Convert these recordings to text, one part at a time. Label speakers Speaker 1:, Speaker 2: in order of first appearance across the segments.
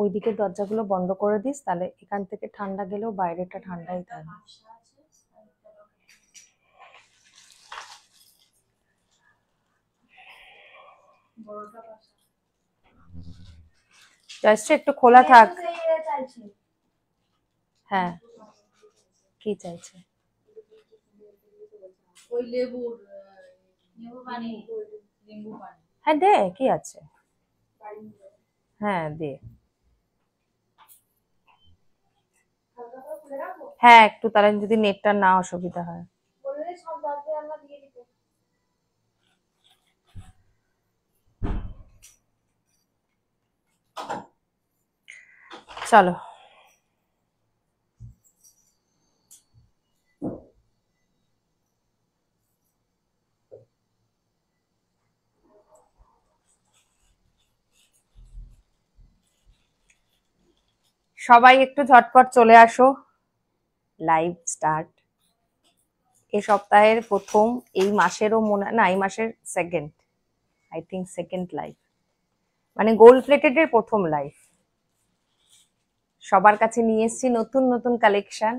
Speaker 1: ওইদিকে দরজাগুলো বন্ধ করে দিস, তাহলে এখান থেকে ঠান্ডা গেলেও বাইরেটা ঠান্ডাই থাকবে। জয়শ্রী একটু খোলা থাক। হ্যাঁ, কি চাইছে? হ্যাঁ দে, কি আছে, হ্যাঁ দে। হ্যাঁ একটু, তাহলে যদি নেটটা না অসুবিধা হয়। চলো সবাই একটু ঝটপট চলে আসো, লাইভ স্টার্ট। এই সপ্তাহের প্রথম, এই মাসেরও মনে না, এই মাসের second, I think second live, মানে গোল্ড প্লেটেড এর প্রথম লাইভ। সবার কাছে নিয়ে এসেছি নতুন নতুন কালেকশন,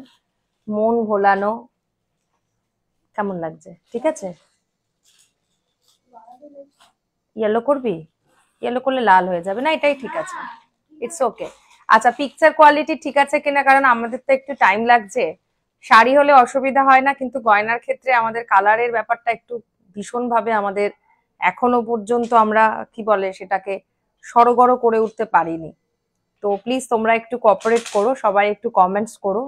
Speaker 1: মন ভোলানো। কেমন লাগছে? ঠিক আছে, ইয়েলো করবি? ইয়েলো করলে লাল হয়ে যাবে না, এটাই ঠিক আছে, ইটস ওকে। আচ্ছা পিকচার কোয়ালিটি ঠিক আছে কিনা, কারণ আমাদের তো একটু টাইম লাগছে। শাড়ি হলে অসুবিধা হয় না, কিন্তু গয়নার ক্ষেত্রে আমাদের কালারের ব্যাপারটা একটু ভীষণ ভাবে আমাদের এখনো পর্যন্ত আমরা কি বলে সেটাকে সড়গড় করে উঠতে পারিনি। তো প্লিজ তোমরা একটু কোঅপারেট করো, সবাই একটু কমেন্টস করো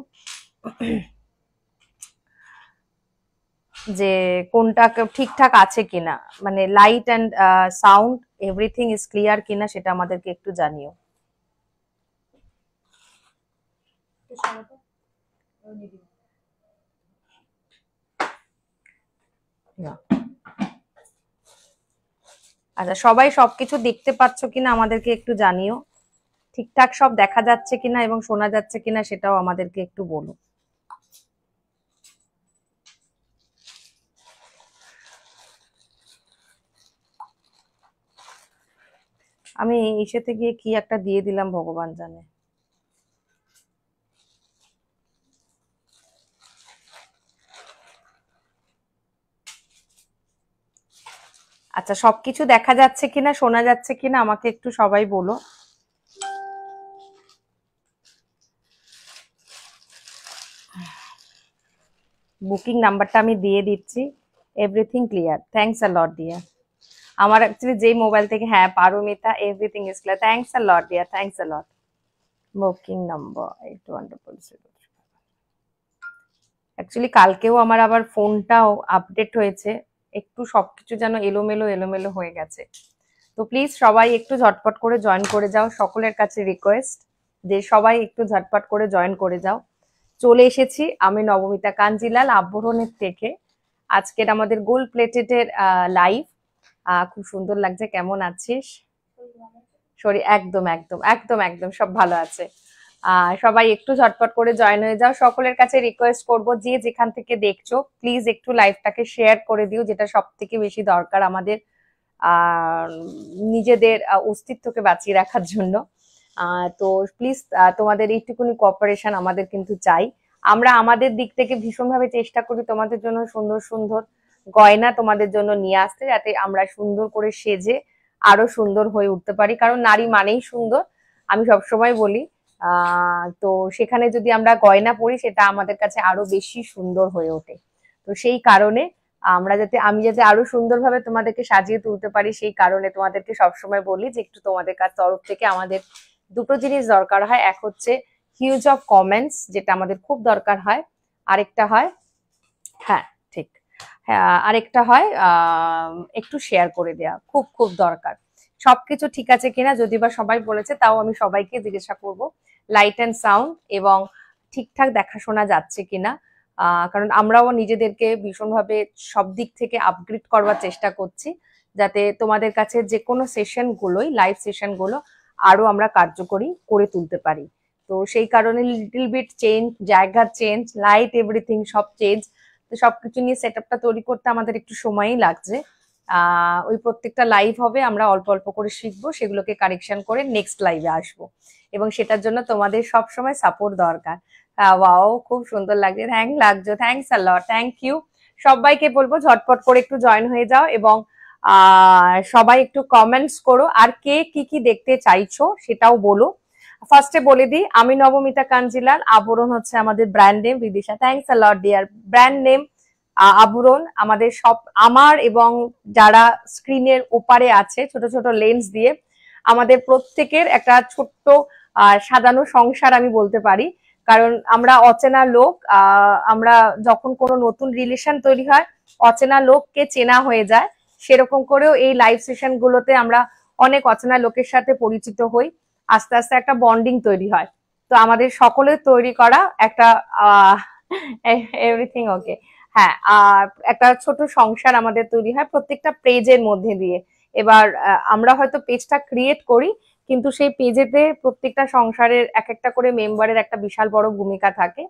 Speaker 1: যে কোনটা ঠিকঠাক আছে কিনা, মানে light and sound everything is clear কিনা, সেটা আমাদেরকে একটু জানিও। আচ্ছা সবাই সবকিছু দেখতে পাচ্ছ কিনা আমাদেরকে একটু জানিও, ঠিকঠাক সব দেখা যাচ্ছে কিনা এবং শোনা যাচ্ছে কিনা সেটাও আমাদেরকে একটু বলো। আমি ইসেতে গিয়ে কি একটা দিয়ে দিলাম ভগবান জানে। আচ্ছা সবকিছু দেখা যাচ্ছে কিনা শোনা যাচ্ছে কিনা আমাকে একটু সবাই বলো। বুকিং নাম্বারটা আমি দিয়ে দিচ্ছি, everything clear, thanks a lot dear. আমার অ্যাকচুয়ালি যেই মোবাইল থেকে, হ্যাঁ Paromita, everything is clear, thanks a lot dear, thanks a lot. Booking number 8100। Actually কালকেও আমার আবার ফোনটাও আপডেট হয়েছে, একটু সবকিছু যেন এলোমেলো এলোমেলো হয়ে গেছে। তো প্লিজ সবাই একটু ঝটপট করে জয়েন করে যাও, সকলের কাছে রিকোয়েস্ট যে সবাই একটু ঝটপট করে জয়েন করে যাও। চলে এসেছি আমি নবমিতা কাঞ্জিলাল আভরণের থেকে, আজকের আমাদের গোল্ড প্লেটেড এর লাইভ। খুব সুন্দর লাগছে, কেমন আছিস? শরীর একদম একদম একদম একদম সব ভালো আছে। সবাই একটু ঝটপট করে জয়েন হয়ে যাও, সকলের কাছে রিকোয়েস্ট করব যে যেখান থেকে দেখছো প্লিজ একটু লাইভটাকে শেয়ার করে দিও, যেটা সব থেকে বেশি দরকার আমাদের নিজেদের অস্তিত্বকে বাঁচিয়ে রাখার জন্য। তো প্লিজ তোমাদের এইটুকুনি কোঅপারেশন আমাদের কিন্তু চাই। আমরা আমাদের দিক থেকে ভীষণভাবে চেষ্টা করি তোমাদের জন্য সুন্দর সুন্দর গয়না তোমাদের জন্য নিয়ে আসতে, যাতে আমরা সুন্দর করে সেজে আরো সুন্দর হয়ে উঠতে পারি, কারণ নারী মানেই সুন্দর, আমি সবসময় বলি। তো সেখানে যদি আমরা গয়না পরি সেটা আমাদের কাছে আরো বেশি সুন্দর হয়ে ওঠে। তো সেই কারণে আমি যাতে আরো সুন্দরভাবে তোমাদেরকে সাজিয়ে তুলতে পারি, সেই কারণে তোমাদেরকে সবসময় বলি যে একটু তোমাদের কাছ তরফ থেকে আমাদের দুটো জিনিস দরকার হয়, এক হচ্ছে হিউজ অফ কমেন্টস, যেটা আমাদের খুব দরকার হয়, আরেকটা হয়, হ্যাঁ ঠিক, হ্যাঁ আরেকটা হয় একটু শেয়ার করে দেওয়া, খুব খুব দরকার। সবকিছু ঠিক আছে কিনা যদি বা সবাই বলেছে, তাও আমি সবাইকে জিজ্ঞাসা করব লাইট অ্যান্ড সাউন্ড এবং ঠিকঠাক দেখাশোনা যাচ্ছে কিনা, কারণ আমরাও নিজেদেরকে ভীষণভাবে সব দিক থেকে আপগ্রেড করবার চেষ্টা করছি, যাতে তোমাদের কাছে যে কোনো সেশন গুলোই, লাইভ সেশন গুলো আরো আমরা কার্যকরী করে তুলতে পারি। তো সেই কারণে লিটল বিট চেঞ্জ, জায়গার চেঞ্জ, লাইট এভরিথিং সব চেঞ্জ, তো সবকিছু নিয়ে সেট আপটা তৈরি করতে আমাদের একটু সময়ই লাগছে। ওই প্রত্যেকটা লাইভ হবে, আমরা অল্প অল্প করে শিখবো, সেগুলোকে কারেকশন করে নেক্সট লাইভে আসবো, এবং সেটার জন্য তোমাদের সবসময় সাপোর্ট দরকার। ওয়াও, খুব সুন্দর লাগছে, thanks a lot, thank you. সবাইকে বলবো ঝটপট করে একটু জয়েন হয়ে যাও, এবং সবাই একটু কমেন্টস করো, আর কে কি কি দেখতে চাইছো সেটাও বলো। ফার্স্টে বলে দিই, আমি নবমিতা কাঞ্জিলাল, আবরণ হচ্ছে আমাদের brand name. Bidisha, thanks a lot dear. Brand name Abaran আমাদের সব, আমার এবং যারা স্ক্রিনের ওপারে আছে ছোট ছোট লেন্স দিয়ে, আমাদের প্রত্যেকের একটা ছোট্ট সাজানো সংসার আমি বলতে পারি। কারণ আমরা অচেনা লোক, আমরা যখন কোনো নতুন রিলেশন তৈরি হয়, অচেনা লোককে চেনা হয়ে যায়, সেরকম করেও এই লাইভ সেশন গুলোতে আমরা অনেক অচেনা লোকের সাথে পরিচিত হই, আস্তে আস্তে একটা বন্ডিং তৈরি হয়। তো আমাদের সকলের তৈরি করা একটা এভরিথিং ওকে, হ্যাঁ, একটা ছোট সংসার আমাদের তৈরি হয় প্রত্যেকটা পেজের মধ্যে দিয়ে। এবার আমরা হয়তো পেজটা ক্রিয়েট করি, কিন্তু সেই পেজেতে প্রত্যেকটা সংসারের এক একটা করে মেম্বারের একটা বিশাল বড় ভূমিকা থাকে,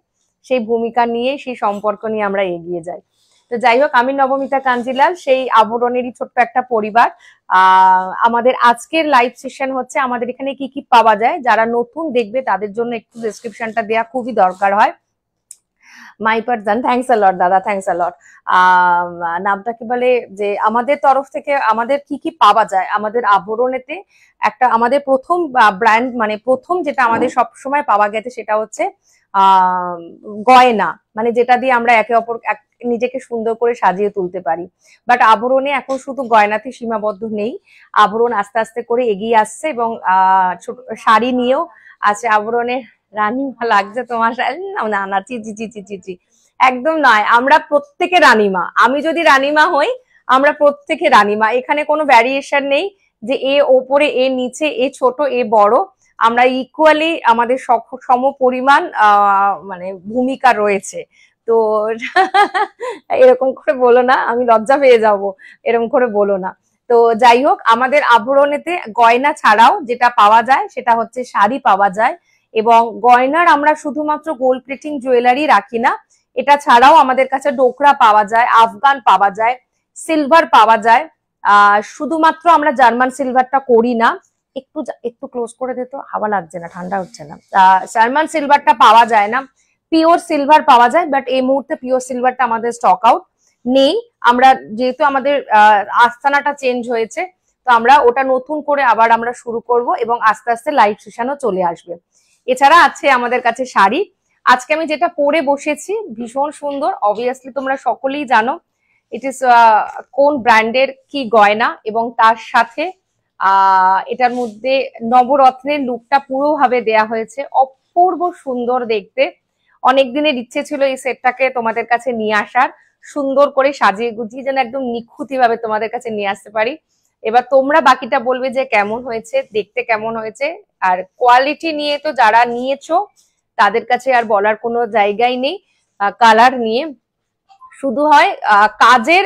Speaker 1: সেই ভূমিকা নিয়ে, সেই সম্পর্ক নিয়ে আমরা এগিয়ে যাই। তো যাই হোক, আমি নবমিতা কাঞ্জিলাল, সেই আবরণেরই ছোট্ট একটা পরিবার। আমাদের আজকের লাইভ সেশন হচ্ছে আমাদের এখানে কি কি পাওয়া যায়, যারা নতুন দেখবে তাদের জন্য একটু ডেসক্রিপশনটা দেওয়া খুবই দরকার হয়। মাই পারসন, থ্যাংকস আ লট দাদা, থ্যাংকস আ লট। নামটা কি বলে, যে আমাদের তরফ থেকে আমাদের কি কি পাওয়া যায় আমাদের আবরণেতে, একটা আমাদের প্রথম ব্র্যান্ড, মানে প্রথম যেটা আমাদের সব সময় পাওয়া গেছে সেটা হচ্ছে গয়না, মানে যেটা দিয়ে আমরা একে অপর নিজেকে সুন্দর করে সাজিয়ে তুলতে পারি। বাট আবরণে এখন শুধু গয়নাতে সীমাবদ্ধ নেই, আবরণ আস্তে আস্তে করে এগিয়ে আসছে, এবং ছোট শাড়ি নিয়েও আছে। আবরণের রানীমা লাগছে তোমার, না না, চি চি চি চি চি চি, একদম নয়, আমরা প্রত্যেকে রানীমা। আমি যদি রানীমা হই, আমরা প্রত্যেকে রানীমা, এখানে কোনো ভ্যারিয়েশন নেই যে এ ওপরে, এ নিচে, এ ছোট, এ বড়। আমরা ইকুয়ালি, আমাদের সম পরিমাণ মানে ভূমিকা রয়েছে। তো এরকম করে বলো না, আমি লজ্জা পেয়ে যাব, এরকম করে বলো না। তো যাই হোক, আমাদের আবরণেতে গয়না ছাড়াও যেটা পাওয়া যায় সেটা হচ্ছে শাড়ি পাওয়া যায়, এবং গয়নার আমরা শুধুমাত্র গোল্ড প্লেটিং জুয়েলারি রাখি না, এটা ছাড়াও আমাদের কাছে ডোকরা পাওয়া যায়, আফগান পাওয়া যায়, সিলভার পাওয়া যায়। শুধুমাত্র আমরা জার্মান সিলভারটা করি না, একটু একটু ক্লোজ করে দিত, হাওয়া লাগছে না, ঠান্ডা হচ্ছে না। জার্মান সিলভারটা পাওয়া যায় না, পিওর সিলভার পাওয়া যায়, বাট এই মুহূর্তে পিওর সিলভারটা আমাদের স্টক আউট নেই। আমরা যেহেতু আমাদের আস্তানাটা চেঞ্জ হয়েছে, তো আমরা ওটা নতুন করে আবার আমরা শুরু করব, এবং আস্তে আস্তে লাইভ সেশনও চলে আসবে। এছাড়া আছে আমাদের কাছে শাড়ি। আজকে আমি যেটা পরে বসেছি ভীষণ সুন্দর, অবভিয়াসলি তোমরা সকলেই জানো ইট ইস কোন ব্র্যান্ডের কি গয়না, এবং তার সাথে এটার মধ্যে নবরত্নের লুকটা পুরোভাবে দেয়া হয়েছে, অপূর্ব সুন্দর দেখতে। অনেক দিনের ইচ্ছে ছিল এই সেটটাকে তোমাদের কাছে নিয়ে আসার, সুন্দর করে সাজিয়ে গুছিয়ে যেন একদম নিখুঁতি ভাবে তোমাদের কাছে নিয়ে আসতে পারি। এবার তোমরা বাকিটা বলবে যে কেমন হয়েছে, দেখতে কেমন হয়েছে। আর কোয়ালিটি নিয়ে তো যারা নিয়েছো তাদের কাছে আর বলার কোনো জায়গাই নেই। কালার নিয়ে শুধু হয় কাজের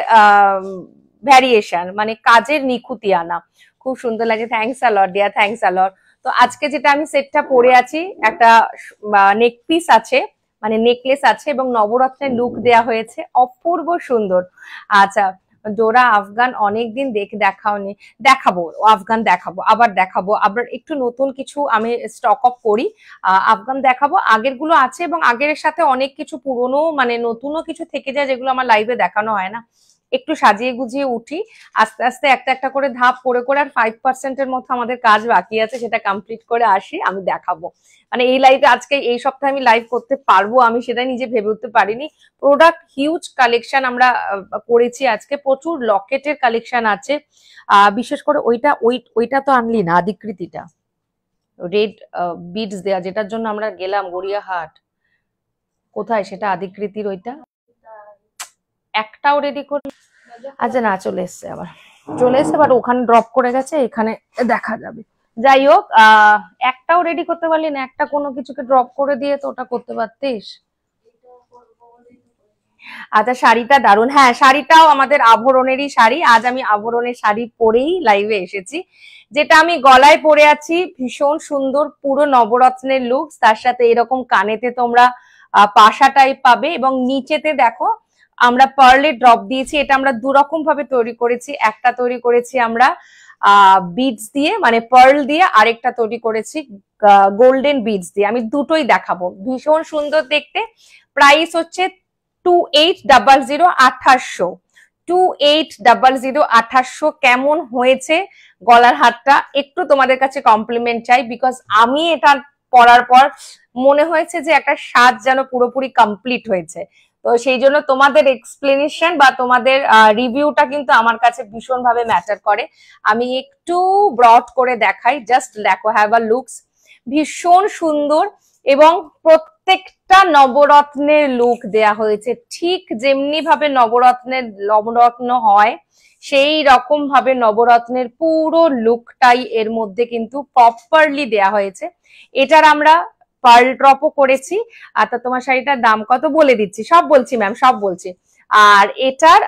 Speaker 1: ভ্যারিয়েশন, মানে কাজের নিখুঁতি আনা, খুব সুন্দর লাগে। Thanks a lot dear, thanks a lot. তো আজকে যেটা আমি সেটটা পরে আছি, একটা নেক পিস আছে, মানে নেকলেস আছে, এবং নবরত্নের লুক দেয়া হয়েছে, অপূর্ব সুন্দর। আচ্ছা, ডোরা আফগান অনেকদিন দেখাওনি, দেখাবো, আফগান দেখাবো, আবার দেখাবো, আবার একটু নতুন কিছু আমি স্টক আপ করি, আফগান দেখাবো। আগের গুলো আছে, এবং আগের সাথে অনেক কিছু পুরনো, মানে নতুনও কিছু থেকে যায় যেগুলো আমার লাইভে দেখানো হয় না। একটু সাজিয়ে গুজিয়ে উঠি আস্তে আস্তে, একটা একটা করে ধাপ করে করে, আর 5% মতো আমাদের কাজ বাকি আছে, সেটা কমপ্লিট করে আসি, আমি দেখাবো। মানে এই লাইভে আজকে এই সপ্তাহে আমি লাইভ করতে পারবো, আমি সেটা নিজে ভেবে উঠতে পারিনি। প্রোডাক্ট হিউজ কালেকশন আমরা করেছি আজকে, প্রচুর লকেটের কালেকশন আছে। বিশেষ করে ওইটা তো আনলি না, আদিকৃতিটা রেড বিডস দেয়া, যেটার জন্য আমরা গেলাম গড়িয়াহাট, কোথায় সেটা, আদিকৃতির ওইটা একটাও রেডি করে। আচ্ছা না, চলে এসছে, আবার চলে এসছে, বাট ওখানে ড্রপ করে গেছে, এখানে দেখা যাবে। যাই হোক, একটাও রেডি করতে পারলি না, একটা কোনো কিছুকে ড্রপ করে দিয়ে তো ওটা করতে পারতিস। আচ্ছা, শাড়িটা দারুণ, হ্যাঁ শাড়িটাও আমাদের আভরণেরই শাড়ি। আজ আমি আভরণের শাড়ি পরেই লাইভে এসেছি। যেটা আমি গলায় পরে আছি, ভীষণ সুন্দর, পুরো নবরত্নের লুকস, তার সাথে এরকম কানেতে তোমরা পাশা টাইপ পাবে, এবং নিচেতে দেখো আমরা পার্লের ড্রপ দিয়েছি। এটা আমরা দু রকম ভাবে তৈরি করেছি, একটা তৈরি করেছি আমরা বিডস দিয়ে মানে পার্ল দিয়ে, আরেকটা তৈরি করেছি গোল্ডেন বিডস দিয়ে। আমি দুটোই দেখাবো, ভীষণ সুন্দর দেখতে। প্রাইস হচ্ছে 2800 2800 2800 2800। কেমন হয়েছে গলার হারটা একটু তোমাদের কাছে কমপ্লিমেন্ট চাই, বিকজ আমি এটা পরার পর মনে হয়েছে যে একটা সাজ যেন পুরোপুরি কমপ্লিট হয়েছে। তো সেই জন্য তোমাদের এক্সপ্লেনেশন বা তোমাদের রিভিউটা কিন্তু আমার কাছে ভীষণ ভাবে ম্যাটার করে। আমি একটু ব্রড করে দেখাই, জাস্ট দেখো, হ্যাভ আ লুকস, ভীষণ সুন্দর। এবং প্রত্যেকটা নবরত্নের লুক দেয়া হয়েছে, ঠিক যেমনি ভাবে নবরত্ন হয় সেই রকম ভাবে নবরত্নের পুরো লুকটাই এর মধ্যে কিন্তু প্রপারলি দেয়া হয়েছে। এটার আমরা পার্ল ড্রপও করেছি। আর তা তোমার শাড়িটার দাম কত বলে দিচ্ছি, সব বলছি ম্যাম, সব বলছি। আর এটার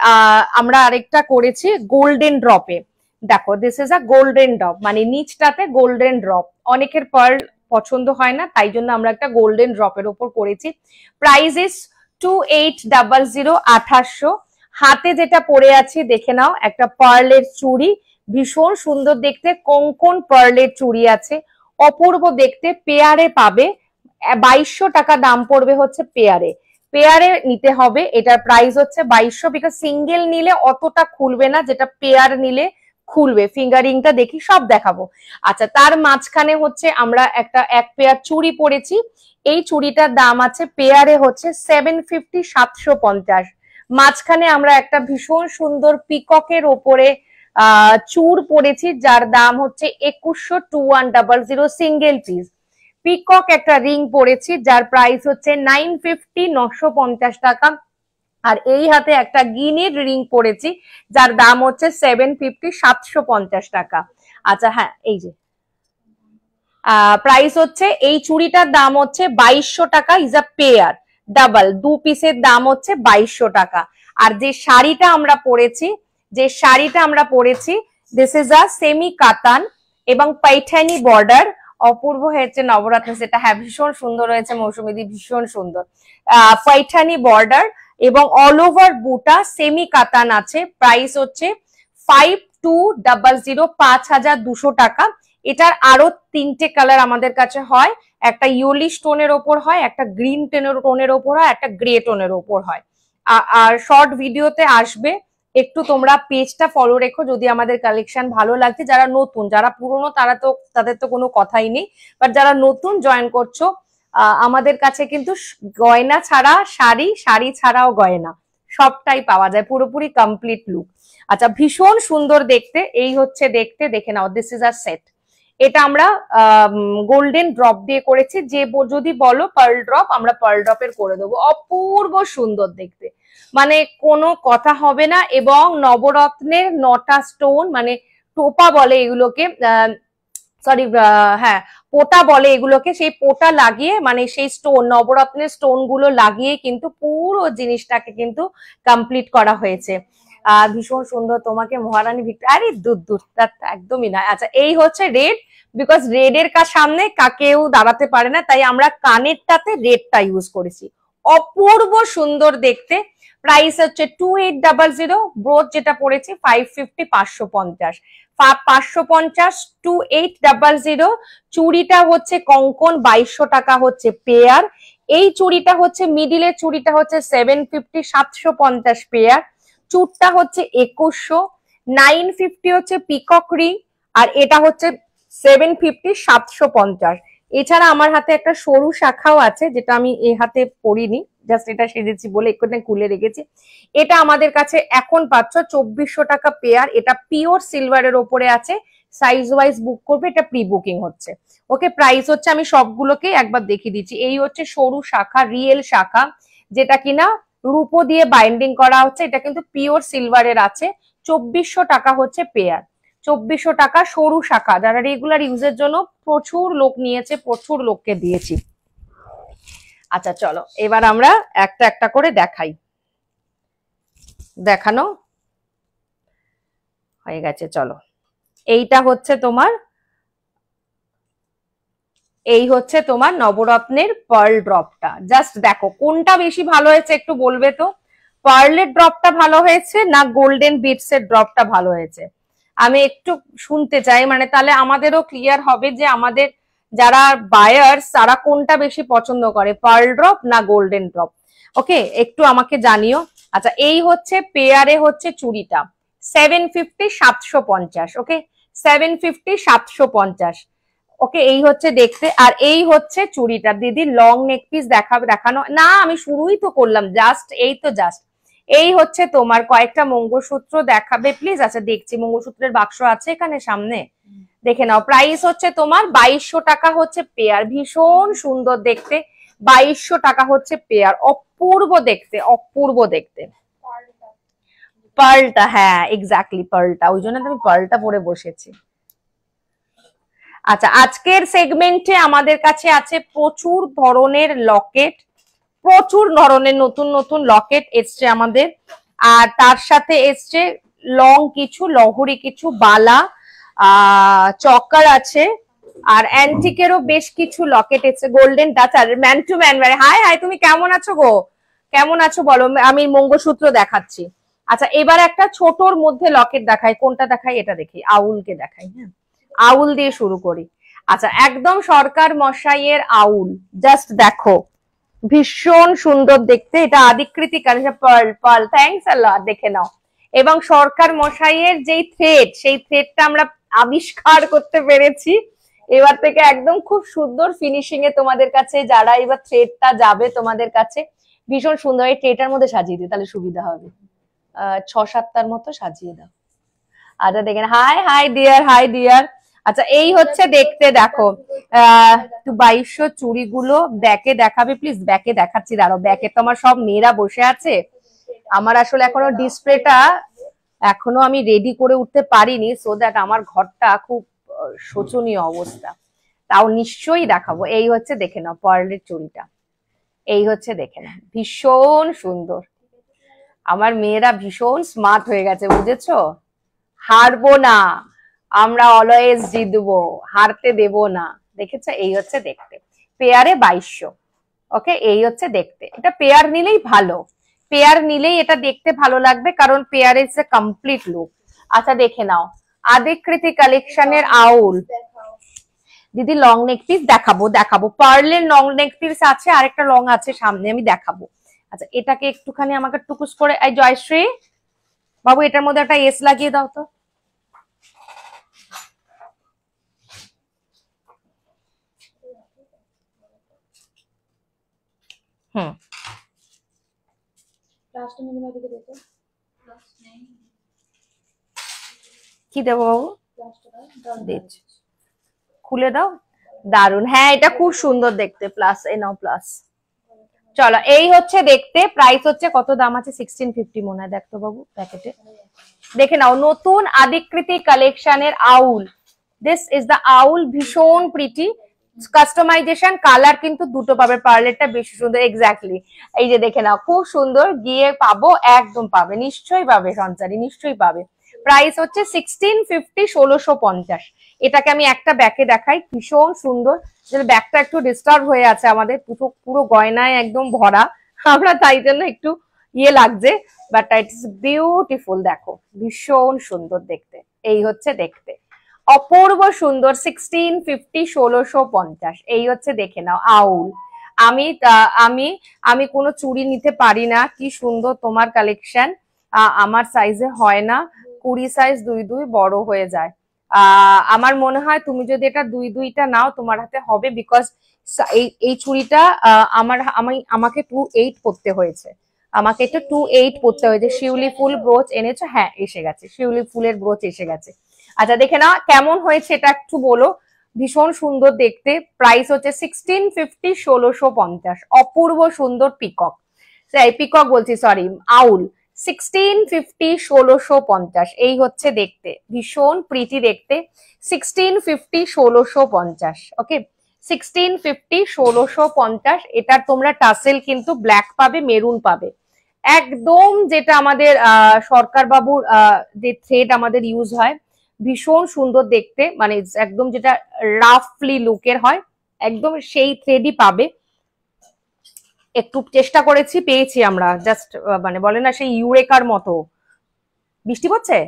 Speaker 1: আমরা আরেকটা করেছি গোল্ডেন ড্রপে। দেখো, this is a golden drop, মানে নিচটাতে গোল্ডেন ড্রপ। অনেকের পার্ল পছন্দ হয় না, তাই জন্য আমরা একটা গোল্ডেন ড্রপের ওপর করেছি। Price is 2800 2800। হাতে যেটা পরে আছি দেখে নাও, একটা পার্লের চুড়ি, ভীষণ সুন্দর দেখতে, কোন পার্লের চুড়ি আছে, অপূর্ব দেখতে। পেয়ারে পাবে, 2200 টাকা দাম পড়বে হচ্ছে পেয়ারে। পেয়ারে নিতে হবে, এটার প্রাইস হচ্ছে 2200, বিকজ সিঙ্গেল নিলে অতটা খুলবে না, যেটা পেয়ার নিলে খুলবে। ফিঙ্গারিংটা দেখি, সব দেখাবো। আচ্ছা, তার মাঝখানে হচ্ছে আমরা এক পেয়ার চুড়ি পরেছি। এই চুড়িটার দাম আছে পেয়ারে হচ্ছে 750 750। মাঝখানে আমরা একটা ভীষণ সুন্দর পিককের ওপরে চূড় পরেছি, যার দাম হচ্ছে 2100 2100 সিঙ্গেল পিস। পিকক একটা রিং পরেছি, যার প্রাইস হচ্ছে 950 950 টাকা। আর এই হাতে একটা গিনির রিং পরেছি, যার দাম হচ্ছে 750 750 টাকা। আচ্ছা হ্যাঁ, এই যে প্রাইস হচ্ছে, এই চুড়িটার দাম হচ্ছে 2200 টাকা, ইজ আ পেয়ার ডাবল, দু পিসের দাম হচ্ছে 2200 টাকা। আর যে শাড়িটা আমরা পরেছি, দিস ইজ আ সেমি কাতান এবং পাইঠানি বর্ডার। অপূর্ব হয়েছে নবরত্ন সেটা, হ্যাঁ ভীষণ সুন্দর হয়েছে মৌসুমীদি, ভীষণ সুন্দর। পাইঠানি বর্ডার এবং অল ওভার বুটা সেমি কাতান আছে। প্রাইস হচ্ছে 5200 5200 টাকা। এটার আরো তিনটে কালার আমাদের কাছে হয়, একটা ইউলিশ টোনের ওপর হয়, একটা গ্রিন টোনের ওপর হয়, একটা গ্রে টোনের ওপর হয়। আর শর্ট ভিডিওতে আসবে, একটু তোমরা পেজটা ফলো রেখো যদি আমাদের কালেকশন ভালো লাগছে। যারা নতুন, যারা পুরনো তাদের তো কোনো কথাই নেই, বাট যারা নতুন জয়েন করছো, আমাদের কাছে কিন্তু গয়না ছাড়া শাড়ি, শাড়ি ছাড়াও গয়না, সবটাই পাওয়া যায়, পুরোপুরি কমপ্লিট লুক। আচ্ছা, ভীষণ সুন্দর দেখতে, এই হচ্ছে দেখতে, দেখে নাও, দিস ইজ আ সেট। এটা আমরা গোল্ডেন ড্রপ দিয়ে করেছি, যে যদি বলো পার্ল ড্রপ, আমরা পার্ল ড্রপের করে দেবো। অপূর্ব সুন্দর দেখতে, মানে কোনো কথা হবে না। এবং নবরত্নের 9টা স্টোন, মানে টোপা বলে এগুলোকে, সরি হ্যাঁ পোটা বলে এগুলোকে, সেই পোটা লাগিয়ে, মানে সেই স্টোন, নবরত্নের স্টোন গুলো লাগিয়ে কিন্তু পুরো জিনিসটাকে কিন্তু কমপ্লিট করা হয়েছে। ভীষণ সুন্দর, তোমাকে মহারানী ভিক্টোরিয়া, আরে দূর একদমই না। আচ্ছা, এই হচ্ছে রেড, বিকজ রেডের সামনে কেউ দাঁড়াতে পারে না, তাই আমরা কানেরটাতে রেডটা ইউজ করেছি। অপূর্ব সুন্দর দেখতে। প্রাইস হচ্ছে 2800। ব্রোচ যেটা পড়েছি 550 550 550 2800। চুড়িটা হচ্ছে কঙ্কন 2200 টাকা হচ্ছে পেয়ার। এই চুড়িটা হচ্ছে মিডিলের চুড়িটা হচ্ছে 750 750 পেয়ার। চুড়টা হচ্ছে 2100। 950 হচ্ছে পিকক রিং, আর এটা হচ্ছে 750 750। এছাড়া আমার হাতে একটা সরু শাখাও আছে, যেটা আমি এই হাতে পরিনি, জাস্ট এটা সেজেছি বলে এখানে খুলে রেখেছি। এটা আমাদের কাছে এখন পাচ্ছ 2400 টাকা পেয়ার। এটা পিওর সিলভারের ওপরে আছে, সাইজ ওয়াইজ বুক করবে, এটা প্রি বুকিং হচ্ছে। ওকে, প্রাইস হচ্ছে, আমি সবগুলোকে একবার দেখিয়ে দিচ্ছি। এই হচ্ছে সরু শাখা, রিয়েল শাখা, যেটা কিনা রূপো দিয়ে বাইন্ডিং করা হচ্ছে। এটা কিন্তু পিওর সিলভারের আছে। 2400 টাকা হচ্ছে পেয়ার, 2400 টাকা সরু শাখা, যারা রেগুলার ইউজের জন্য প্রচুর লোক নিয়েছে, প্রচুর লোককে দিয়েছি। আচ্ছা চলো, এবার আমরা একটা একটা করে দেখাই। দেখানো হয়ে গেছে, চলো। এইটা হচ্ছে তোমার, এই হচ্ছে তোমার নবরত্নের পার্ল ড্রপটা। জাস্ট দেখো কোনটা বেশি ভালো হয়েছে একটু বলবে তো। পার্লের ড্রপটা ভালো হয়েছে না গোল্ডেন বিটস এর ড্রপটা ভালো হয়েছে? আমি একটু শুনতে চাই, মানে তাহলে আমাদেরও ক্লিয়ার হবে যে আমাদের যারা বায়ার্স তারা কোনটা বেশি পছন্দ করে, পার্ল ড্রপ না গোল্ডেন ড্রপ। ওকে, একটু আমাকে জানিও। আচ্ছা, এই হচ্ছে পেয়ারে হচ্ছে চুড়িটা 750 750। ওকে, 750 750। ওকে, এই হচ্ছে দেখতে। আর এই হচ্ছে চুড়িটা। দিদি লং নেক পিস দেখানো না, আমি শুরুই তো করলাম জাস্ট, এই তো জাস্ট। এই হচ্ছে তোমার কয়েকটা মঙ্গলসূত্র দেখাবে প্লিজ। আচ্ছা দেখছি, মঙ্গলসূত্রের বাক্স আছে এখানে সামনে, দেখে নাও। প্রাইস হচ্ছে তোমার 2200 টাকা হচ্ছে পেয়ার, ভীষণ সুন্দর দেখতে। 2200 টাকা হচ্ছে পেয়ার, অপূর্ব দেখতে, অপূর্ব দেখতে। পার্লটা, হ্যাঁ এক্স্যাক্টলি পার্লটা, ওই জন্য আমি পার্লটা পরে বসেছি। আচ্ছা, আজকের সেগমেন্টে আমাদের কাছে আছে প্রচুর ধরনের লকেট, প্রচুর ধরনের নতুন নতুন লকেট এসছে আমাদের। আর তার সাথে এসছে লং কিছু, লহরি কিছু, বালা, চকার আছে, আর অ্যান্টিকেরও বেশ কিছু লকেট এসছে, গোল্ডেন টাচ। আর man to man, hi hi, তুমি কেমন আছো গো, কেমন আছো বলো। আমি মঙ্গলসূত্র দেখাচ্ছি। আচ্ছা, এবার একটা ছোটর মধ্যে লকেট দেখাই, কোনটা দেখাই, এটা দেখি, আউলকে দেখাই। হ্যাঁ, আউল দিয়ে শুরু করি। আচ্ছা, একদম সরকার মশাইয়ের আউল, জাস্ট দেখো, ভীষণ সুন্দর দেখতে। এটা আদিকৃতি পার্ল, পার্ল, থ্যাঙ্কস আ লট, দেখে নাও। এবং সরকার মশাইয়ের যেই থ্রেড, সেই থ্রেডটা আমরা আবিষ্কার করতে পেরেছি। এবার থেকে একদম খুব সুন্দর ফিনিশিং এ তোমাদের কাছে, যারা এবার থ্রেডটা যাবে তোমাদের কাছে, ভীষণ সুন্দর। এই ট্রেটার মধ্যে সাজিয়ে দিই, তাহলে সুবিধা হবে। 6-7টার মতো সাজিয়ে দাও। আচ্ছা দেখেন, high high deer, high deer. আচ্ছা, এই হচ্ছে দেখতে, দেখো 2200 চুড়িগুলো ব্যাকে দেখাবে প্লিজ। ব্যাকে দেখাচ্ছি, দাঁড়াও, ব্যাকে তো আমার সব মেয়েরা বসে আছে। আমার আসলে এখনো ডিসপ্লেটা এখনো আমি রেডি করে উঠতে পারিনি, সো দ্যাট আমার ঘরটা খুব শোচনীয় অবস্থা। তাও নিশ্চয়ই দেখাবো। এই হচ্ছে দেখে নাও পার্লের চুড়িটা, এই হচ্ছে দেখে নাও, ভীষণ সুন্দর। আমার মেয়েরা ভীষণ স্মার্ট হয়ে গেছে, বুঝেছো? হারবো না আমরা, অলওয়েজ জিতবো, হারতে দেব না। দেখেছো? এই হচ্ছে দেখতে, পেয়ারে 2200। ওকে, এই হচ্ছে দেখতে। এটা পেয়ার নিলেই ভালো, পেয়ার নিলেই এটা দেখতে ভালো লাগবে, কারণ pair is a complete look. আচ্ছা দেখে নাও, আদিকৃতি কালেকশনের আউল। দিদি লং নেক পিস দেখাবো, দেখাবো, পার্লের লং নেক পিস আছে, আরেকটা লং আছে সামনে, আমি দেখাবো। আচ্ছা, এটাকে একটুখানি আমাকে টুকুস করে, এই জয়শ্রী বাবু, এটার মধ্যে একটা এস লাগিয়ে দাও তো। হুম, কি দেবো বাবু? খুলে দাও, দারুন। হ্যাঁ, এটা খুব সুন্দর দেখতে, প্লাস এই নাও প্লাস। চলো, এই হচ্ছে দেখতে। প্রাইস হচ্ছে কত, দাম আছে 1650 মনে হয়, দেখতো বাবু প্যাকেটে, দেখে নাও। নতুন আদিকৃতি কালেকশনের আউল, দিস ইজ দ্য আউল, ভীষণ প্রিটি। কাস্টমাইজেশন কালার কিন্তু দুটো পাবে, পার্লেরটা বেশি সুন্দর, এক্স্যাক্টলি। এই যে দেখে নাও, খুব সুন্দর, গিয়ে পাবো, একদম পাবে, নিশ্চয়ই পাবে সঞ্চারী, নিশ্চয়ই পাবে। প্রাইস হচ্ছে 1650, 1650। এটাকে আমি একটা ব্যাকে দেখাই, ভীষণ সুন্দর। ব্যাগটা একটু ডিস্টার্ব হয়ে আছে আমাদের, পুরো গয়নায় একদম ভরা, আমরা তাই জন্য একটু ইয়ে লাগছে, বাট ইটস বিউটিফুল। দেখো, ভীষণ সুন্দর দেখতে, এই হচ্ছে দেখতে, অপূর্ব সুন্দর। 1650, 1650, এই হচ্ছে দেখে নাও আউল। আমি আমি আমি কোনো চুড়ি নিতে পারি না, কি সুন্দর তোমার কালেকশন। আমার সাইজে হয় না, 20 সাইজ 2 বড় হয়ে যায়। আমার মনে হয় তুমি যদি এটা 2টা নাও, তোমার হাতে হবে, বিকজ এই চুড়িটা আমাকে 28 পরতে হয়েছে, আমাকে এটা 28 পরতে হয়েছে। শিউলি ফুল ব্রোচ এনেছো? হ্যাঁ, এসে গেছে, শিউলি ফুলের ব্রোচ এসে গেছে। আচ্ছা দেখে না কেমন হয়েছে, এটা একটু বলো। ভীষণ সুন্দর দেখতে। প্রাইস হচ্ছে 1650, 1650। অপূর্ব সুন্দর পিকক, পিকক বলছি, সরি, আউল। 1650, 1650, এই হচ্ছে দেখতে, ভীষণ প্রিটি দেখতে। 1650, 1650। ওকে, 1650, 1650। এটা তোমরা টাসেল কিন্তু ব্ল্যাক পাবে, মেরুন পাবে, একদম যেটা আমাদের সরকার বাবুর যে থ্রেড আমাদের ইউজ হয়, ভীষণ সুন্দর দেখতে, মানে একদম যেটা রাফলি লুকের হয়, একদম সেই থ্রেডই পাবে। একটু চেষ্টা করেছি, পেয়েছি আমরা, জাস্ট মানে বলে না সেই ইউরেকার মতো। বৃষ্টি পড়ছে,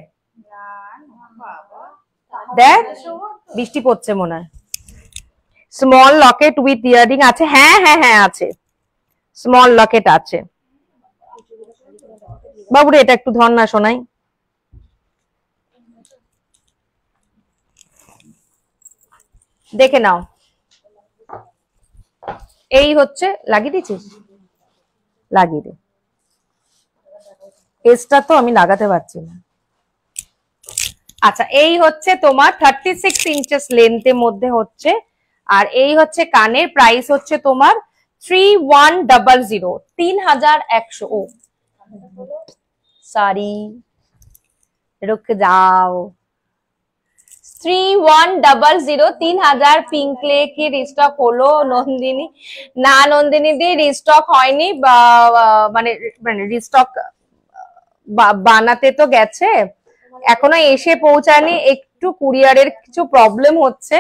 Speaker 1: দেখ বৃষ্টি পড়ছে মনে হয়। স্মল লকেট উইথ ইয়ারিং আছে, হ্যাঁ হ্যাঁ হ্যাঁ আছে, স্মল লকেট আছে। বাবুরে এটা একটু ধর না শোনাই, দেখে নাও। এই হচ্ছে, লাগিয়ে দিচ্ছিস, লাগিয়ে দে। এসটা তো আমি লাগাতে পারছি না। আচ্ছা, এই হচ্ছে তোমার 36 ইঞ্চেস লেন্থের মধ্যে হচ্ছে, আর এই হচ্ছে কানের প্রাইস হচ্ছে তোমার 3100, 3100। ও সরি, रुक जाओ, 3100, 3000। পিঙ্কলে কি রিস্টক হলো নন্দিনী? না নন্দিনী দি, রিস্টক হয়নি, মানে মানে রিস্টক বানাতে তো গেছে, এখনো এসে পৌঁছায়নি, একটু কুরিয়ারের কিছু প্রবলেম হচ্ছে।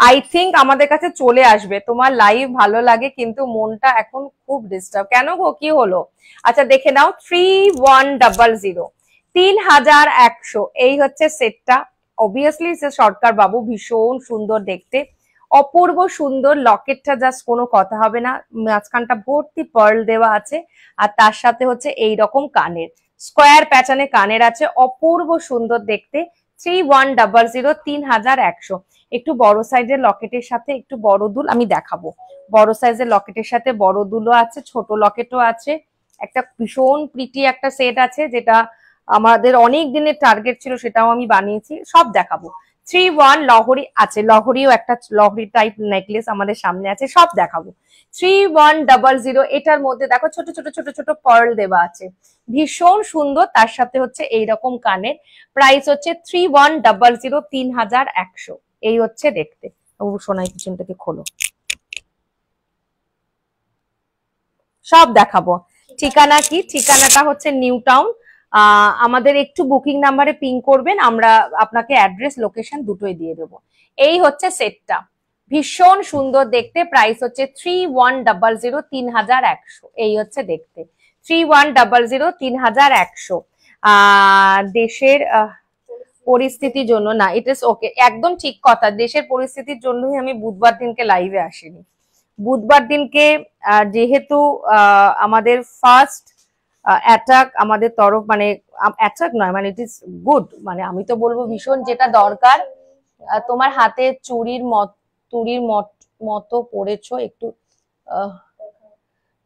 Speaker 1: আই থিঙ্ক আমাদের কাছে চলে আসবে। তোমার লাইভ ভালো লাগে কিন্তু মনটা এখন খুব ডিস্টার্ব। কেন গো, কি হলো? আচ্ছা দেখে নাও, 3100, 3100। এই হচ্ছে সেটটা। অবভিয়াসলি সরকার বাবু, ভীষণ সুন্দর দেখতে, অপূর্ব সুন্দর। লকেটটা জাস্ট কোনো কথা হবে না, মাঝখানটা ভর্তি পার্ল দেওয়া আছে, আর তার সাথে হচ্ছে এই রকম কানের স্কোয়ার প্যাটার্নে কানের আছে, অপূর্ব সুন্দর দেখতে। 3100, 3100। একটু বড় সাইজের লকেটের সাথে একটু বড় দুল আমি দেখাবো। বড় সাইজের লকেটের সাথে বড় দুলও আছে, ছোট লকেটও আছে। একটা ভীষণ প্রিটি একটা সেট আছে, যেটা আমাদের অনেক দিনের টার্গেট ছিল, সেটাও আমি বানিয়েছি, সব দেখাবো। 31 লহরি আছে, লহরিও একটা লহরি টাইপ নেকলেস আমাদের সামনে আছে, সব দেখাবো। 3100, এটার মধ্যে দেখো ছোট ছোট ছোট ছোট পার্ল দেওয়া আছে, ভীষণ সুন্দর। তার সাথে হচ্ছে এইরকম কানের, প্রাইস হচ্ছে 3100, 3100। এই হচ্ছে দেখতে। ও সোনাই পিছনটাকে খোলো, সব দেখাবো। ঠিকানা কি? ঠিকানাটা হচ্ছে নিউ টাউন। আমাদের একটু বুকিং নাম্বারে পিং করবেন, আমরা আপনাকে অ্যাড্রেস লোকেশন দুটোই দিয়ে দেবো। এই হচ্ছে সেটটা, ভীষণ সুন্দর দেখতে, প্রাইস হচ্ছে 3100, 3100। এই হচ্ছে দেখতে, 3100, 3100। দেশের পরিস্থিতির জন্য না, ইট ইস ওকে, একদম ঠিক কথা। দেশের পরিস্থিতির জন্যই আমি বুধবার দিনকে লাইভে আসিনি। বুধবার দিনকে যেহেতু আমাদের ফার্স্ট অ্যাটাক আমাদের তরফ, মানে অ্যাটাক নয়, মানে ইট ইজ গুড, মানে আমি তো বলবো ভীষণ যেটা দরকার। তোমার হাতে চুড়ির মতো পড়েছো, একটু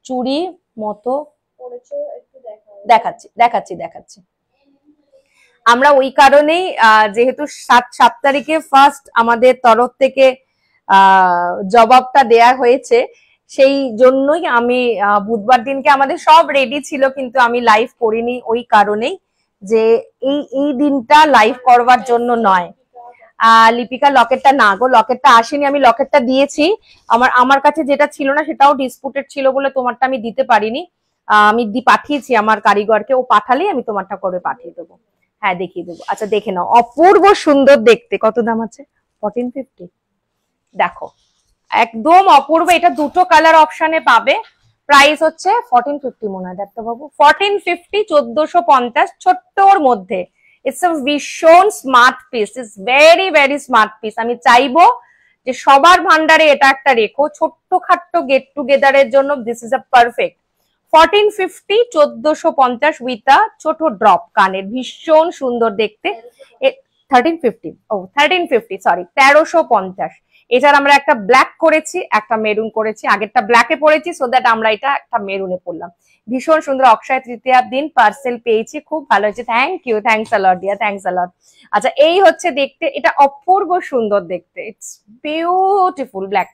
Speaker 1: চুড়ি মতো দেখাচ্ছি দেখাচ্ছি দেখাচ্ছি। আমরা ওই কারণেই যেহেতু 7 তারিখে ফার্স্ট আমাদের তরফ থেকে জবাবটা দেয়া হয়েছে, সেই জন্যই আমি বুধবার দিনকে আমাদের সব রেডি ছিল, কিন্তু আমি লাইভ করিনি ওই কারণেই, যে এই দিনটা লাইভ করবার জন্য নয়। লিপিকা লকেটটা না গো, লকেটটা আসেনি, আমি লকেটটা দিয়েছি। আমার কাছে যেটা ছিল না সেটাও ডিসপুটেড ছিল বলে তোমারটা আমি দিতে পারিনি। আমি পাঠিয়েছি আমার কারিগরকে, ও পাঠালেই আমি তোমারটা করে পাঠিয়ে দেবো। হ্যাঁ দেখিয়ে দেবো। আচ্ছা দেখে নাও, অপূর্ব সুন্দর দেখতে। কত দাম আছে? 1450। দেখো একদম অপূর্ব, এটা দুটো কালার অপশনে পাবে। প্রাইস হচ্ছে 1450 মনে হয়, দেখতে বাবু, 1450, 1450, ছোট্টর মধ্যে। ইটস আ ভীষণ smart piece, it's very very smart piece. আমি চাইবো যে সবার ভান্ডারে এটা একটা রেখো, ছোট্ট খাট্ট গেট টুগেদারের জন্য this is a perfect. 1450, 1450 with a ছোট ড্রপ কানের, ভীষণ সুন্দর দেখতে। 1350, ও 1350, সরি 1350। এটার আমরা একটা ব্ল্যাক করেছি, একটা মেরুন করেছি, আগেরটা ব্ল্যাকে পড়েছি, সো দ্যাট আমরা এটা একটা মেরুনে পড়লাম। ভীষণ সুন্দর, অক্ষয় তৃতীয়ার দিন পার্সেল পেয়েছি, খুব ভালো হয়েছে, thank you, thanks a lot dear, thanks a lot. আচ্ছা এই হচ্ছে দেখতে, এটা অপূর্ব সুন্দর দেখতে, ইটস বিউটিফুল ব্ল্যাক,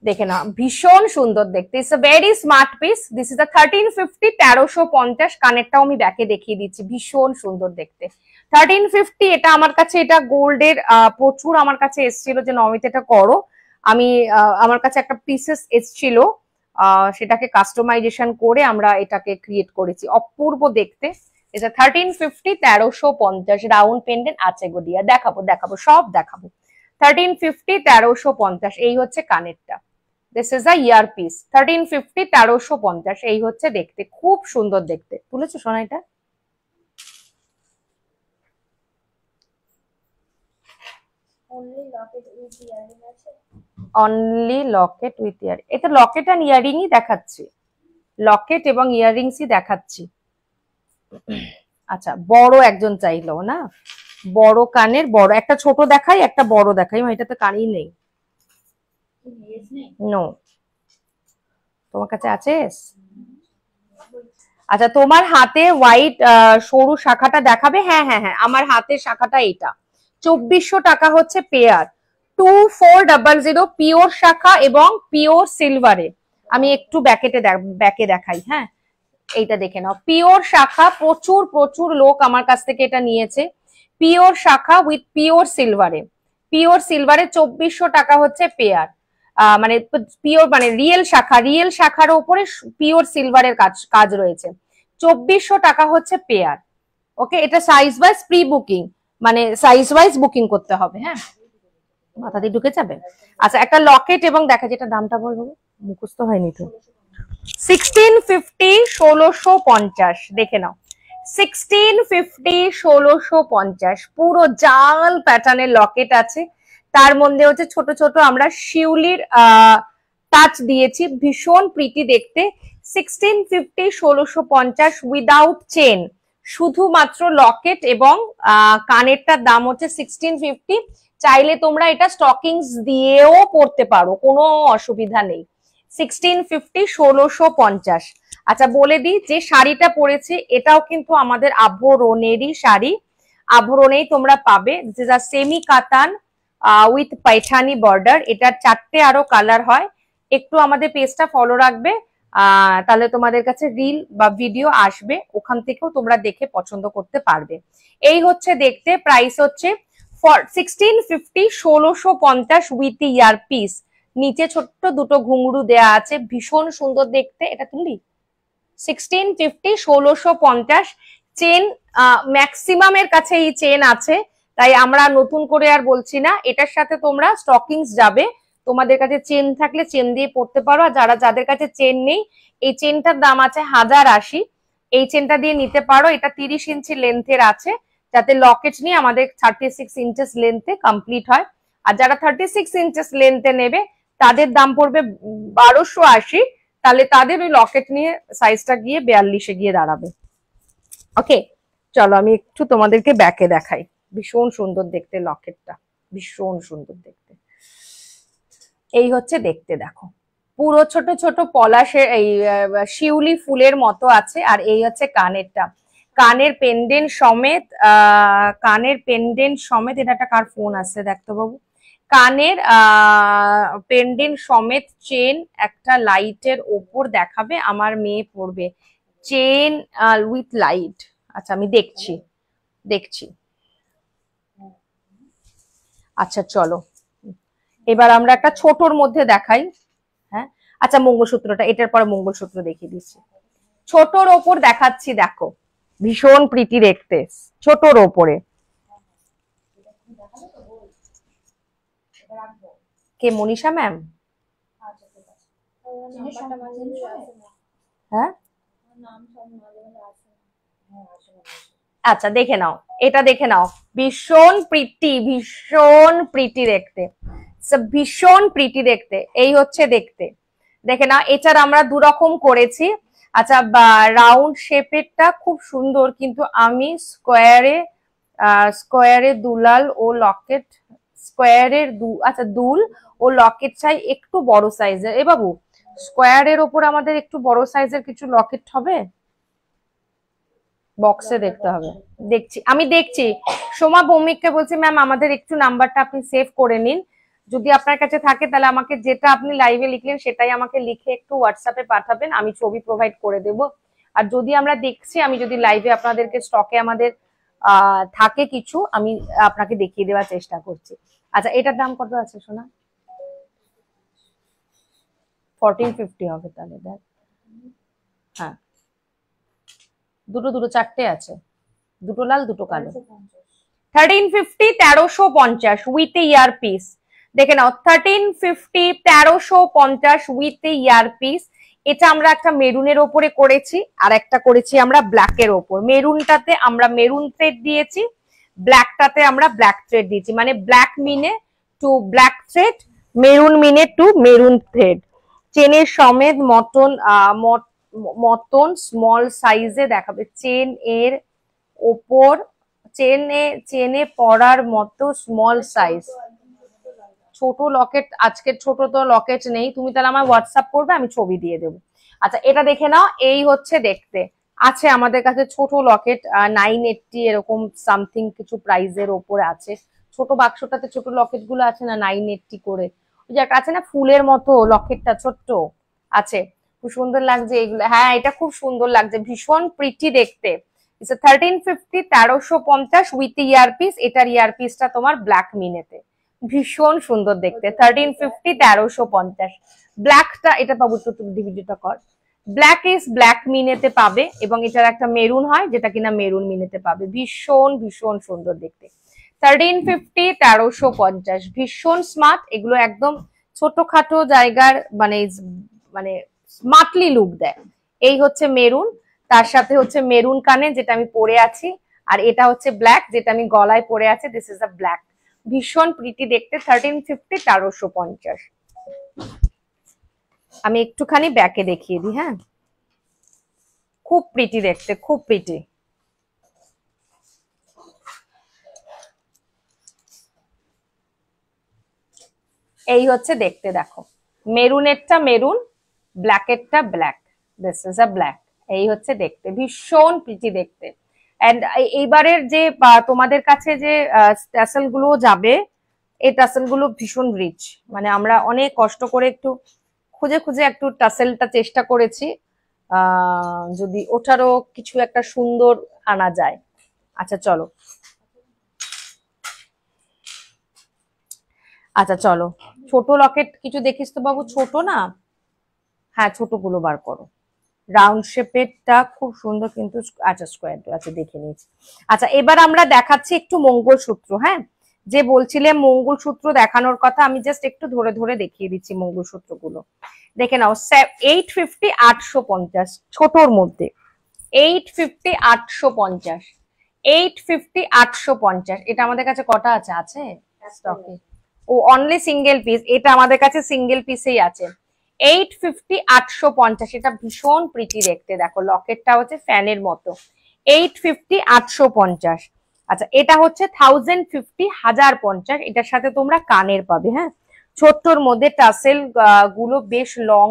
Speaker 1: দেখে না, ভীষণ সুন্দর দেখতে, it's a very smart piece. This is আ 1350, 1350। কানেরটাও আমি ব্যাকে দেখিয়ে দিচ্ছি, ভীষণ সুন্দর দেখতে। 1350, এটা আমার কাছে, এটা গোল্ডের প্রচুর আমার কাছে এসেছিল যে নমিত এটা করো। আমি আমার কাছে একটা পিসেস এসেছিল, সেটাকে কাস্টমাইজেশন করে আমরা এটাকে ক্রিয়েট করেছি, অপূর্ব দেখতে। এটা 1350, 1350। রাউন্ড পেন্ডেন্ট আছে গো দেখাবো দেখাবো, সব দেখাবো। 1350, 1350। এই হচ্ছে কানেরটা, this is a year piece 1350 1350 এই হচ্ছে দেখতে, খুব সুন্দর দেখতে। তুলেছো সোনা এটা? অনলি লকেট উইথ ইয়ার, এটা লকেট অ্যান্ড ইয়ারিংই দেখাচ্ছি, লকেট এবং ইয়ারিংসই দেখাচ্ছি। আচ্ছা বড় একজন চাইলো না, বড় কানের, বড় একটা ছোট দেখাই একটা বড় দেখাই, এটাতে কানই নেই। নো, তোমার কাছে আছে? আচ্ছা তোমার হাতে হোয়াইট সরু শাখাটা দেখাবে? হ্যাঁ হ্যাঁ হ্যাঁ, আমার হাতের শাখাটা এটা 2400 টাকা হচ্ছে পেয়ার, 2400 পিওর শাখা এবং পিওর সিলভারে। আমি একটু ব্যাকে দেখাই, হ্যাঁ এইটা দেখে নাও, পিওর শাখা, প্রচুর প্রচুর লোক আমার কাছ থেকে এটা নিয়েছে, পিওর শাখা উইথ পিওর সিলভারে, পিওর সিলভারে 2400 টাকা হচ্ছে পেয়ার, মানে পিওর মানে রিয়েল শাখা, রিয়েল শাখার উপরে পিওর সিলভারের কাজ রয়েছে, 2400 টাকা হচ্ছে পেয়ার। ওকে, এটা সাইজ ওয়াইজ প্রি বুকিং, মানে সাইজ ওয়াইজ বুকিং করতে হবে। হ্যাঁ মাথা দিয়ে ঢুকে যাবে। আচ্ছা একটা লকেট এবং দেখা, যেটা দামটা বলবো মুখস্থ হয়নি তো, 1650 1650 দেখে নাও, 1650 1650 পুরো জাল প্যাটার্নের লকেট আছে, তার মধ্যে হচ্ছে ছোট ছোট আমরা শিউলির টাচ দিয়েছি, ভীষণ প্রীতি দেখতে। 1650 1650 উইদাউট চেন, শুধুমাত্র লকেট এবং কানেরটার দাম হচ্ছে 1650। চাইলে তোমরা এটা স্টকিংস দিয়েও পরতে পারো, কোনো অসুবিধা নেই। 1650 1650। আচ্ছা বলে দিই, যে শাড়িটা পরেছে এটাও কিন্তু আমাদের আভরণেরই শাড়ি, আভরণেই তোমরা পাবে, যেটা সেমি কাতান উইথ পাইঠানি বর্ডার। এটার 4টে আরো কালার হয়, একটু আমাদের পেজটা ফলো রাখবে, তাহলে তোমাদের কাছে রিল বা ভিডিও আসবে, ওখান থেকেও তোমরা দেখে পছন্দ করতে পারবে। এই হচ্ছে দেখতে, প্রাইস হচ্ছে 1650 1650 উইথ ইয়ার পিস, নিচে ছোট্ট দুটো ঘুঙরু দেয়া আছে, ভীষণ সুন্দর দেখতে। এটা তুলি 1650 1650। চেন ম্যাক্সিমামের কাছে এই চেন আছে, তাই আমরা নতুন করে আর বলছি না। এটার সাথে তোমরা স্টকিংস যাবে, তোমাদের কাছে চেন থাকলে চেন দিয়ে পড়তে পারো, আর যাদের কাছে চেন নেই, এই চেনটার দাম আছে 1080, এই চেনটা দিয়ে নিতে পারো। এটা 30 ইঞ্চি লেন্থের আছে, যাতে লকেট নিয়ে আমাদের 36 ইঞ্চেস লেন্থে কমপ্লিট হয়। আর যারা 36 ইঞ্চেস লেন্থে নেবে তাদের দাম পড়বে 1280, তাহলে তাদের ওই লকেট নিয়ে সাইজটা গিয়ে 42-এ গিয়ে দাঁড়াবে। ওকে চলো আমি একটু তোমাদেরকে ব্যাকে দেখাই, ভীষণ সুন্দর দেখতে লকেটটা, ভীষণ সুন্দর দেখতে। এই হচ্ছে দেখতে, দেখো পুরো ছোট ছোট পলাশের এই শিউলি ফুলের মতো আছে। আর এই হচ্ছে কানেরটা, কানের পেন্ডেন্ট সমেত, কানের পেন্ডেন্ট সমেত, এটা একটা কার ফোন আসছে দেখতো বাবু, কানের পেন্ডেন্ট সমেত চেন একটা লাইটের ওপর দেখাবে, আমার মেয়ে পরবে, চেন উইথ লাইট। আচ্ছা আমি দেখছি দেখছি। আচ্ছা চলো এবার আমরা একটা ছোটর মধ্যে দেখাই। হ্যাঁ আচ্ছা মঙ্গলসূত্রটা, এটার পরে মঙ্গলসূত্র দেখিয়ে দিচ্ছি। ছোটর ওপর দেখাচ্ছি, দেখো ভীষণ প্রীতি দেখতে, ছোটর ওপরে। কে মনীষা ম্যাম? হ্যাঁ আচ্ছা দেখে নাও, এটা দেখে নাও, ভীষণ প্রীতি, ভীষণ প্রীতি দেখতে, ভীষণ প্রীতি দেখতে। এই হচ্ছে দেখতে, দেখে নাও। এটার আমরা দুরকম করেছি। আচ্ছা রাউন্ড শেপেরটা খুব সুন্দর, কিন্তু আমি স্কোয়ারে দুলাল ও লকেট, স্কোয়ারের আচ্ছা দুল ও লকেট চাই একটু বড় সাইজের। এ বাবু স্কোয়ারের ওপর আমাদের একটু বড় সাইজের কিছু লকেট হবে, বক্সে দেখতে হবে। দেখছি আমি দেখছি, সোমা ভৌমিককে বলছি ম্যাম আমাদের একটু নাম্বারটা আপনি সেভ করে নিন, যদি আপনার কাছে থাকে তাহলে আমাকে যেটা আপনি লাইভে লিখলেন সেটাই আমাকে লিখে একটু হোয়াটসঅ্যাপে পাঠাবেন, আমি ছবি প্রোভাইড করে দেব। আর যদি আমরা দেখছি, আমি যদি লাইভে আপনাদেরকে স্টকে আমাদের থাকে কিছু, আমি আপনাকে দেখিয়ে দেওয়ার চেষ্টা করছি। আচ্ছা এটার দাম কত আছে সোনা? 1450 হবে তাহলে, দেখ হ্যাঁ দুটো দুটো 4টে আছে, দুটো লাল দুটো কালো। 1350 1350 উইথ ইয়ার পিস, দেখে নাও 1350, 1350 উইথ ইয়ারপিস। এটা আমরা একটা মেরুনের ওপরে করেছি, আর একটা করেছি আমরা ব্ল্যাকের ওপর। মেরুনটাতে আমরা মেরুন থ্রেড দিয়েছি, ব্ল্যাকটাতে আমরা ব্ল্যাক থ্রেড দিয়েছি, মানে ব্ল্যাক মিনে টু ব্ল্যাক থ্রেড, মেরুন মিনে টু মেরুন থ্রেড। চেনের সমেত মতন স্মল সাইজে দেখাবে, চেন এর ওপর চেনে পড়ার মতো স্মল সাইজ। ছোট লকেট, আজকের ছোট তো লকেট নেই, তুমি তাহলে আমার হোয়াটসঅ্যাপ করবে, আমি ছবি দিয়ে দেবো। আচ্ছা এটা দেখে নাও, এই হচ্ছে দেখতে। আছে আমাদের কাছে ছোট লকেট 980 এরকম সামথিং কিছু প্রাইজের ওপরে আছে। ছোট বাক্সটাতে ছোট লকেট গুলো আছে না 980 করে, ওই যে একটা আছে না ফুলের মতো লকেটটা ছোট্ট আছে, খুব সুন্দর লাগছে এগুলো। হ্যাঁ এটা খুব সুন্দর লাগছে, ভীষণ প্রিটি দেখতে। 1350, 1350 উইথ ইয়ারপিস। এটার ইয়ারপিসটা তোমার ব্ল্যাক মিনেতে, ভীষণ সুন্দর দেখতে। 1350, 1350 ব্ল্যাকটা, এটা পাবো তো, তুমি ডিভিডিটা কর। ব্ল্যাক ইজ ব্ল্যাক মিনেতে পাবে, এবং এটার একটা মেরুন হয় যেটা কিনা মেরুন মিনেতে পাবে। ভীষণ ভীষণ সুন্দর দেখতে। 1350, 1350 ভীষণ স্মার্ট এগুলো, একদম ছোটখাটো জায়গার মানে মানে স্মার্টলি লুক দেয়। এই হচ্ছে মেরুন, তার সাথে হচ্ছে মেরুন কানে যেটা আমি পরে আছি, আর এটা হচ্ছে ব্ল্যাক যেটা আমি গলায় পরে আছি। দিস ইজ আ ব্ল্যাক, ভীষণ প্রিটি দেখতে। 1350, 1350। আমি একটুখানি ব্যাকে দেখিয়ে দিই। হ্যাঁ খুব প্রিটি দেখতে, খুব প্রিটি। এই হচ্ছে দেখতে, দেখো মেরুনেরটা মেরুন, ব্ল্যাকেরটা black, this is a black. এই হচ্ছে দেখতে, ভীষণ প্রিটি দেখতে। এন্ড এইবারের যে তোমাদের কাছে যে টাসেল গুলো যাবে, এই টাসেল গুলো ভীষণ রিচ, মানে আমরা অনেক কষ্ট করে একটু খুঁজে খুঁজে একটু টাসেলটা চেষ্টা করেছি, যদি ওটারও কিছু একটা সুন্দর আনা যায়। আচ্ছা চলো, আচ্ছা চলো, ছোট লকেট কিছু দেখিস তো বাবু, ছোট না? হ্যাঁ ছোটগুলো বার করো। রাউন্ড শেপেরটা খুব সুন্দর কিন্তু, আচ্ছা স্কোয়ার, আচ্ছা দেখে নিয়েছি। আচ্ছা এবার আমরা দেখাচ্ছি একটু মঙ্গলসূত্র। হ্যাঁ যে বলছিলে মঙ্গলসূত্র দেখানোর কথা, আমি জাস্ট একটু ধরে ধরে দেখিয়ে দিচ্ছি মঙ্গলসূত্র গুলো। দেখে নাও 850, 850 ছোটর মধ্যে, 850, 850, 850, 850। এটা আমাদের কাছে কটা আছে? আছে স্টকে, ও অনলি সিঙ্গেল পিস, এটা আমাদের কাছে সিঙ্গেল পিসেই আছে। 850, 850 এটা ভীষণ প্রিটি দেখতে, দেখো লকেটটা হচ্ছে ফ্যানের মতো। 850, 850। আচ্ছা এটা হচ্ছে 1050, 1050। এটার সাথে তোমরা কানের পাবে। হ্যাঁ ছোট্টর মধ্যে টাসেল গুলো বেশ লং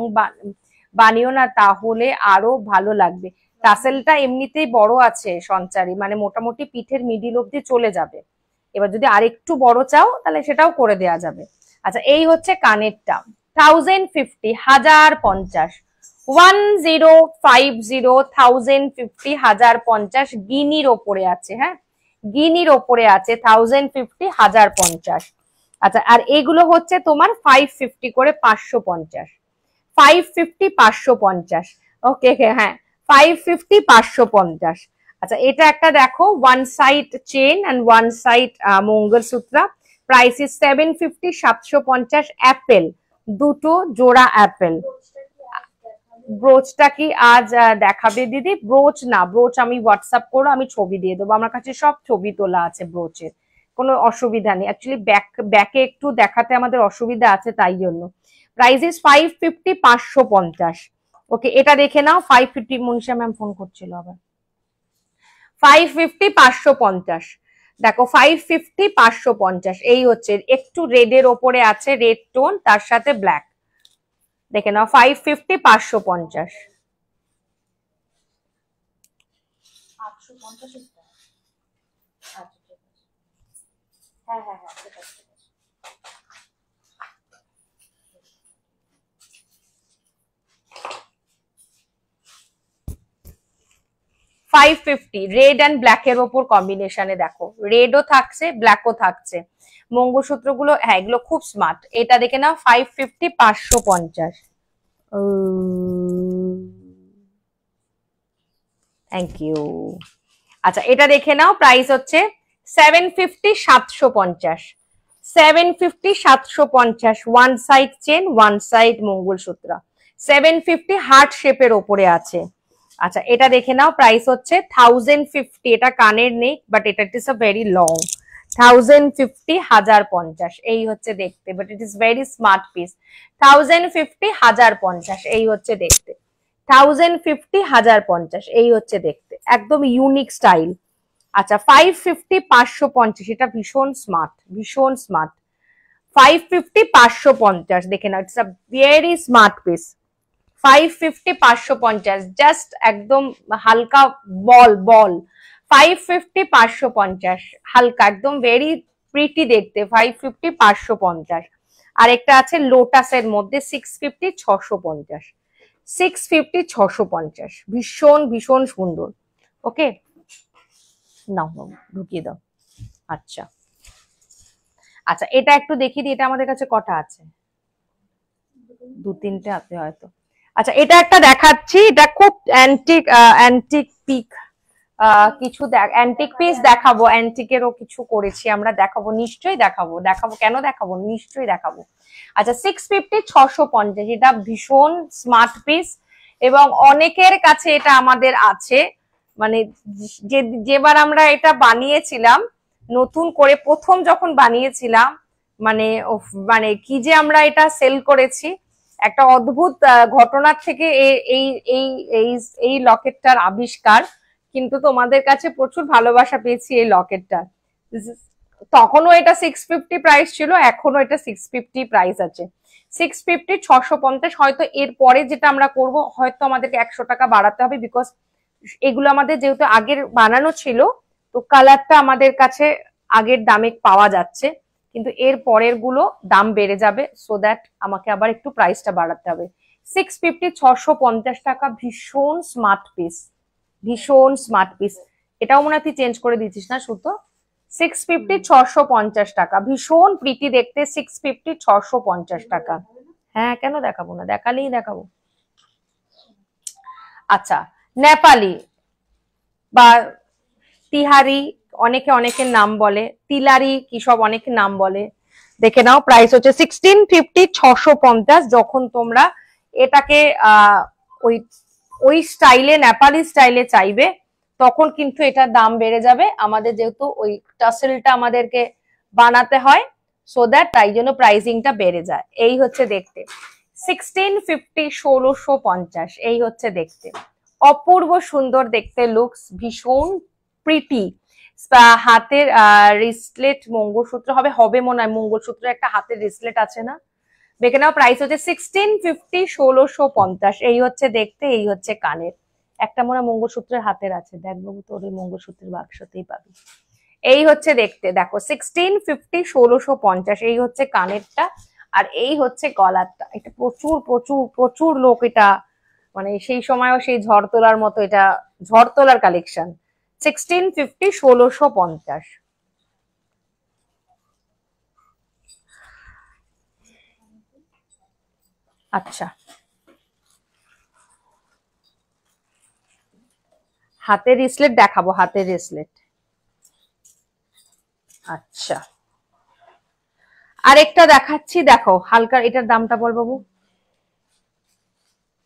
Speaker 1: বানিও না, তাহলে আরো ভালো লাগবে। টাসেলটা এমনিতেই বড় আছে সঞ্চারী, মানে মোটামুটি পিঠের মিডিল অব্দি চলে যাবে। এবার যদি আরেকটু বড় চাও তাহলে সেটাও করে দেয়া যাবে। আচ্ছা এই হচ্ছে কানেরটা, 1050, 1050, 1050, 1050, 1050 গিনির ওপরে আছে। হ্যাঁ গিনির ওপরে আছে 1050, 1050। আচ্ছা আর এগুলো হচ্ছে তোমার 550 করে, 550, 550, 550। ওকে হ্যাঁ 550, 550। আচ্ছা এটা একটা দেখো, one side chain and one side mangalsutra. Price is 750, 750। Apple, দুটো জোড়া অ্যাপেল। ব্রোচটা কি আজ দেখাবে দিদি? ব্রোচ না, ব্রোচ আমি হোয়াটসঅ্যাপ করো, আমি ছবি দিয়ে দেবো। আমার কাছে সব ছবি তোলা আছে ব্রোচের, কোনো অসুবিধা নেই। অ্যাকচুয়ালি ব্যাকে একটু দেখাতে আমাদের অসুবিধা আছে, তাই জন্য। Price is 550, 550। ওকে এটা দেখে নাও, 550। মনীষা ম্যাম ফোন করছিল আবার। 550, 550 দেখো, 550, 550। এই হচ্ছে একটু রেডের ওপরে আছে, রেড টোন তার সাথে ব্ল্যাক। দেখে নাও 550, 550। 850। হ্যাঁ হ্যাঁ হ্যাঁ ঠিক আছে। 550 রেড এন্ড ব্ল্যাক এর ওপর কম্বিনেশনে, দেখো রেডও থাকছে ব্ল্যাকও থাকছে। মঙ্গলসূত্র গুলো হ্যাঁ এগুলো খুব স্মার্ট। এটা দেখে নাও 550, 550। Thank you. আচ্ছা এটা দেখে নাও, প্রাইস হচ্ছে 750, 750। 750 750 one side chain one side mangalsutra 750 heart শেপের ওপরে আছে। আচ্ছা এটা দেখে নাও, প্রাইস হচ্ছে 1050। এটা কানের নেই বাট এটা ইট ইস আ ভেরি লং। 1050 1050 এই হচ্ছে দেখতে, but it is very smart piece. 1050 1050 এই হচ্ছে দেখতে। 1050 1050 এই হচ্ছে দেখতে, একদম ইউনিক স্টাইল। আচ্ছা 550 550 এটা ভীষণ স্মার্ট, ভীষণ স্মার্ট। 550 550 দেখে নাও, it's a very smart piece. 550 550 just একদম হালকা বল বল। 550 550 হালকা একদম ভেরি প্রিটি দেখতে। 550 550। আর একটা আছে লোটাসের মধ্যে 650 650। 650 650 ভীষণ ভীষণ সুন্দর। ওকে নাও নাও ঢুকিয়ে দাও। আচ্ছা আচ্ছা এটা একটু দেখিয়ে দিই, এটা আমাদের কাছে কটা আছে, 2-3টে আছে হয়তো। আচ্ছা এটা একটা দেখাচ্ছি, এটা খুব অ্যান্টিক অ্যান্টিক পিক কিছু অ্যান্টিক পিস দেখাবো, অ্যান্টিকেরও কিছু করেছি আমরা, দেখাবো নিশ্চয়ই দেখাবো, দেখাবো কেন দেখাবো, নিশ্চয়ই দেখাবো। আচ্ছা 650 650 এটা ভীষণ স্মার্ট পিস এবং অনেকের কাছে এটা আমাদের আছে। মানে যেবার আমরা এটা বানিয়েছিলাম নতুন করে, প্রথম যখন বানিয়েছিলাম মানে মানে কি যে আমরা এটা সেল করেছি, একটা অদ্ভুত ঘটনার থেকে এই এই এই এই লকেটটার আবিষ্কার। কিন্তু তোমাদের কাছে প্রচুর ভালোবাসা পেয়েছি এই লকেটটা। তখনও এটা 650 প্রাইস ছিল, এখনো এটা 650 প্রাইস আছে। 650 650 হয়তো এর পরে যেটা আমরা করব হয়তো আমাদেরকে 100 টাকা বাড়াতে হবে, বিকজ এগুলো আমাদের যেহেতু আগের বানানো ছিল তো কালারটা আমাদের কাছে আগের দামে পাওয়া যাচ্ছে, কিন্তু এর পরের গুলো দাম বেড়ে যাবে, সো দ্যাট আমাকে আবার একটু প্রাইসটা বাড়াতে হবে। 650 650 টাকা ভীষণ স্মার্ট পিস, ভীষণ স্মার্ট পিস। এটাও মনে হয় তুই চেঞ্জ করে দিচ্ছিস না সুতো। 650 650 টাকা ভীষণ প্রিটি দেখতে। 650 650 টাকা। হ্যাঁ কেন দেখাবো না, দেখালেই দেখাবো। আচ্ছা নেপালি বা তিহারি অনেকে অনেকের নাম বলে, তিলারি কি সব অনেকের নাম বলে, দেখে নাও প্রাইস হচ্ছে 1650 650। যখন তোমরা এটাকে ওই ওই স্টাইলে নেপালি স্টাইলে চাইবে তখন কিন্তু এটার দাম বেড়ে যাবে, আমাদের যেহেতু ওই টাসেলটা আমাদেরকে বানাতে হয়, সো দ্যাট তাই জন্য প্রাইসিংটা বেড়ে যায়। এই হচ্ছে দেখতে 1650 1650 এই হচ্ছে দেখতে, অপূর্ব সুন্দর দেখতে লুকস, ভীষণ প্রিটি। হাতের রিসলেট মঙ্গলসূত্র হবে, হবে মনে হয় মঙ্গলসূত্র একটা হাতের রিসলেট আছে না, দেখে নাও প্রাইস হচ্ছে 1650 1650 এই হচ্ছে দেখতে। এই হচ্ছে কানের, একটা মনে হয় মঙ্গলসূত্রের হাতের আছে, দেখ বাবু তোর ওই মঙ্গলসূত্রের বাক্সতেই পাবি। এই হচ্ছে দেখতে, দেখো 1650 1650 এই হচ্ছে কানেরটা, আর এই হচ্ছে গলারটা। এটা প্রচুর প্রচুর প্রচুর লোক এটা মানে সেই সময়ও সেই ঝড় তোলার মতো, এটা ঝড় তোলার কালেকশন। 1650 1650। আচ্ছা হাতের রিসলেট দেখাবো, হাতের রিসলেট। আচ্ছা আরেকটা দেখাচ্ছি, দেখো হালকা, এটার দামটা বল বাবু।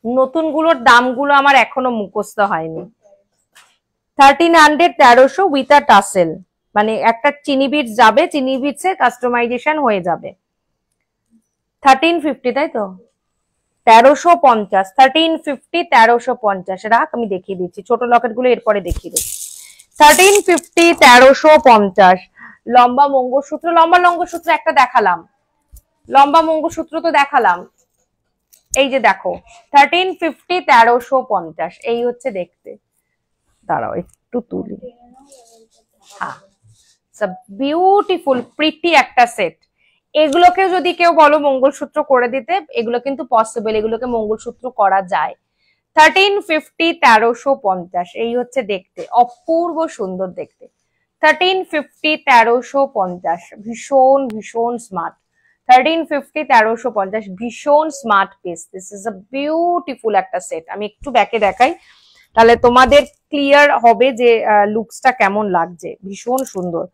Speaker 1: নতুন গুলোর দামগুলো আমার এখনো মুখস্থ হয়নি। 1300 1300 উইথ আ টাসেল, মানে একটা চিনি বিটস যাবে, চিনি বিটস এর কাস্টমাইজেশন হয়ে যাবে। 1350 তাই তো, 1350 1350 1350 রাখ, আমি দেখিয়ে দিচ্ছি ছোট লকেট গুলো এরপরে দেখিয়ে দিচ্ছি। 1350 1350 লম্বা মঙ্গলসূত্র, লম্বা মঙ্গলসূত্র একটা দেখালাম, লম্বা মঙ্গলসূত্র তো দেখালাম, এই যে দেখো 1350 1350 এই হচ্ছে দেখতে। দাঁড়াও একটু তুলি, হ্যাঁ বিউটিফুল প্রিটি একটা সেট। এগুলোকে যদি কেউ বলো মঙ্গলসূত্র করে দিতে, এগুলো কিন্তু পসিবল, এগুলোকে মঙ্গলসূত্র করা যায়। 1350 1350 এই হচ্ছে দেখতে, অপূর্ব সুন্দর দেখতে। 1350 1350 ভীষণ ভীষণ স্মার্ট। 1350 1350 ভীষণ smart piece. This is a beautiful একটা সেট। আমি একটু ব্যাকে দেখাই তাহলে তোমাদের ক্লিয়ার হবে যে লুকসটা কেমন লাগছে, ভীষণ সুন্দর।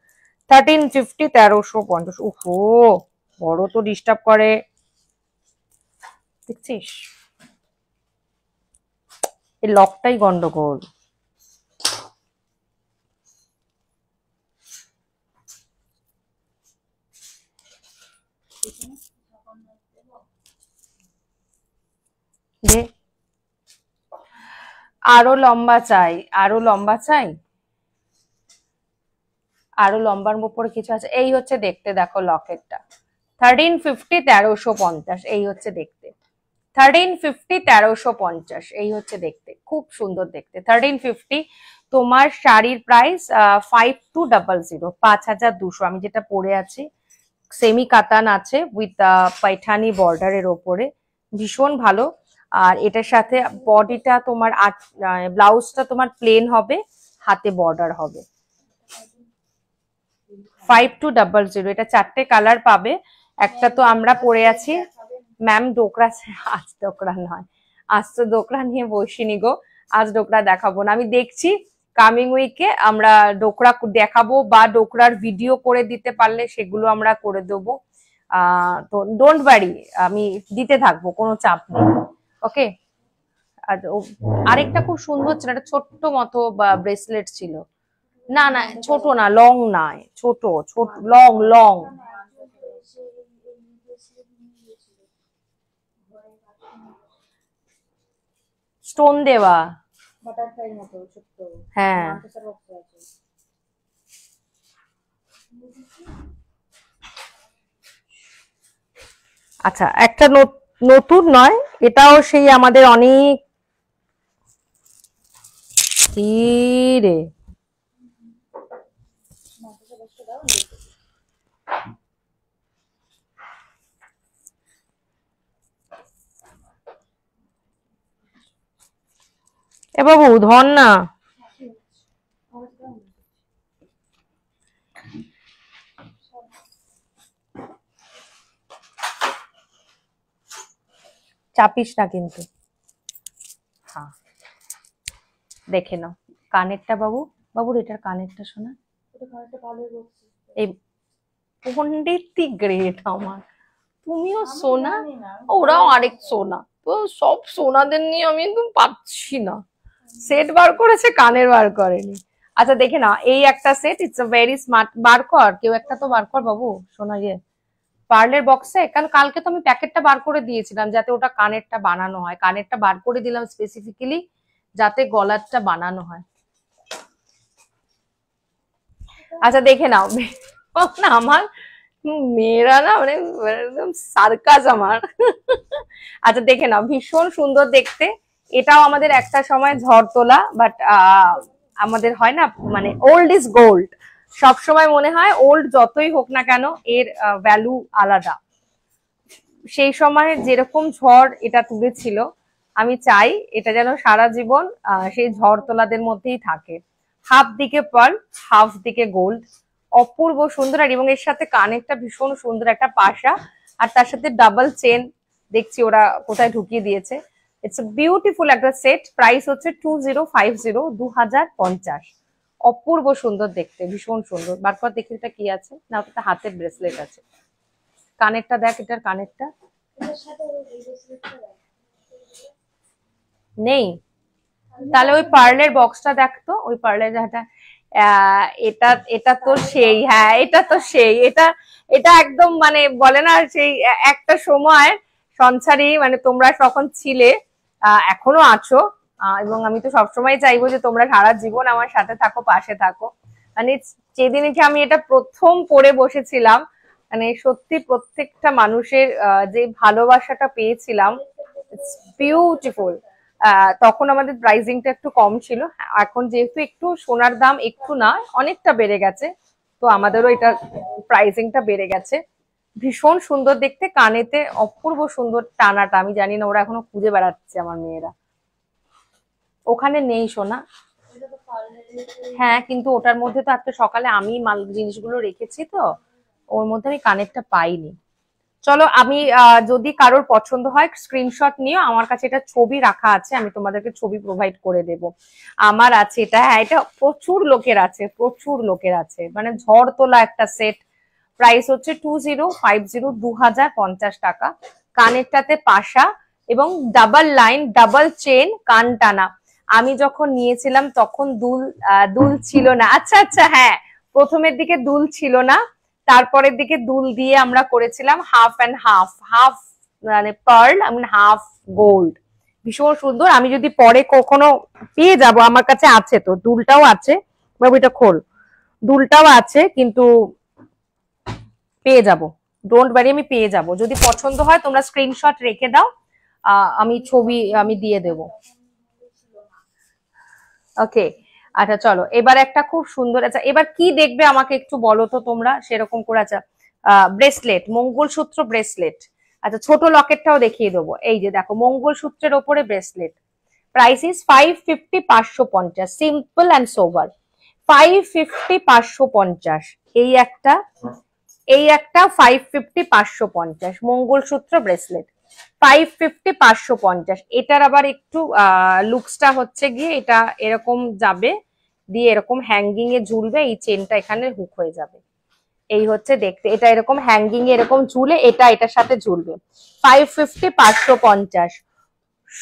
Speaker 1: 1350 1350। ওহো বড় তো ডিস্টার্ব করে দেখছিস, এই লকটাই গন্ডগোল। আরো লম্বা চাই, আরো লম্বা চাই, আরো লম্বার উপরে কিছু আছে। এই হচ্ছে দেখতে, দেখো লকেটটা 1350 1350, এই হচ্ছে দেখতে 1350 1350, এই হচ্ছে দেখতে, খুব সুন্দর দেখতে 1350। তোমার শাড়ির প্রাইস 5200, 5200। আমি যেটা পরে আছি সেমি কাতান আছে উইথ পাইঠানি বর্ডারের ওপরে, ভীষণ ভালো। আর এটার সাথে বডিটা তোমার ব্লাউজটা তোমার প্লেন হবে, হাতে বর্ডার হবে। 5200, এটা 4টে কালার পাবে। একটা তো আমরা পরে আছি ম্যাম ডোকরা, আজ ডোকরা নয়, আজ তো ডোকরা নিয়ে বসিনি গো, আজ ডোকরা দেখাবো না। আমি দেখছি কামিং উইকে আমরা ডোকরা দেখাবো, বা ডোকরার ভিডিও করে দিতে পারলে সেগুলো আমরা করে দেবো। তো ডোন্ট ওয়ারি, আমি দিতে থাকবো, কোনো চাপ নেই। ওকে। আর আরেকটা খুব সুন্দর ছিল, একটা ছোট্ট মতো ব্রেসলেট ছিল, না না ছোট না, লং নয়, ছোট ছোট, লং লং, স্টোন দেওয়া, হ্যাঁ। আচ্ছা, একটা নতুন নয়, এটাও সেই আমাদের অনেক রে, এ বাবু ধর না, চাপিস না কিন্তু। হ্যাঁ দেখে নাও কানেরটা, বাবু বাবুর এটার কানেরটা শোনা, এই পন্ডিতি গ্রেট আমার, তুমিও সোনা, ওরাও আরেক সোনা, তো সব সোনাদের নিয়ে আমি একদম পাচ্ছি না। সেট বার করেছে, কানের বার করেনি। আচ্ছা দেখে না, এই একটা set, it's a very smart. বার কর, কেউ একটা তো বার কর বাবু, শোনা ইয়ে পার্লের বক্সে, কারণ কালকে তো আমি প্যাকেটটা বার করে দিয়েছিলাম যাতে ওটা কানেরটা বানানো হয়, কানেরটা বার করে দিলাম স্পেসিফিক্যালি যাতে গলারটা বানানো হয়। আচ্ছা দেখে নাও না, আমার মেয়েরা না মানে একদম সার্কাস আমার। আচ্ছা দেখে নাও, ভীষণ সুন্দর দেখতে। এটাও আমাদের একটা সময় ঝড় তোলা, বাট আমাদের হয় না মানে ওল্ড ইজ গোল্ড, সব সময় মনে হয় ওল্ড যতই হোক না কেন এর ভ্যালু আলাদা। সেই সময় যেরকম ঝড় এটা তুলেছিল, আমি চাই এটা যেন সারা জীবন সেই ঝড় তোলাদের মধ্যেই থাকে। হাফ দিকে পার্ল, হাফ দিকে গোল্ড, অপূর্ব সুন্দর। আর এবং এর সাথে কানেরটা ভীষণ সুন্দর একটা পাশা, আর তার সাথে ডাবল চেন দেখছি ওরা কোথায় ঢুকিয়ে দিয়েছে। ইটস বিউটিফুল একটা সেট। প্রাইস হচ্ছে 2050, 2050। অপূর্ব সুন্দর দেখতে, ভীষণ সুন্দর। বারবার দেখি এটা কি আছে, না ওটা হাতের ব্রেসলেট আছে। কানেরটা দেখ, এটার কানেরটা নেই, তাহলে ওই পার্লের বক্সটা দেখতো, ওই পার্লের যেটা এটা, এটা তো সেই, হ্যাঁ এটা তো সেই, এটা এটা একদম মানে বলে না সেই একটা সময় সঞ্চারী, মানে তোমরা তখন ছিলে, এখনো আছো, এবং আমি তো সবসময় চাইবো যে তোমরা সারা জীবন আমার সাথে থাকো, পাশে থাকো। মানে যেদিনকে আমি এটা প্রথম পড়ে বসেছিলাম, মানে সত্যি প্রত্যেকটা মানুষের যে ভালোবাসাটা পেয়েছিলাম, ইটস বিউটিফুল। তখন আমাদের প্রাইসিংটা একটু কম ছিল, এখন যেহেতু একটু সোনার দাম একটু না অনেকটা বেড়ে গেছে, তো আমাদেরও এটা প্রাইসিংটা বেড়ে গেছে। ভীষণ সুন্দর দেখতে, কানেতে অপূর্ব সুন্দর টানাটা, আমি জানি না ওরা এখনো খুঁজে বেড়াচ্ছে আমার মেয়েরা। ওখানে নেই সোনা, হ্যাঁ কিন্তু ওটার মধ্যে তো আজকে সকালে আমি মাল জিনিসগুলো রেখেছি, তো ওর মধ্যে আমি কানেরটা পাইনি। চলো আমি যদি কারোর পছন্দ হয় স্ক্রিনশট নিও, আমার কাছে এটা ছবি রাখা আছে, আমি তোমাদেরকে ছবি প্রোভাইড করে দেব। আমার আছে এটা, হ্যাঁ এটা প্রচুর লোকের আছে, প্রচুর লোকের আছে, মানে ঝড় তোলা একটা সেট। প্রাইস হচ্ছে 2050, 2050 টাকা। কানেরটাতে পাশা এবং ডাবল লাইন, ডাবল চেন, কান টানা। আমি যখন নিয়েছিলাম তখন দুল ছিল না। আচ্ছা আচ্ছা, হ্যাঁ প্রথমের দিকে দুল ছিল না, তারপরের দিকে দুল দিয়ে আমরা করেছিলাম হাফ অ্যান্ড হাফ, হাফ মানে পার্ল হাফ গোল্ড। ভীষণ সুন্দর। আমি যদি পরে কখনো পেয়ে যাব, আমার কাছে আছে তো, দুলটাও আছে, বাবুটা খোল, দুলটাও আছে কিন্তু পেয়ে যাব, ডোন্ট ওয়ারি, আমি পেয়ে যাব। যদি পছন্দ হয় তোমরা স্ক্রিনশট রেখে দাও, আমি ছবি আমি দিয়ে দেব। ওকে, আচ্ছা চলো এবার একটা খুব সুন্দর, আচ্ছা এবার কি দেখবে আমাকে একটু বলো তো তোমরা সেরকম করে। আচ্ছা ব্রেসলেট, মঙ্গলসূত্র ব্রেসলেট। আচ্ছা ছোট লকেটটাও দেখিয়ে দেবো, এই যে দেখো মঙ্গলসূত্রের ওপরে bracelet. Price is 550, 550, simple and sober. 550, 550 এই একটা, এই একটা 550, 550 মঙ্গলসূত্র ব্রেসলেট, 550, 550। এটার আবার একটু লুকসটা হচ্ছে গিয়ে এটা এরকম যাবে, দিয়ে এরকম হ্যাঙ্গিং এ ঝুলবে, এই চেনটা এখানে হুক হয়ে যাবে, এই হচ্ছে দেখতে। এটা এরকম হ্যাঙ্গিং এ এরকম ঝুলে এটা এটার সাথে ঝুলবে। 550, 550।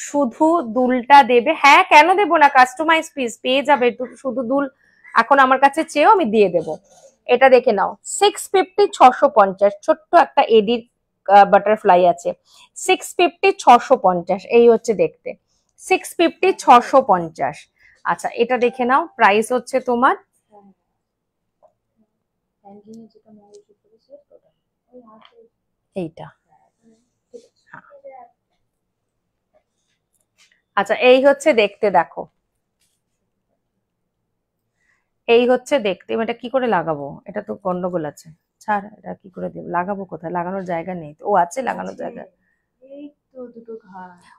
Speaker 1: শুধু দুলটা দেবে, হ্যাঁ কেন দেবো না, কাস্টমাইজ পিস পেয়ে যাবে। শুধু দুল এখন আমার কাছে চেয়েও আমি দিয়ে দেবো। এটা দেখে নাও 650, 650, ছোট্ট একটা এডি বাটারফ্লাই আছে। 650, 650 এই হচ্ছে দেখতে, 650, 650। আচ্ছা এটা দেখে নাও, প্রাইস হচ্ছে তোমার এইটা। আচ্ছা এই হচ্ছে দেখতে, দেখো এই হচ্ছে দেখতে। এটা কি করে লাগাবো, এটা তো গন্ডগোল আছে, ছাড়, এটা কি করে দেবো, লাগাবো কোথায়, লাগানোর জায়গা নেই। ও আছে লাগানোর জায়গা,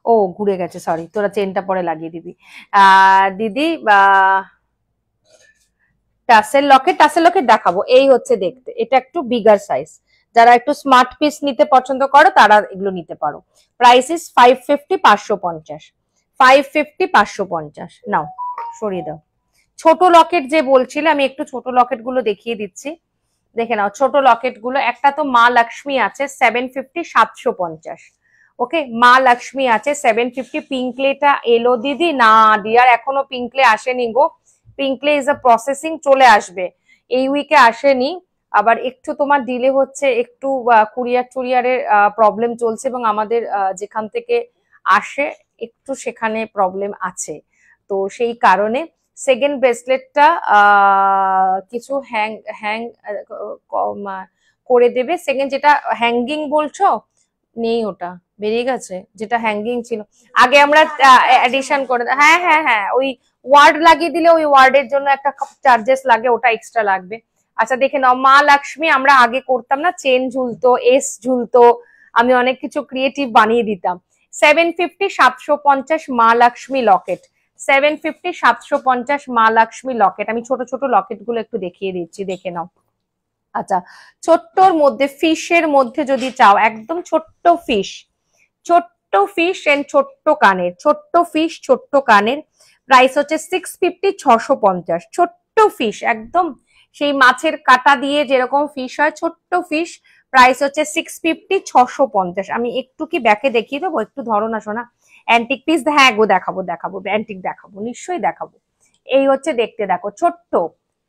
Speaker 1: ও ঘুরে গেছে, সরি, তোরা চেনটা পরে লাগিয়ে দিবি। দিদি টাসেল লকেট, টাসেল লকেট দেখাবো, এই হচ্ছে দেখতে। এটা একটু বিগার সাইজ, যারা একটু স্মার্ট পিস নিতে পছন্দ করো তারা এগুলো নিতে পারো। Price is 550, 550, 550, 550। নাও সরিয়ে দাও। ছোট লকেট যে বলছিলে, আমি একটু ছোট লকেট গুলো দেখিয়ে দিচ্ছি, দেখে নাও ছোট লকেট গুলো। একটা তো মা লক্ষ্মী আছে 750, 750। ওকে, মা লক্ষ্মী আছে 750। পিঙ্কলেটা এলো দিদি? না ডিয়ার, এখনো পিঙ্কলে আসেনি গো। পিঙ্কলে ইজ আ প্রসেসিং, চলে আসবে, এই উইকে আসেনি। আবার একটু তোমার ডিলে হচ্ছে, একটু কুরিয়ারের প্রবলেম চলছে, এবং আমাদের যেখান থেকে আসে একটু সেখানে প্রবলেম আছে, তো সেই কারণে সেকেন্ড ব্রেসলেটটা কিছু হ্যাং হ্যাং করে দেবে। সেকেন্ড যেটা হ্যাঙ্গিং বলছো, নেই, ওটা বেরিয়ে গেছে, যেটা হ্যাঙ্গিং ছিল আগে আমরা এডিশন করে, হ্যাঁ হ্যাঁ হ্যাঁ, ওই ওয়ার্ড লাগিয়ে দিলে ওই ওয়ার্ডের জন্য একটা চার্জেস লাগে, ওটা এক্সট্রা লাগবে। আচ্ছা দেখে নাও, মা লক্ষ্মী আমরা আগে করতাম না, চেন ঝুলতো, এস ঝুলতো, আমি অনেক কিছু ক্রিয়েটিভ বানিয়ে দিতাম। 750, 750 মা লক্ষ্মী লকেট, 750, 750 মা লক্ষ্মী লকেট। আমি ছোট ছোট লকেট গুলো একটু দেখিয়ে দিচ্ছি, দেখে নাও। আচ্ছা ছোট্টর মধ্যে, ফিশের মধ্যে যদি চাও, একদম ছোট্ট ফিশ, ছোট্ট ফিশ এন্ড ছোট্ট কানের, ছোট্ট ফিশ ছোট্ট কানের। প্রাইস হচ্ছে 650, 650। ছোট্ট ফিশ একদম, সেই মাছের কাটা দিয়ে যেরকম ফিশ হয়, ছোট্ট ফিশ। প্রাইস হচ্ছে 650, 650। আমি একটু কি ব্যাকে দেখিয়ে দেবো, একটু ধরো না শোনা। অ্যান্টিক পিস, হ্যাঁ গো দেখাবো দেখাবো, অ্যান্টিক দেখাবো, নিশ্চয়ই দেখাবো। এই হচ্ছে দেখতে, দেখো ছোট্ট।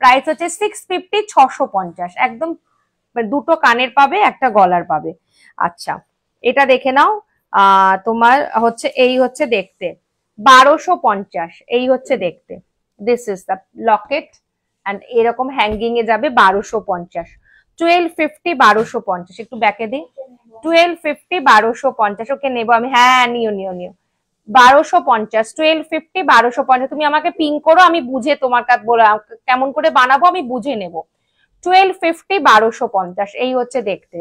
Speaker 1: প্রাইস হচ্ছে 650, 650 একদম, দুটো কানের পাবে, একটা গলার পাবে। আচ্ছা এটা দেখে নাও, তোমার হচ্ছে এই হচ্ছে দেখতে 1250, এই হচ্ছে দেখতে। This is the Locket and এরকম হ্যাঙ্গিং এ যাবে 1250। 1250, 1250 একটু ব্যাকে দিই, 1250, 1250। ওকে নেবো আমি, হ্যাঁ নিও নিও নিও। 1250, 1250, 1250। তুমি আমাকে পিং করো, আমি বুঝে তোমার কাছে বলে কেমন করে বানাবো আমি বুঝে নেবো। 1250, 1250 এই হচ্ছে দেখতে।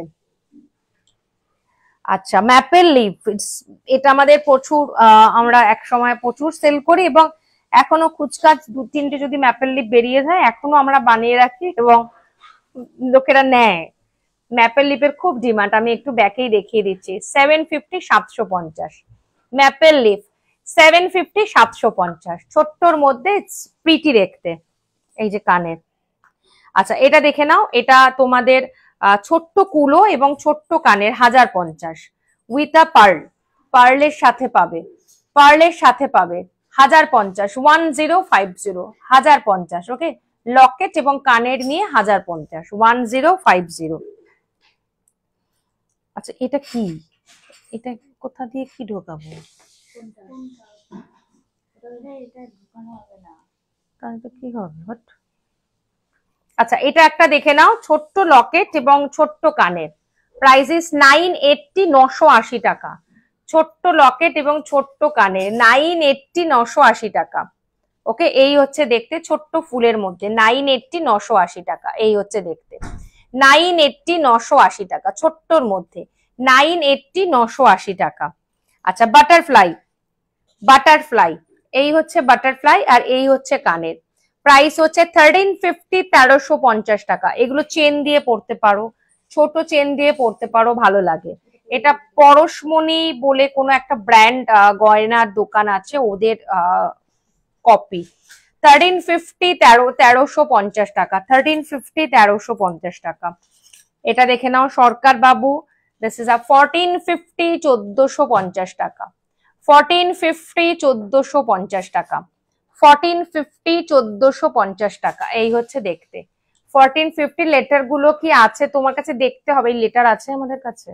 Speaker 1: আচ্ছা ম্যাপেল লিফ, এটা আমাদের প্রচুর, আমরা এক সময় প্রচুর সেল করি, এবং এখনো খুচকাচ 2-3টে যদি ম্যাপেল লিফ বেরিয়ে যায় এখনো আমরা বানিয়ে রাখি, এবং লোকেরা নেয়, ম্যাপেল লিফের খুব ডিমান্ড, আমি একটু ব্যাকেই দেখিয়ে দিচ্ছি। 750 750 ম্যাপেল লিফ, 750 750, ছোট্টর মধ্যে প্রিটি দেখতে। এই যে কানের। আচ্ছা এটা দেখে নাও, এটা তোমাদের ছোট্ট কুলো এবং ছোট্ট কানের 1050 উইথ আ পার্ল, পার্লের সাথে পাবে, পার্লের সাথে পাবে 1050, 1050 1050। ওকে, লকেট এবং কানের নিয়ে 1050, 1050। আচ্ছা এটা কি, এটা কোথা দিয়ে কি ঢোকাবো? তাহলে কি হবে? আচ্ছা এটা একটা দেখে নাও, ছোট্ট লকেট এবং ছোট্ট কানের, প্রাইস ইস 980, 980 টাকা। ছোট্ট লকেট এবং ছোট্ট কানের 980, 980 টাকা। ওকে, এই হচ্ছে দেখতে, ছোট্ট ফুলের মধ্যে 980, 980 টাকা। এই হচ্ছে দেখতে 980, 980 টাকা, ছোট্টর মধ্যে 980, 980 টাকা। আচ্ছা বাটারফ্লাই, বাটারফ্লাই, এই হচ্ছে বাটারফ্লাই আর এই হচ্ছে কানের, প্রাইস হচ্ছে 1350, 1350 টাকা। এগুলো চেন দিয়ে পড়তে পারো, ছোট চেন দিয়ে পড়তে পারো, ভালো লাগে। এটা পরশমণি বলে কোনো একটা ব্র্যান্ড গয়নার দোকান আছে, ওদের কপি। 1350, 1350 টাকা, 1350, 1350 টাকা। এটা দেখে নাও সরকার বাবু, দিস ইজ আ 1450, 1450 টাকা। 1450, 1450 টাকা। 1450, 1450 টাকা। এই হচ্ছে দেখতে 1450। লেটার গুলো কি আছে তোমার কাছে? দেখতে হবে, লেটার আছে আমাদের কাছে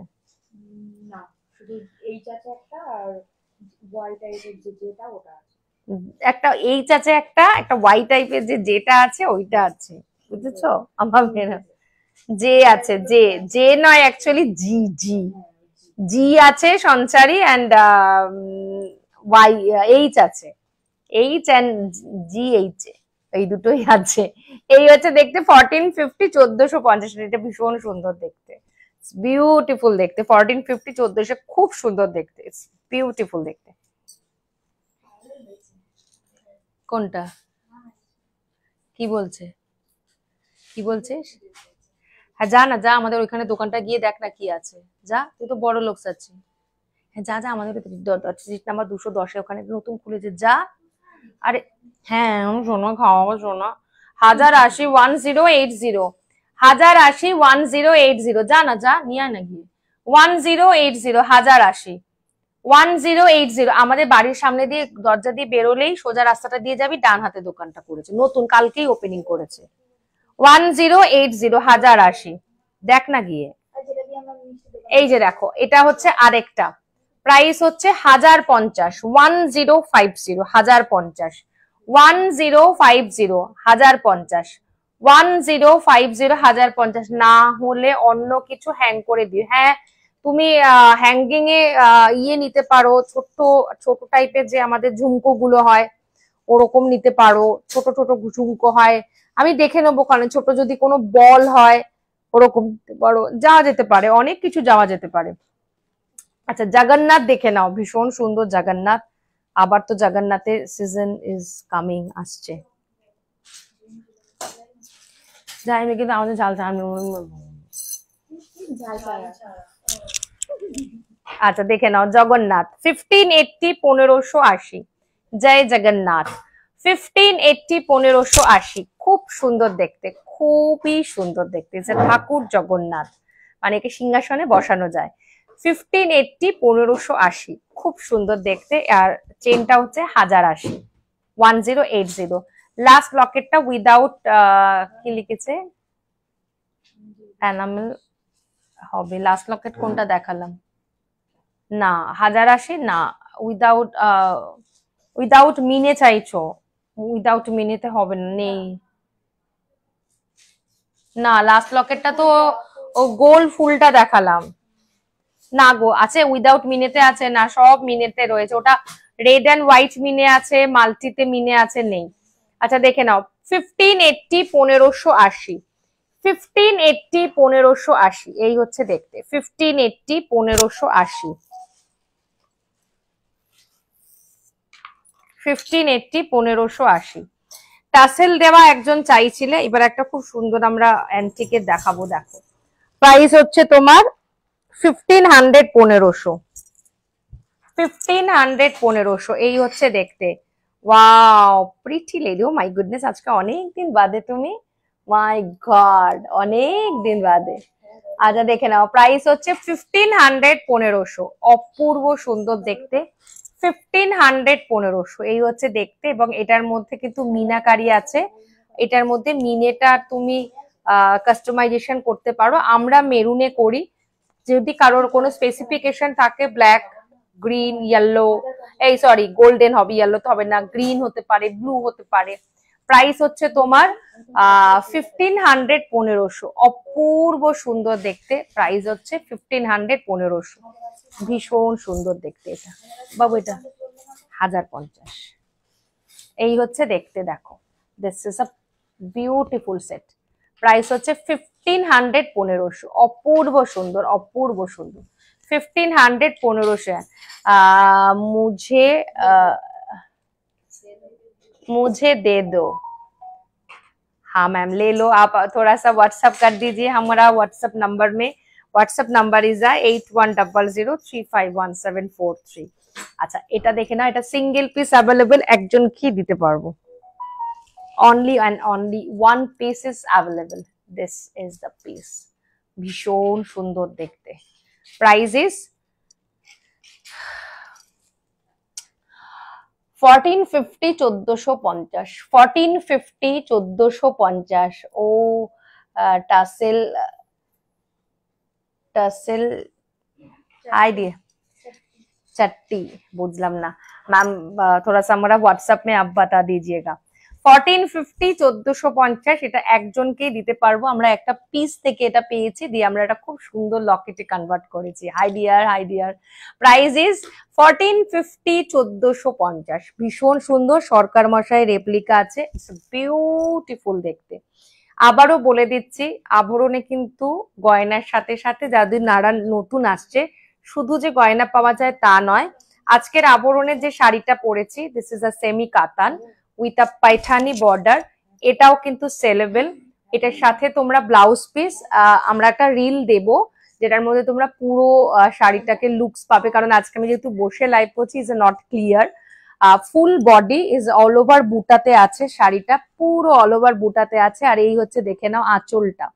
Speaker 2: না, শুধু এইচ আছে একটা আর ওয়াই টাইপের যেটা ওটা আছে
Speaker 1: একটা, এইচ আছে একটা, একটা ওয়াই টাইপের যেটা আছে ওইটা আছে, বুঝেছো? আমার জে আছে, জে, জে নয় অ্যাকচুয়ালি জি, জি, জি আছে সঞ্চারী, অ্যান্ড ওয়াই, এইচ আছে, এইচ অ্যান্ড জি এইচ, এই দুটোই আছে। এই হচ্ছে দেখতে 1450, 1450। এটা ভীষণ সুন্দর দেখতে, বিউটিফুল দেখতে। 1450, 1400, খুব সুন্দর দেখতে, বিউটিফুল দেখতে। কোনটা? কি বলছে, কি বলছিস? হ্যাঁ যা না, যা আমাদের ওইখানে দোকানটা গিয়ে দেখ না কি আছে, যা, তুই তো বড় লোক চাচ্ছি। হ্যাঁ যা যা, আমাদের সিট নাম্বার 210 ওখানে নতুন খুলেছে, যা। আরে হ্যাঁ শোনো, খাওয়াবো শোনো। 1080, 1080, 1080, 1080, যা না, যা নিয়ে আয় না গিয়ে। 1080, 1080, 1080। আমাদের বাড়ির সামনে দিয়ে দরজা দিয়ে বেরোলেই সোজা রাস্তাটা দিয়ে যাবি, ডান হাতে দোকানটা করেছে, নতুন কালকেই ওপেনিং করেছে। 1080, 1080, দেখ না গিয়ে। এই যে দেখো, এটা হচ্ছে আরেকটা, প্রাইস হচ্ছে 1050, 1050, 1050, 1050, 1050, 1050, 1050। না হলে অন্য কিছু হ্যাং করে দিও। হ্যাঁ তুমি হ্যাঙ্গিং এ ইয়ে নিতে পারো, ছোট ছোট টাইপের যে আমাদের ঝুমকো গুলো হয় ওরকম নিতে পারো, ছোট ছোট ঝুমকো হয়, আমি দেখে নেবো ওখানে, ছোট যদি কোনো বল হয় ওরকম নিতে পারো, যাওয়া যেতে পারে, অনেক কিছু যাওয়া যেতে পারে। আচ্ছা জগন্নাথ দেখে নাও, ভীষণ সুন্দর জগন্নাথ, আবার তো জগন্নাথের সিজন ইজ কামিং, আসছে। যাই না কিন্তু আমাদের ঝাল ঝাল। আচ্ছা দেখে নাও জগন্নাথ, 1580, 1580, জয় জগন্নাথ। 1580, 1580, খুব সুন্দর দেখতে, খুবই সুন্দর দেখতে, যে ঠাকুর জগন্নাথ, মানে একে সিংহাসনে বসানো যায়। 1580, 1580, খুব সুন্দর দেখতে। আর চেনটা হচ্ছে 1080, 1080। লাস্ট লকেটটা উইদাউট কি লিখেছে, এনামেল হবে। লাস্ট লকেট কোনটা দেখালাম? না 1080 না, উইদাউট উইদাউট মিনে চাইছো, উইদাউট মিনেতে হবে না, নেই। না লাস্ট লকেটটা তো ও গোল ফুলটা দেখালাম না গো, আছে উইদাউট মিনেতে আছে না, সব মিনেতে রয়েছে, ওটা রেড অ্যান্ড হোয়াইট মিনে আছে, মাল্টিতে মিনে আছে, নেই। আচ্ছা দেখে নাও 1580, 1580, 1580, 1580, এই হচ্ছে দেখতে 1580, 1580, 1580, 1580। টাসেল দেওয়া একজন চাইছিলে, এবার একটা খুব সুন্দর আমরা অ্যান্টিকের দেখাবো, দেখো প্রাইস হচ্ছে তোমার 1500 1500 এই হচ্ছে দেখতে। Wow pretty lady, oh my goodness, আজকে অনেক দিন বাদে তুমি, মাই গড অনেক দিন বাদে। আচ্ছা দেখে নাও, প্রাইস হচ্ছে 1500, অপূর্ব সুন্দর দেখতে। 1500 এই হচ্ছে দেখতে, এবং এটার মধ্যে কিন্তু মিনাকারি আছে। এটার মধ্যে মিনেটা তুমি কাস্টমাইজেশন করতে পারো, আমরা মেরুনে করি। যদি কারোর কোনো স্পেসিফিকেশন থাকে, ব্ল্যাক, গ্রিন, ইয়েলো, এই সরি গোল্ডেন হবে, ইয়েলো তো হবে না, গ্রিন হতে পারে, ব্লু হতে পারে। প্রাইস হচ্ছে তোমার 1500, অপূর্ব সুন্দর দেখতে। প্রাইস হচ্ছে 1500, ভীষণ সুন্দর দেখতে এটা বাবু, এটা 1050 এই হচ্ছে দেখতে। দেখো this is a beautiful set. Price হচ্ছে 1500, অপূর্ব সুন্দর, অপূর্ব সুন্দর। 1500 से मुझे दे दो। हाँ मैम ले लो, आप थोड़ा सा व्हाट्सअप कर दीजिए हमारा व्हाट्सअप नंबर में। WhatsApp number is 8100351743। আচ্ছা এটা দেখে না, এটা সিঙ্গেল পিস অ্যাভেলেবল, একজন কি দিতে পারবো, only and only one piece is available. This is the piece, ভীষণ সুন্দর দেখতে। Price is 1450, 1450, 1450, 1450। ও টাসেল টাসেল आइडिया चट्टी, बुझलाम ना मैम, थोड़ा सा हमारा व्हाट्सएप में आप बता दीजिएगा। 1450, 1450 এটা একজনকেই দিতে পারবো আমরা। একটা পিস থেকে এটা পেয়েছি, দিয়ে আমরা এটা খুব সুন্দর লকেটে কনভার্ট করেছি। High deer, high deer. Price is 1450, 1450, ভীষণ সুন্দর। সরকার মশাই রেপ্লিকা আছে, ইটস বিউটিফুল দেখতে। আবারও বলে দিচ্ছি, আভরণে কিন্তু গয়নার সাথে সাথে যাদের নাড়া নতুন আসছে, শুধু যে গয়না পাওয়া যায় তা নয়। আজকের আভরণের যে শাড়িটা পরেছি, দিস ইজ আ সেমি কাতান উইথ আ পাইঠানি বর্ডার, এটাও কিন্তু সেলেবল। এটার সাথে তোমরা ব্লাউজ পিস, আমরা একটা রিল দেব যেটার মধ্যে তোমরা পুরো শাড়িটাকে লুকস পাবে, কারণ আজকে আমি যেহেতু বসে লাইভ করছি, is not clear. Full body is all over বুটাতে আছে, শাড়িটা পুরো অল ওভার বুটাতে আছে। আর এই হচ্ছে দেখে নাও আঁচলটা,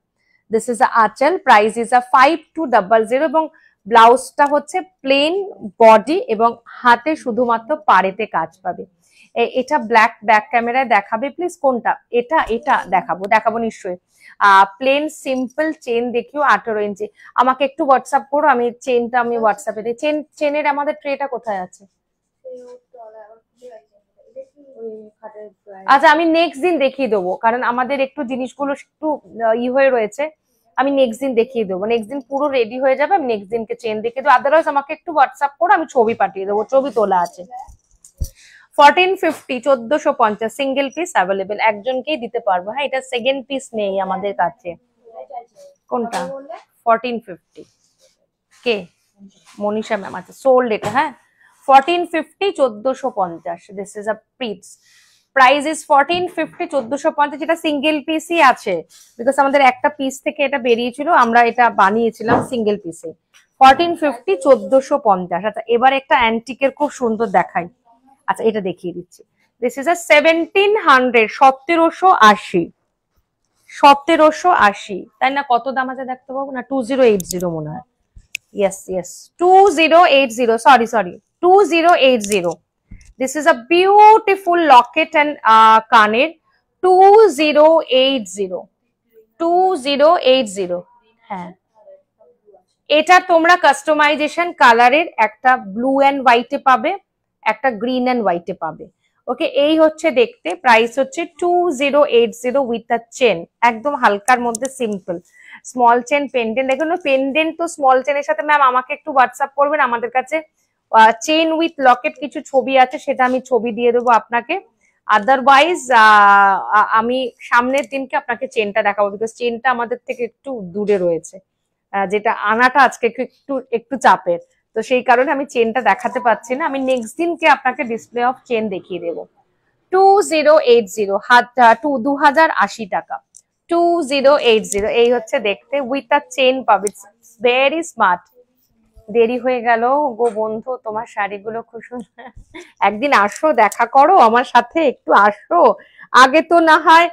Speaker 1: দিস ইজ আঁচল। প্রাইস ইজ 5200, এবং ব্লাউজটা হচ্ছে প্লেন বডি এবং হাতে শুধুমাত্র পাড়েতে কাজ পাবে। এটা ব্ল্যাক ব্যাক ক্যামেরায় দেখাবে প্লিজ, কোনটা? এটা এটা দেখাবো নিশ্চয়ই। প্লেন সিম্পল চেন দেখিও 18 ইঞ্চি। আমাকে একটু হোয়াটসঅ্যাপ করো, আমি চেনটা আমি হোয়াটসঅ্যাপে দিই। চেনের আমাদের ট্রেটা কোথায় আছে? আচ্ছা আমি নেক্সট দিন দেখিয়ে দেবো, কারণ আমাদের একটু জিনিসগুলো একটু হয়ে রয়েছে। আমি নেক্সট দিন দেখিয়ে দেবো, নেক্সট দিন পুরো রেডি হয়ে যাবে, আমি নেক্সট দিনকে চেন দেখিয়ে দেবো। আদারওয়াইজ আমাকে একটু হোয়াটসঅ্যাপ করো, আমি ছবি পাঠিয়ে দেবো, ছবি তোলা আছে। 1450, 1450 সিঙ্গেল পিস অ্যাভেলেবেল, একজনকেই দিতে পারবো। হ্যাঁ, এটা সেকেন্ড পিস নেই আমাদের কাছে। কোনটা? 1450 কে? মনীষা ম্যাম। আচ্ছা সোল্ড এটা। হ্যাঁ 1450, 1450, this is a piece. Price is 1450, 1450, যেটা সিঙ্গেল পিসই আছে, বিকজ আমাদের একটা পিস থেকে এটা বেরিয়েছিল, আমরা এটা বানিয়েছিলাম সিঙ্গেল পিসে। 1450, 1450। আচ্ছা এবার একটা অ্যান্টিকের খুব সুন্দর দেখাই। আচ্ছা এটা দেখিয়ে দিচ্ছি, দিস ইজ আ 1700, 1780, 1780, তাই না? কত দাম আছে দেখতে পাবো না? 2080 মনে হয়। Yes, yes, 2080, sorry 2080. This is a beautiful locket and kaner, 2080, 2080। হ্যাঁ এটা তোমরা কাস্টমাইজেশন কালারের একটা ব্লু এন্ড হোয়াইটে পাবে, একটা গ্রিন এন্ড হোয়াইটে পাবে। ওকে, এই হচ্ছে দেখতে। প্রাইস হচ্ছে 2080 উইথ আ চেন, একদম হালকার মধ্যে সিম্পল স্মল চেন পেন্ডেন্ট। দেখুন পেন্ডেন্ট তো স্মল চেনের সাথে। ম্যাম আমাকে একটু হোয়াটসঅ্যাপ করবেন, আমাদের কাছে চেন উইথ লকেট কিছু ছবি আছে, সেটা আমি ছবি দিয়ে দেবো আপনাকে। আদারওয়াইজ আমি সামনের দিনকে আপনাকে চেনটা দেখাবো, বিকজ চেনটা আমাদের থেকে একটু দূরে রয়েছে, যেটা আনাটা আজকে একটু চাপের, তো সেই কারণে আমি চেনটা দেখাতে পাচ্ছি না। আমি নেক্সট দিনকে আপনাকে ডিসপ্লে অফ চেন দেখিয়ে দেবো। 2080, 2080 টাকা, 2080 এই হচ্ছে দেখতে, উইথ আ চেন পাবে, ভেরি স্মার্ট। দেরি হয়ে গেল গো বন্ধু, তোমার শাড়িগুলো খুব সুন্দর। একদিন আসো, দেখা করো আমার সাথে, একটু আসো। আগে তো না হয়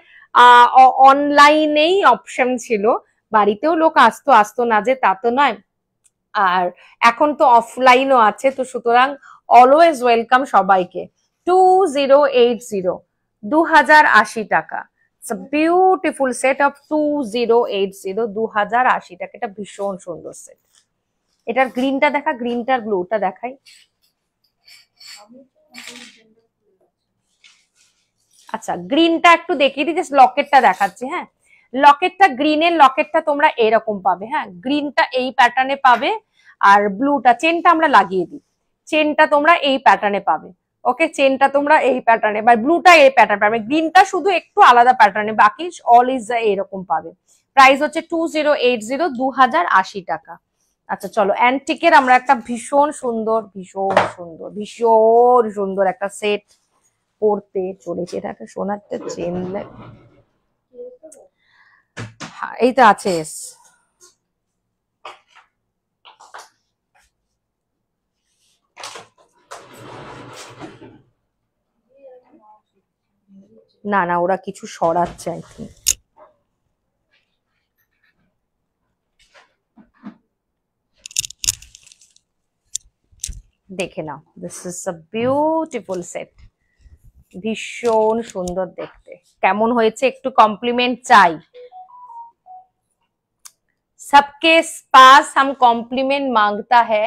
Speaker 1: অনলাইনেই অপশন ছিল, বাড়িতেও লোক আসতো, আসতো না যে তা তো নয়। আর এখন তো অফলাইনও আছে, তো সুতরাং অলওয়েজ ওয়েলকাম সবাইকে। 2080, 2080 টাকা। বিউটিফুল সেট অফ 2080, 2080 টাকা। এটা ভীষণ সুন্দর সেট। এটার গ্রিনটা দেখা, গ্রিনটার ব্লুটা দেখাই। আচ্ছা, গ্রিনটা একটু দেখিয়ে দিই, জাস্ট লকেটটা দেখাচ্ছি। হ্যাঁ, লকেটটা, গ্রিনের লকেটটা তোমরা এরকম পাবে। হ্যাঁ, গ্রিনটা এই প্যাটার্নে পাবে, আর ব্লুটা, চেনটা আমরা লাগিয়ে দিই, চেনটা তোমরা এই প্যাটার্নে পাবে। ওকে, চেনটা তোমরা এই প্যাটার্নে, বা ব্লুটা এই প্যাটার্ন পাবে, গ্রিনটা শুধু একটু আলাদা প্যাটার্নে, বাকি অল ইজ এরকম পাবে। প্রাইস হচ্ছে 2080, 2080 টাকা। আচ্ছা চলো, অ্যান্টিকের আমরা একটা ভীষণ সুন্দর, ভীষণ সুন্দর, ভীষণ সুন্দর একটা সেট পড়তে চলেছে। এটা একটা সোনার চেন, এই তো আছে। না না, ওরা কিছু সরাচ্ছে আই থিঙ্ক। দেখে নাও, this is a beautiful set, ভীষণ সুন্দর দেখতে। কেমন হয়েছে একটু কমপ্লিমেন্ট চাই। सबके पास हम कॉम्प्लीमेंट मांगता है,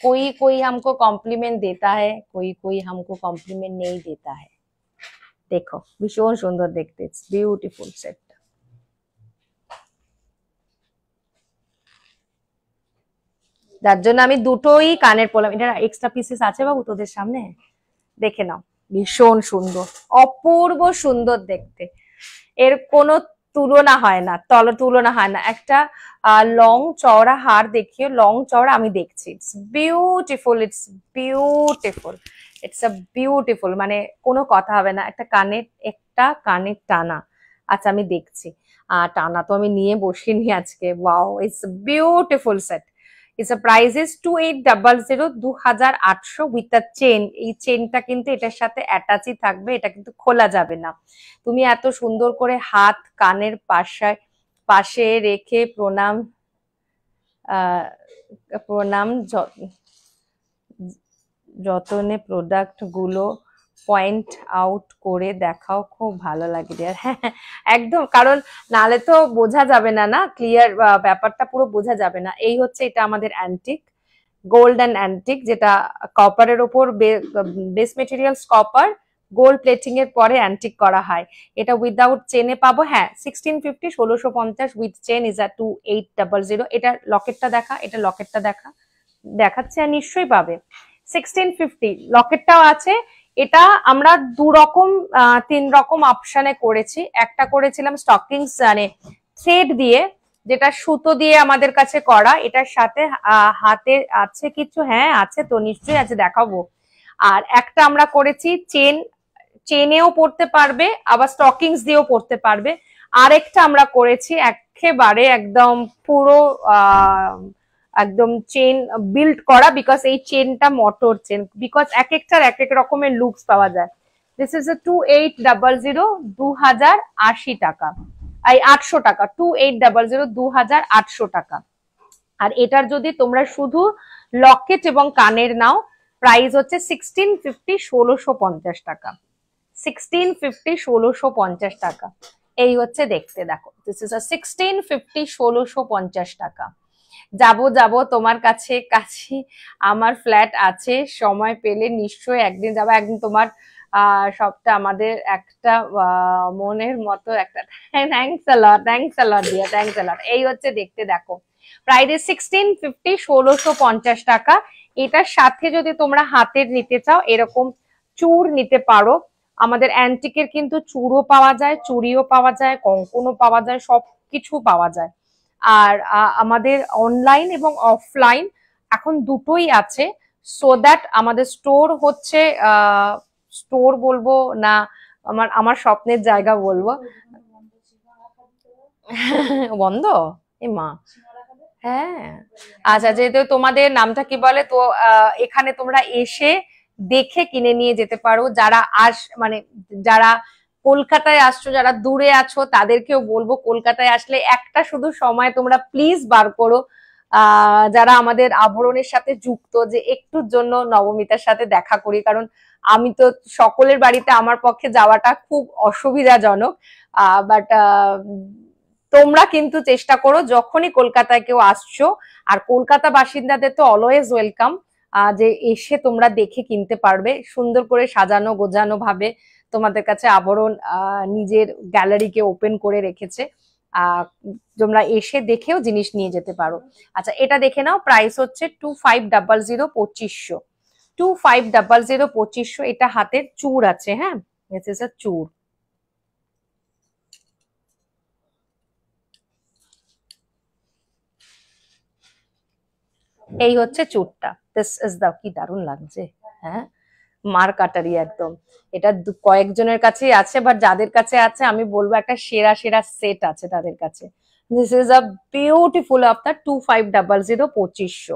Speaker 1: कोई कोई हमको कॉम्प्लीमेंट देता है, कोई कोई हमको कॉम्प्लीमेंट नहीं देता है। देखो भीषण सुंदर देखते, বিউটিফুল সেট। যার জন্য আমি দুটোই কানের পরলাম। এটা এক্সট্রা পিসেস আছে বাবু তোদের সামনে, দেখে নাও। ভীষণ সুন্দর, অপূর্ব সুন্দর দেখতে, এর কোনো তুলনা হয় না, তুলনা হয় না। একটা লং চওড়া হার দেখিও, লং চওড়া আমি দেখছি, it's beautiful, it's beautiful, it's a beautiful, মানে কোনো কথা হবে না। একটা কানের টানা। আচ্ছা আমি দেখছি, টানা তো আমি নিয়ে বসিনি আজকে। Wow, it's beautiful set. It's price is 2800, 2800 with a chain. এই চেনটা কিন্তু এটার সাথে অ্যাটাচই থাকবে, এটা কিন্তু খোলা যাবে না। তুমি এত সুন্দর করে হাত কানের পাশে রেখে প্রণাম, প্রণাম যতনে প্রোডাক্ট গুলো পয়েন্ট আউট করে দেখাও, খুব ভালো লাগে ডিয়ার। হ্যাঁ একদম, কারণ নালে তো বোঝা যাবে না, না ক্লিয়ার ব্যাপারটা পুরো বোঝা যাবে না। এই হচ্ছে, এটা আমাদের অ্যান্টিক, গোল্ড অ্যান্ড অ্যান্টিক, যেটা কপারের ওপর, base materials copper, gold plating এর পরে অ্যান্টিক করা হয়। এটা উইদাউট চেনে পাবো। হ্যাঁ, 1650, 1650 উইথ চেন ইজ আ 2800। এটা লকেটটা দেখা, এটা লকেটটা দেখা, দেখাচ্ছে, আর নিশ্চয়ই পাবে। 1650 লকেটটাও আছে। এটা আমরা তিন রকম অপশনে করেছি। একটা করেছিলাম স্টকিংস, মানে থ্রেড দিয়ে, যেটা সুতো দিয়ে আমাদের কাছে করা। এটার সাথে হাতে আছে কিছু, হ্যাঁ আছে তো, নিশ্চয়ই আছে, দেখাবো। আর একটা আমরা করেছি চেনেও পড়তে পারবে, আবার স্টকিংস দিয়েও পড়তে পারবে। আরেকটা আমরা করেছি একেবারে একদম পুরো একদম চেন বিল্ড করা, বিকজ এই চেনটা মোটর চেন, বিকজ এক একটার এক এক রকমের লুকস পাওয়া যায়। দিস ইজ এ 2800, 2080 টাকা, এই 800 টাকা, 2800, 2800 টাকা। আর এটার যদি তোমরা শুধু লকেট এবং কানের নাও, প্রাইস হচ্ছে 1650, 1650 টাকা, 1650, 1650 টাকা। এই হচ্ছে দেখতে, দেখো দিস ইজ আ 1650, 1650 টাকা। যাব তোমার কাছে, আমার ফ্ল্যাট আছে, সময় পেলে নিশ্চয়ই একদিন যাবো। একদিন তোমার সবটা আমাদের একটা মনের মতো একটা। Thanks a lot, thanks a lot dear, thanks a lot. এই হচ্ছে দেখতে, দেখো প্রাইস 1650, 1650 টাকা। এটার সাথে যদি তোমরা হাতের নিতে চাও, এরকম চূড় নিতে পারো। আমাদের অ্যান্টিকের কিন্তু চূড়ও পাওয়া যায়, চুড়িও পাওয়া যায়, কঙ্কনও পাওয়া যায়, সবকিছু পাওয়া যায়। আর আমাদের অনলাইন এবং অফলাইন এখন দুটোই আছে। সো দ্যাট আমাদের স্টোর হচ্ছে, স্টোর বলবো না, আমার স্বপ্নের জায়গা বলবো। বন্ধ এ মা। হ্যাঁ আচ্ছা, যেহেতু তোমাদের নামটা কি বলে তো এখানে তোমরা এসে দেখে কিনে নিয়ে যেতে পারো। যারা মানে যারা কলকাতায় আসছো, যারা দূরে আছো, তাদেরকেও বলবো কলকাতায় আসলে একটা শুধু সময় তোমরা প্লিজ বার করো, যারা আমাদের আবরণের সাথে যুক্ত, যে একটুর জন্য নবমিতার সাথে দেখা করি। কারণ আমি তো সকলের বাড়িতে আমার পক্ষে যাওয়াটা খুব অসুবিধাজনক, বাট তোমরা কিন্তু চেষ্টা করো যখনই কলকাতায় কেউ আসছো, আর কলকাতা বাসিন্দাদের তো অলওয়েজ ওয়েলকাম, যে এসে তোমরা দেখে কিনতে পারবে। সুন্দর করে সাজানো গোজানো ভাবে তোমাদের কাছে আবরণ নিজের গ্যালারিকে ওপেন করে রেখেছে, তোমরা এসে দেখেও জিনিস নিয়ে যেতে পারো। আচ্ছা, এটা দেখে নাও, প্রাইস হচ্ছে 2500, 2500, 2500, 2500। এটা হাতের চূড় আছে, হ্যাঁ, চূড়। এই হচ্ছে চুটটা। দিস ইজ দা, কি দারুণ লাগছে, হ্যাঁ, মার কাটারি একদম। এটা কয়েকজনের কাছেই আছে, বাট যাদের কাছে আছে আমি বলবো একটা সেরা সেরা সেট আছে তাদের কাছে। This is a beautiful after 2500, 2500,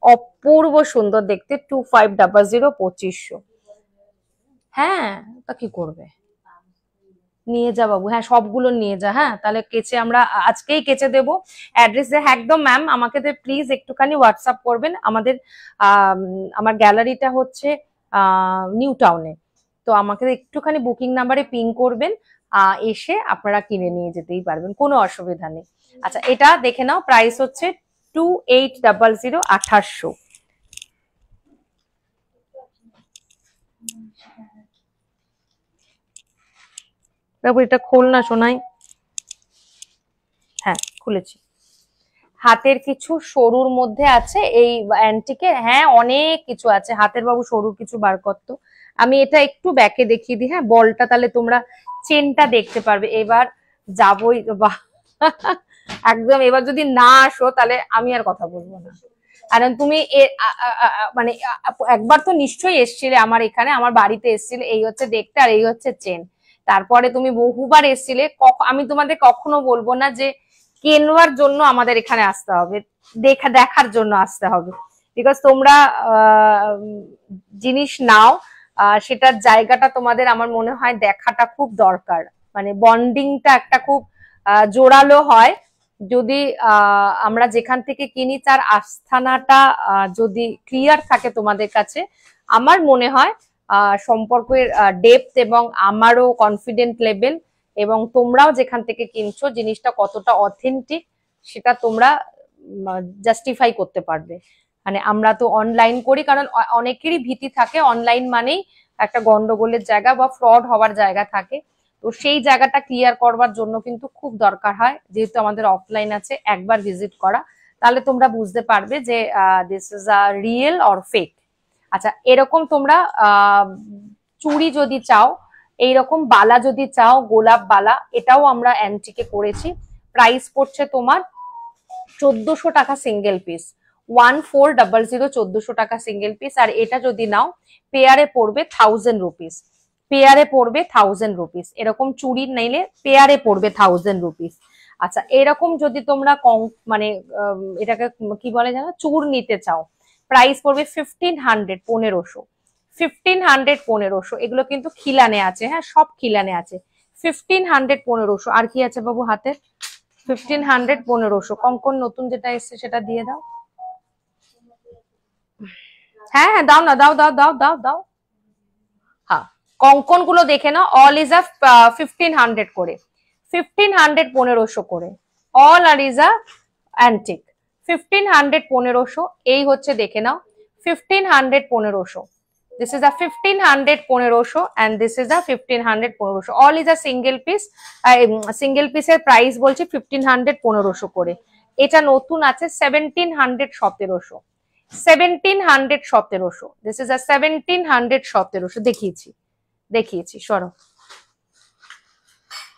Speaker 1: অপূর্ব সুন্দর দেখতে। 2500, 2500। হ্যাঁ, তা কি করবে, নিয়ে যা বাবু, হ্যাঁ সবগুলো নিয়ে যা। হ্যাঁ, তাহলে কেচে আমরা আজকেই কেচে দেবো। অ্যাড্রেস দে, একদম ম্যাম আমাকে প্লিজ একটুখানি হোয়াটসঅ্যাপ করবেন। আমার গ্যালারিটা হচ্ছে নিউ টাউনে, তো আমাকে একটুখানি বুকিং নাম্বারে পিং করবেন, এসে আপনারা কিনে নিয়ে যেতেই পারবেন, কোনো অসুবিধা নেই। আচ্ছা, এটা দেখে নাও, প্রাইস হচ্ছে 2800, 2800। তারপর এটা খোল না শোনাই। হ্যাঁ, খুলেছি। হাতের কিছু সরুর মধ্যে আছে এই অ্যান্টিকের, হ্যাঁ অনেক কিছু আছে হাতের, বাবু সরুর কিছু বার করতো। আমি এটা একটু ব্যাকে দেখিয়ে দিই, হ্যাঁ বলটা, তাহলে তোমরা চেনটা দেখতে পারবে। এবার যাবই বা একদম, এবার যদি না আসো তাহলে আমি আর কথা বলবো না। কারণ তুমি মানে একবার তো নিশ্চয়ই এসছিলে আমার এখানে, আমার বাড়িতে এসছিলে, এই হচ্ছে দেখতে, আর এই হচ্ছে চেন। তারপরে তুমি বহুবার এসছিলে, আমি তোমাদের কখনো বলবো না যে কেনবার জন্য আমাদের এখানে আসতে হবে, দেখার জন্য আসতে হবে। বিকজ তোমরা জিনিস নাও, সেটার জায়গাটা তোমাদের আমার মনে হয় দেখাটা খুব দরকার। মানে বন্ডিংটা একটা খুব জোরালো হয় যদি আমরা যেখান থেকে কিনি তার আস্থানাটা যদি ক্লিয়ার থাকে তোমাদের কাছে। আমার মনে হয় সম্পর্কের ডেপথ এবং আমারও কনফিডেন্ট লেভেল, এবং তোমরাও যেখান থেকে কিনছো জিনিসটা কতটা অথেন্টিক সেটা তোমরা জাস্টিফাই করতে পারবে। মানে আমরা তো অনলাইন করি, কারণ অনেকেরই ভীতি থাকে অনলাইন মানেই একটা গন্ডগোলের জায়গা বা ফ্রড হওয়ার জায়গা থাকে। তো সেই জায়গাটা ক্লিয়ার করবার জন্য কিন্তু খুব দরকার হয়, যেহেতু আমাদের অফলাইন আছে, একবার ভিজিট করা, তাহলে তোমরা বুঝতে পারবে যে this is a real or fake. আচ্ছা, এরকম তোমরা চুড়ি যদি চাও, এইরকম বালা যদি চাও, গোলাপ বালা, এটাও আমরা অ্যান্টিকে করেছি। প্রাইস পড়ছে তোমার 1400 টাকা সিঙ্গেল পিস, 1400, 1400 টাকা সিঙ্গেল পিস। আর এটা যদি নাও পেয়ারে পড়বে 1000 রুপিস, পেয়ারে পড়বে 1000 রুপিস। এরকম চুড়ি নিলে পেয়ারে পড়বে 1000 রুপিস। আচ্ছা, এরকম যদি তোমরা মানে এটাকে কি বলে জানো, চূড় নিতে চাও, প্রাইস পড়বে 1500, 1500, 1500, 1500। এগুলো কিন্তু খিলানে আছে, হ্যাঁ সব খিলানে আছে। 1500, 1500। আর কি আছে বাবু হাতের? 1500, 1500। কঙ্কন নতুন যেটা এসছে সেটা দিয়ে দাও। হ্যাঁ হ্যাঁ, দাও না, দাও দাও দাও দাও দাও। হ্যাঁ, কঙ্কন গুলো দেখে নাও, অল ইজ আ 1500 করে, 1500, 1500 করে, all are is a antique. 1500, 1500 এই হচ্ছে, দেখে নাও 1500, 1500। This is a 1500, 1500 and this is a 1500, 1500. All is a single piece. Single পিসের প্রাইস বলছি 1500, 1500 করে। এটা নতুন আছে 1700, 1700, 1700, 1700। This is a 1700, 1700 দেখিয়েছি সরো।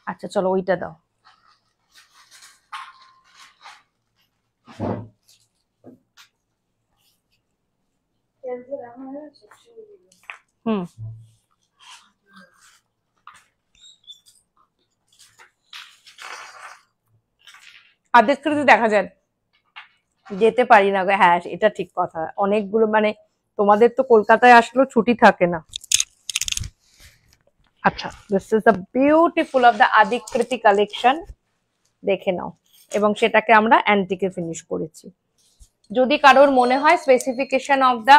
Speaker 1: আচ্ছা চলো ওইটা দাও। হুম, আদিকৃতি দেখা যায়, যেতে পারি না গো। হ্যাঁ এটা ঠিক কথা, অনেকগুলো মানে তোমাদের তো কলকাতায় আসলেও ছুটি থাকে না। আচ্ছা, this is the beautiful of the Adikriti collection, দেখে নাও। এবং সেটাকে আমরা অ্যান্টিকে ফিনিশ করেছি। যদি কারোর মনে হয় স্পেসিফিকেশন অফ দ্য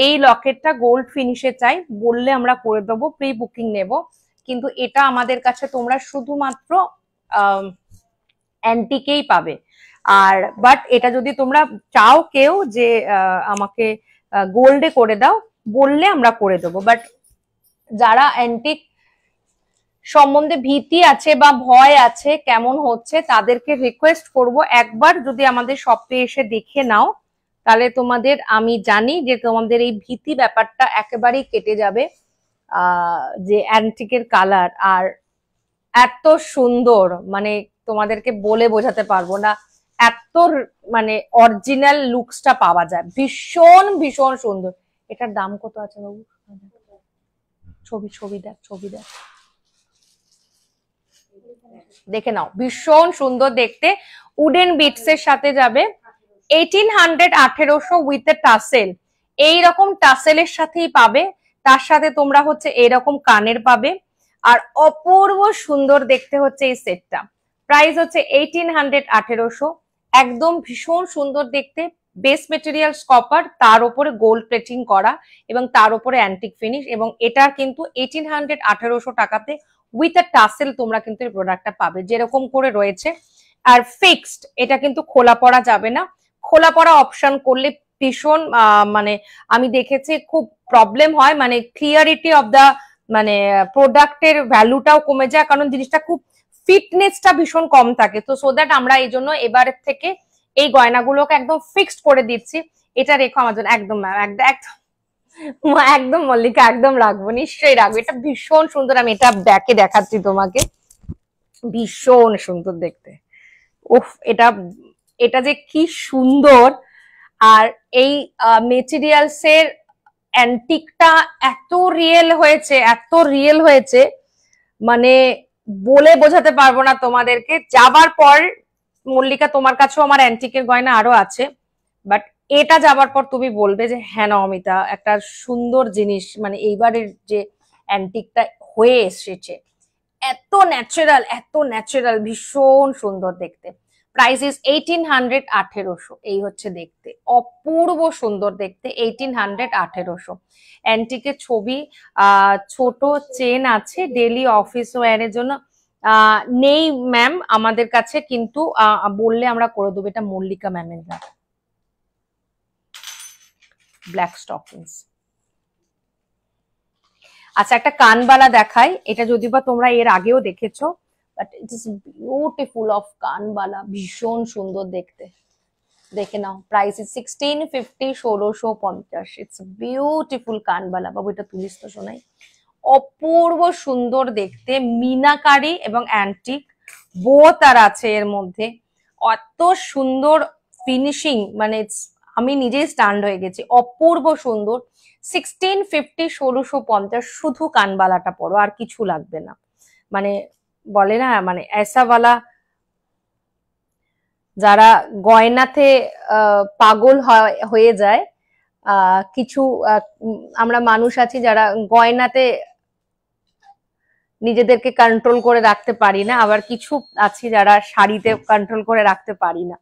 Speaker 1: এই লকেটটা গোল্ড ফিনিশে চাই, বললে আমরা করে দেবো, প্রি বুকিং নেব। কিন্তু এটা আমাদের কাছে তোমরা শুধুমাত্র অ্যান্টিকেই পাবে। আর বাট এটা যদি তোমরা চাও কেউ যে আমাকে গোল্ডে করে দাও, বললে আমরা করে দেবো। বাট যারা অ্যান্টিক সম্বন্ধে ভীতি আছে বা ভয় আছে কেমন হচ্ছে, তাদেরকে রিকোয়েস্ট করব একবার যদি আমাদের শপে এসে দেখে নাও, তাহলে তোমাদের, আমি জানি যে তোমাদের এই ভীতি ব্যাপারটা একেবারেই কেটে যাবে। যে অ্যান্টিকের কালার আর এত সুন্দর, মানে তোমাদেরকে বলে বোঝাতে পারবো না, এত মানে অরিজিনাল লুকসটা পাওয়া যায়, ভীষণ ভীষণ সুন্দর। এটার দাম কত আছে বাবু? ছবি ছবি দেখ, ছবি দেখ, দেখে নাও, ভীষণ সুন্দর দেখতে। উডেন বিটস এর সাথে যাবে 1800, 1800 উইথ এ টাসেল। এইরকম টাসেলের সাথেই পাবে, তার সাথে তোমরা হচ্ছে এরকম কানের পাবে। আর অপূর্ব সুন্দর দেখতে হচ্ছে এই সেটটা। প্রাইস হচ্ছে 1800, 1800, একদম ভীষণ সুন্দর দেখতে। বেস মেটেরিয়াল কপার, তার উপরে গোল্ড প্লেটিং করা এবং তার উপরে অ্যান্টিক ফিনিশ। এবং এটা কিন্তু 1800, 1800 টাকাতে উইথ আ টাসেল তোমরা কিন্তু এই প্রোডাক্টটা পাবে, যেরকম করে রয়েছে। আর ফিক্সড, এটা কিন্তু খোলা পড়া যাবে না। খোলা পড়া অপশন করলে ভীষণ মানে আমি দেখেছি খুব প্রবলেম হয়, মানে ক্লিয়ারিটি অফ দা মানে প্রোডাক্টের ভ্যালুটাও কমে যায়, কারণ জিনিসটা খুব ফিটনেসটা ভীষণ কম থাকে। তো সো দ্যাট আমরা এই জন্য এবারের থেকে এই গয়নাগুলোকে একদম ফিক্সড করে দিচ্ছি। এটা রেখো আমার জন্য, একদম একদম মল্লিকা, একদম রাখবো, নিশ্চয়ই রাখবো। এটা ভীষণ সুন্দর, আমি এটা ব্যাকে দেখাচ্ছি তোমাকে, ভীষণ সুন্দর দেখতে। উফ, এটা এটা যে কি সুন্দর। আর এই মেটেরিয়ালস এর অ্যান্টিকটা এত রিয়েল হয়েছে, এত রিয়েল হয়েছে, মানে বলে বোঝাতে পারবো না তোমাদেরকে। যাবার পর মল্লিকা, তোমার কাছেও আমার অ্যান্টিকের গয়না আরো আছে, বাট এটা যাবার পর তুমি বলবে যে হ্যাঁ নমিতা, একটা সুন্দর জিনিস, মানে এইবারের যে অ্যান্টিকটা হয়ে এসেছে এত ন্যাচারাল, এত ন্যাচারাল, ভীষণ সুন্দর দেখতে। প্রাইস ইজ 1800, 1800, এই হচ্ছে দেখতে, অপূর্ব সুন্দর দেখতে, 1800, 1800। অ্যান্টিকের ছবি, ছোট চেন আছে ডেলি অফিস ওয়্যারের জন্য। নেই ম্যাম আমাদের কাছে, কিন্তু বললে আমরা করে দেবো। এটা মল্লিকা ম্যামের ব্ল্যাক স্টকিংস। আচ্ছা, একটা কানবালা দেখাই, এটা যদি বা তোমরা এর আগেও দেখেছো, but it is beautiful of kanbala, ভীষণ সুন্দর দেখতে, দেখে নাও। Price is 1650, 1650। It's beautiful kanbala. বাবু এটা তুলিস তো শোনাই, অপূর্ব সুন্দর দেখতে, মিনাকারি এবং অ্যান্টিক বোথ আর আছে এর মধ্যে। এত সুন্দর ফিনিশিং, মানে আমি নিজেই স্টান্ড হয়ে গেছি, অপূর্ব সুন্দর। 1650, 1650, শুধু কানবালাটা পরো, আর কিছু লাগবে না। মানে বলে না, মানে এসাওয়ালা, যারা গয়নাতে পাগল হয়ে যায়, কিছু আমরা মানুষ আছি যারা গয়নাতে নিজেদেরকে কন্ট্রোল করে রাখতে পারি না, আবার কিছু আছি যারা শাড়িতে কন্ট্রোল করে রাখতে পারি না।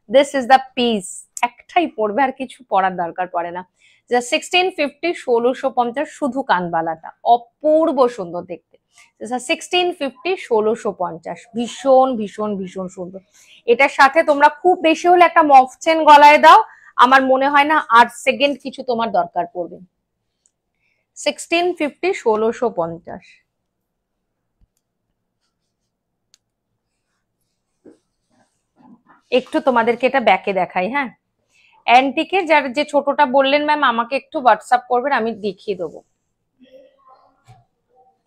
Speaker 1: দিস ইজ দ্য পিস, একটাই পরবে, আর কিছু পরার দরকার পড়ে না। 1650, 1650, শুধু কানবালাটা অপূর্ব সুন্দর দেখতে। 1650, 1650, ভীষণ ভীষণ ভীষণ সুন্দর। এটার সাথে তোমরা খুব বেশি হলে একটা মফ চেন গলায় দাও, আমার মনে হয় না 8 সেকেন্ড কিছু তোমার দরকার পড়বে। 1650, 1650। একটু তোমাদেরকে এটা ব্যাকে দেখাই। হ্যাঁ, অ্যান্টিকের যার যে ছোটটা বললেন ম্যাম, আমাকে একটু হোয়াটসঅ্যাপ করবেন, আমি দেখিয়ে দেবো।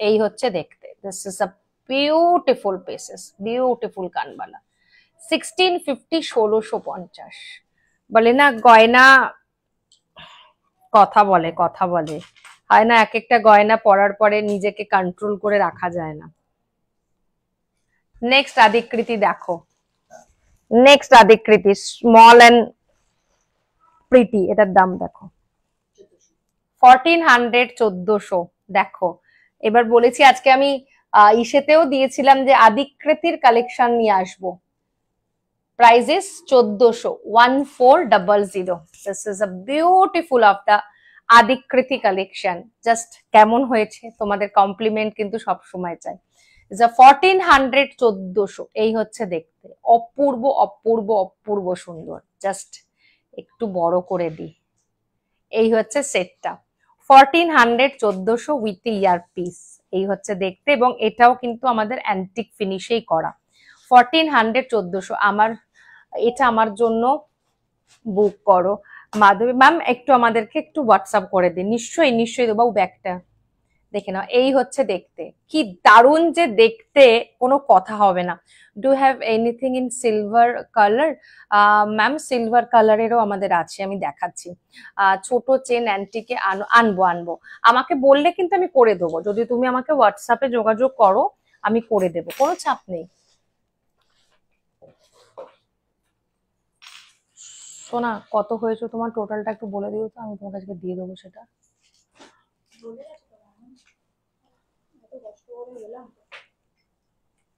Speaker 1: এই হচ্ছে দেখতে, this is a beautiful pieces, beautiful kanbala. 1650, 1650। বলে না গয়না কথা বলে, কথা বলে, হয় না, এক একটা গয়না পরার পরে নিজেকে কন্ট্রোল করে রাখা যায় না। নেক্সট আদিকৃতি দেখো, নেক্সট আদিকৃতি স্মল এন্ড প্রিটি, এটার দাম দেখো 1400 1400। দেখো এবার বলেছি আজকে আমি ইসেতেও দিয়েছিলাম যে আদিকৃতির কালেকশন নিয়ে আসবো। Price is 1400, 1400। This is a beautiful of the Adikriti collection. Just কেমন হয়েছে তোমাদের কমপ্লিমেন্ট কিন্তু সব সময় চাই। 1400 1400 এই হচ্ছে দেখতে অপূর্ব অপূর্ব অপূর্ব সুন্দর। জাস্ট একটু বড় করে দিই, এই হচ্ছে সেটটা 1400 1400 উইথ ইয়ার পিস। এই হচ্ছে দেখতে, এবং এটাও কিন্তু আমাদের অ্যান্টিক ফিনিশেই করা। 1400 1400 এটা আমার জন্য বুক করো। মাধবী ম্যাম একটু আমাদেরকে একটু হোয়াটসঅ্যাপ করে দিন। নিশ্চয়ই নিশ্চয়ই দেবো। ব্যাগটা দেখে নাও, এই হচ্ছে দেখতে, কি দারুণ যে দেখতে, কোনো কথা হবে না। Do have anything in silver colour? Ma'am silver কালারেরও আমাদের আছে, আমি দেখাচ্ছি। ছোট চেন অ্যান্টিকে আনবো। আমাকে বললে কিন্তু আমি করে দেবো, যদি তুমি আমাকে হোয়াটসঅ্যাপে যোগাযোগ করো আমি করে দেবো, কোনো চাপ নেই। সোনা কত হয়েছে তোমার টোটালটা একটু বলে দিও তো, আমি তোমার কাছে দিয়ে দেবো সেটা।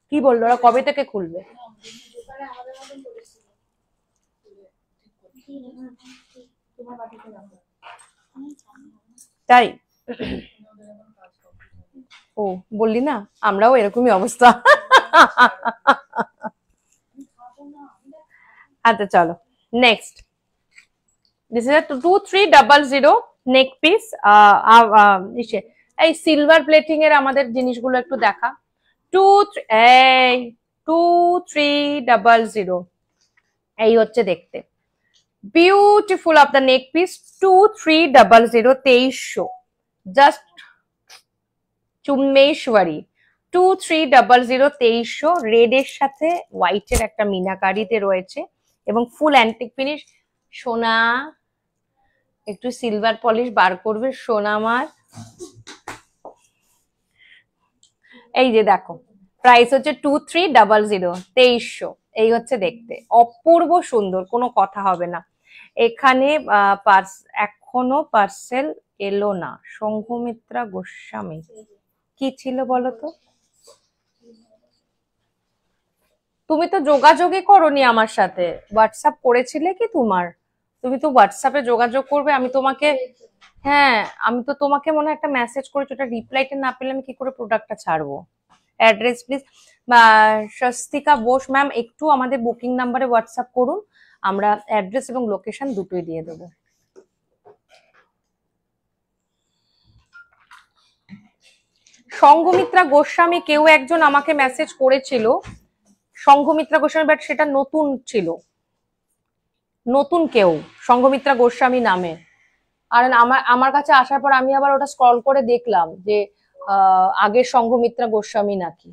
Speaker 1: কি বললো ওরা, কবে থেকে খুলবে? তাই? ও বললি না, আমরাও এরকমই অবস্থা। আচ্ছা চলো next. This is 2300 neck piece. এই সিলভার প্লেটিং এর আমাদের জিনিসগুলো একটু দেখা। 2300 এই হচ্ছে দেখতে beautiful of the neck piece. 2300 2300 just চুম্মেশ্বরী। 2300 2300 রেড এর সাথে হোয়াইটের একটা মিনাকারিতে রয়েছে, এবং ফুল অ্যান্টিক ফিনিশ। সোনা একটু সিলভার পলিশ বার করবে সোনা আমার। এই যে দেখো প্রাইস হচ্ছে 2300 2300। এই হচ্ছে দেখতে অপূর্ব সুন্দর, কোনো কথা হবে না। এখানে এখনো পার্সেল এলো না। সংঘমিত্রা গোস্বামী কি ছিল বলো তো? তুমি তো যোগাযোগই করোনি আমার সাথে, হোয়াটসঅ্যাপ করেছিলে কি তোমার? তুমি তো হোয়াটসঅ্যাপে যোগাযোগ করবে, আমি তোমাকে, হ্যাঁ আমি তো তোমাকে মনে হয় একটা মেসেজ করেছি, ওটা রিপ্লাইটা না পেলে আমি কি করে প্রোডাক্টটা ছাড়বো? Address please. Swastika Bose ma'am একটু আমাদের বুকিং নাম্বারে হোয়াটসঅ্যাপ করুন, আমরা অ্যাড্রেস এবং লোকেশন দুটোই দিয়ে দেবো। সংঘমিত্রা গোস্বামী কেউ একজন আমাকে মেসেজ করেছিল, সংঘমিত্রা গোস্বামী, বাট সেটা নতুন ছিল, নতুন কেউ সংঘমিত্রা গোস্বামী নামে। আর আমার কাছে আসার পর আমি আবার ওটা স্ক্রল করে দেখলাম যে আগে সংঘমিত্রা গোস্বামী নাকি।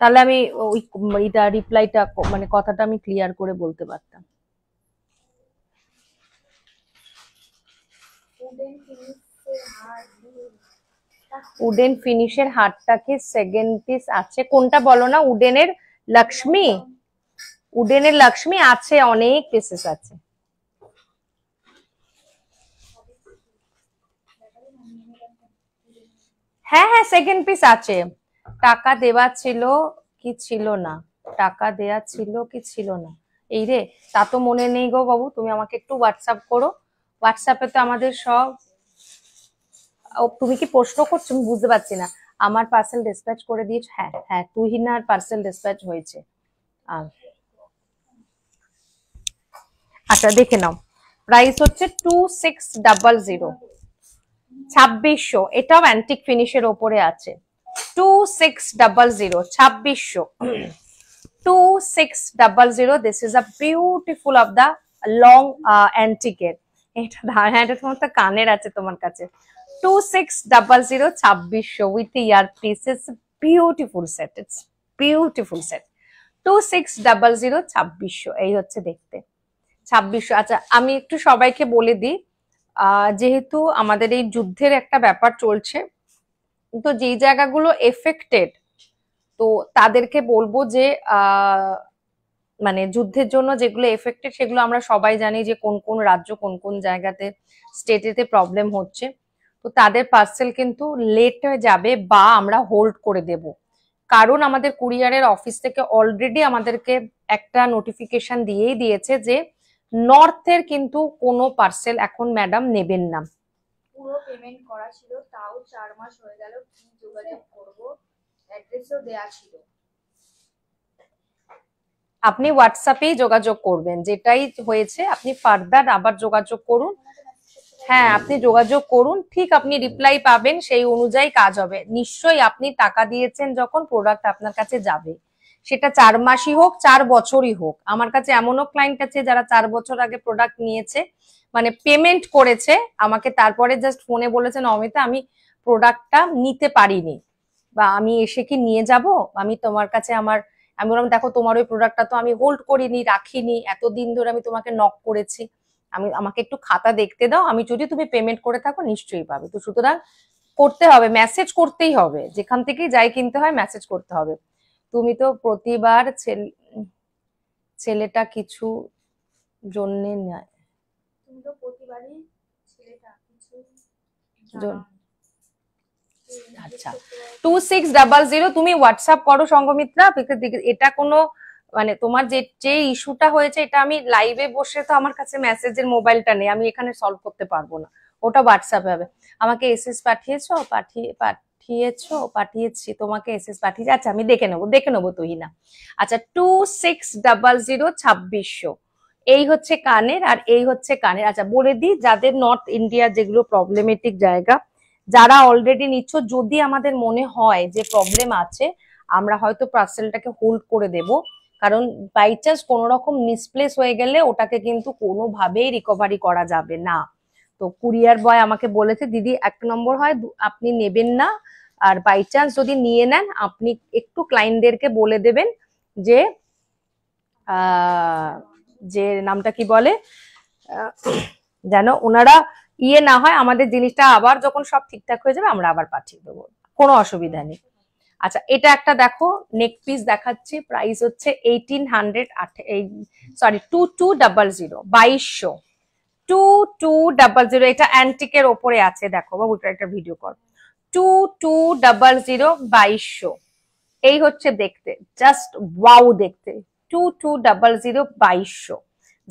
Speaker 1: তাহলে আমি ওই এটা রিপ্লাইটা মানে কথাটা আমি ক্লিয়ার করে বলতে পারতাম। উডেন ফিনিশের হারটা কি সেকেন্ড পিস আছে? কোনটা বলো না? উডেনের লক্ষ্মী, উডেনের লক্ষ্মী আছে, অনেক পিসেস আছে। হ্যাঁ হ্যাঁ সেকেন্ড পিস আছে। টাকা দেওয়া ছিল কি ছিল না? টাকা দেয়া ছিল কি ছিল না? এই রে, তা তো মনে নেই গো বাবু, তুমি আমাকে একটু হোয়াটসঅ্যাপ করো। হোয়াটসঅ্যাপে তো আমাদের সব। তুমি কি প্রশ্ন করছো? আমি বুঝতে পারছি না। আমার পার্সেল ডিসপ্যাচ করে দিয়েছ? হ্যাঁ হ্যাঁ তুহিনার পার্সেল ডিসপ্যাচ হয়েছে। আচ্ছা দেখে নাও, প্রাইস হচ্ছে 2600 2600। এটাও অ্যান্টিক ফিনিশের ওপরে আছে। 2600 2600 2600। This is a beautiful of the long অ্যান্টিকের। এটা হ্যাঁ এটা তোমার তো কানের আছে তোমার কাছে। 2600 2600 with year piece. It's beautiful set, it's beautiful set. 2600 2600 এই হচ্ছে দেখতে 2600। আচ্ছা আমি একটু সবাইকে বলে দিই, যেহেতু আমাদের এই যুদ্ধের একটা ব্যাপার চলছে, তো যেই জায়গাগুলো এফেক্টেড, তো তাদেরকে বলবো যে মানে যুদ্ধের জন্য যেগুলো এফেক্টেড সেগুলো আমরা সবাই জানি যে কোন কোন রাজ্য কোন কোন জায়গাতে স্টেটেতে প্রবলেম হচ্ছে। তো তাদের পার্সেল কিন্তু লেট হয়ে যাবে বা আমরা হোল্ড করে দেব, কারণ আমাদের কুরিয়ারের অফিস থেকে অলরেডি আমাদেরকে একটা নোটিফিকেশন দিয়েই দিয়েছে যে নর্থের কিন্তু কোনো পার্সেল এখন ম্যাডাম নেবেন না।
Speaker 2: পুরো পেমেন্ট করা ছিল, তাও 4 মাস হয়ে গেল, কি যোগাযোগ করব? অ্যাড্রেসও দেয়া ছিল।
Speaker 1: আপনি হোয়াটসঅ্যাপেই যোগাযোগ করবেন, যেটাই হয়েছে আপনি ফার্দার আবার যোগাযোগ করুন। হ্যাঁ, আপনি যোগাযোগ করুন, ঠিক আপনি রিপ্লাই পাবেন, সেই অনুযায়ী কাজ হবে। নিশ্চয়ই আপনি টাকা দিয়েছেন যখন, প্রোডাক্ট আপনার কাছে যাবে, সেটা 4 মাসই হোক 4 বছরই হোক। আমার কাছে এমনও ক্লায়েন্ট আছে যারা 4 বছর আগে প্রোডাক্ট নিয়েছে, মানে পেমেন্ট করেছে আমাকে, তারপরে জাস্ট ফোনে বলেছেন অমিতা আমি প্রোডাক্টটা নিতে পারিনি, বা আমি এসে কি নিয়ে যাব, আমি তোমার কাছে আমি বললাম দেখো তোমার ওই প্রোডাক্টটা তো আমি হোল্ড করিনি, রাখিনি, এতদিন ধরে আমি তোমাকে নক করেছি, আমাকে একটু খাতা দেখতে দাও, আমি যদি তুমি পেমেন্ট করে থাকো নিশ্চয়ই পাবে। তো সুতরাং করতে হবে, মেসেজ করতেই হবে, যেখান থেকেই যাই কিনতে হয় মেসেজ করতে হবে। তুমি তো প্রতিবার ছেলেটা কিছু জন্যে নেয়,
Speaker 2: তুমি তো প্রতিবারই ছেলেটা কিছু
Speaker 1: আচ্ছা 2600 তুমি হোয়াটসঅ্যাপ করো সঙ্গমিত্রা। এটা কোনো মানে তোমার যে ইস্যুটা হয়েছে এটা আমি লাইভে বসে তো আমার কাছে মেসেজের মোবাইলটা নেই, আমি এখানে সলভ করতে পারবো না, ওটা হোয়াটসঅ্যাপে হবে। আমাকে এসএস পাঠিয়েছি, তোমাকে এসএস পাঠিয়েছি, আচ্ছা আমি দেখে নেবো তুহিনা। আচ্ছা 2600 এই হচ্ছে কানের, আর এই হচ্ছে কানের। আচ্ছা বলে দিই, যাদের নর্থ ইন্ডিয়ার যেগুলো প্রবলেমেটিক জায়গা, যারা অলরেডি নিচ্ছ, যদি আমাদের মনে হয় যে প্রবলেম আছে, আমরা হয়তো পার্সেলটাকে হোল্ড করে দেব, কারণ বাই চান্স কোনো রকম মিসপ্লেস হয়ে গেলে ওটাকে কিন্তু কোনোভাবেই রিকভারি করা যাবে না। তো কুরিয়ার বয় আমাকে বলেছে দিদি 1 নম্বর হয় আপনি নেবেন না, আর বাই চান্স যদি নিয়ে নেন আপনি একটু ক্লায়েন্টদেরকে বলে দেবেন যে যে নামটা কি বলে, যেন ওনারা না হয়, আমাদের জিনিসটা আবার যখন সব ঠিকঠাক হয়ে যাবে আমরা আবার পাঠিয়ে দেবো, কোনো অসুবিধা নেই। আচ্ছা এটা একটা দেখো নেক পিস দেখাচ্ছি, প্রাইস হচ্ছে 1800, 2200, 2200, এটা অ্যান্টিকের ওপরে আছে, দেখো বাবু একটা ভিডিও কর, 2200, 2200, এই হচ্ছে দেখতে, জাস্ট ওয়াও দেখতে, 2200, 2200।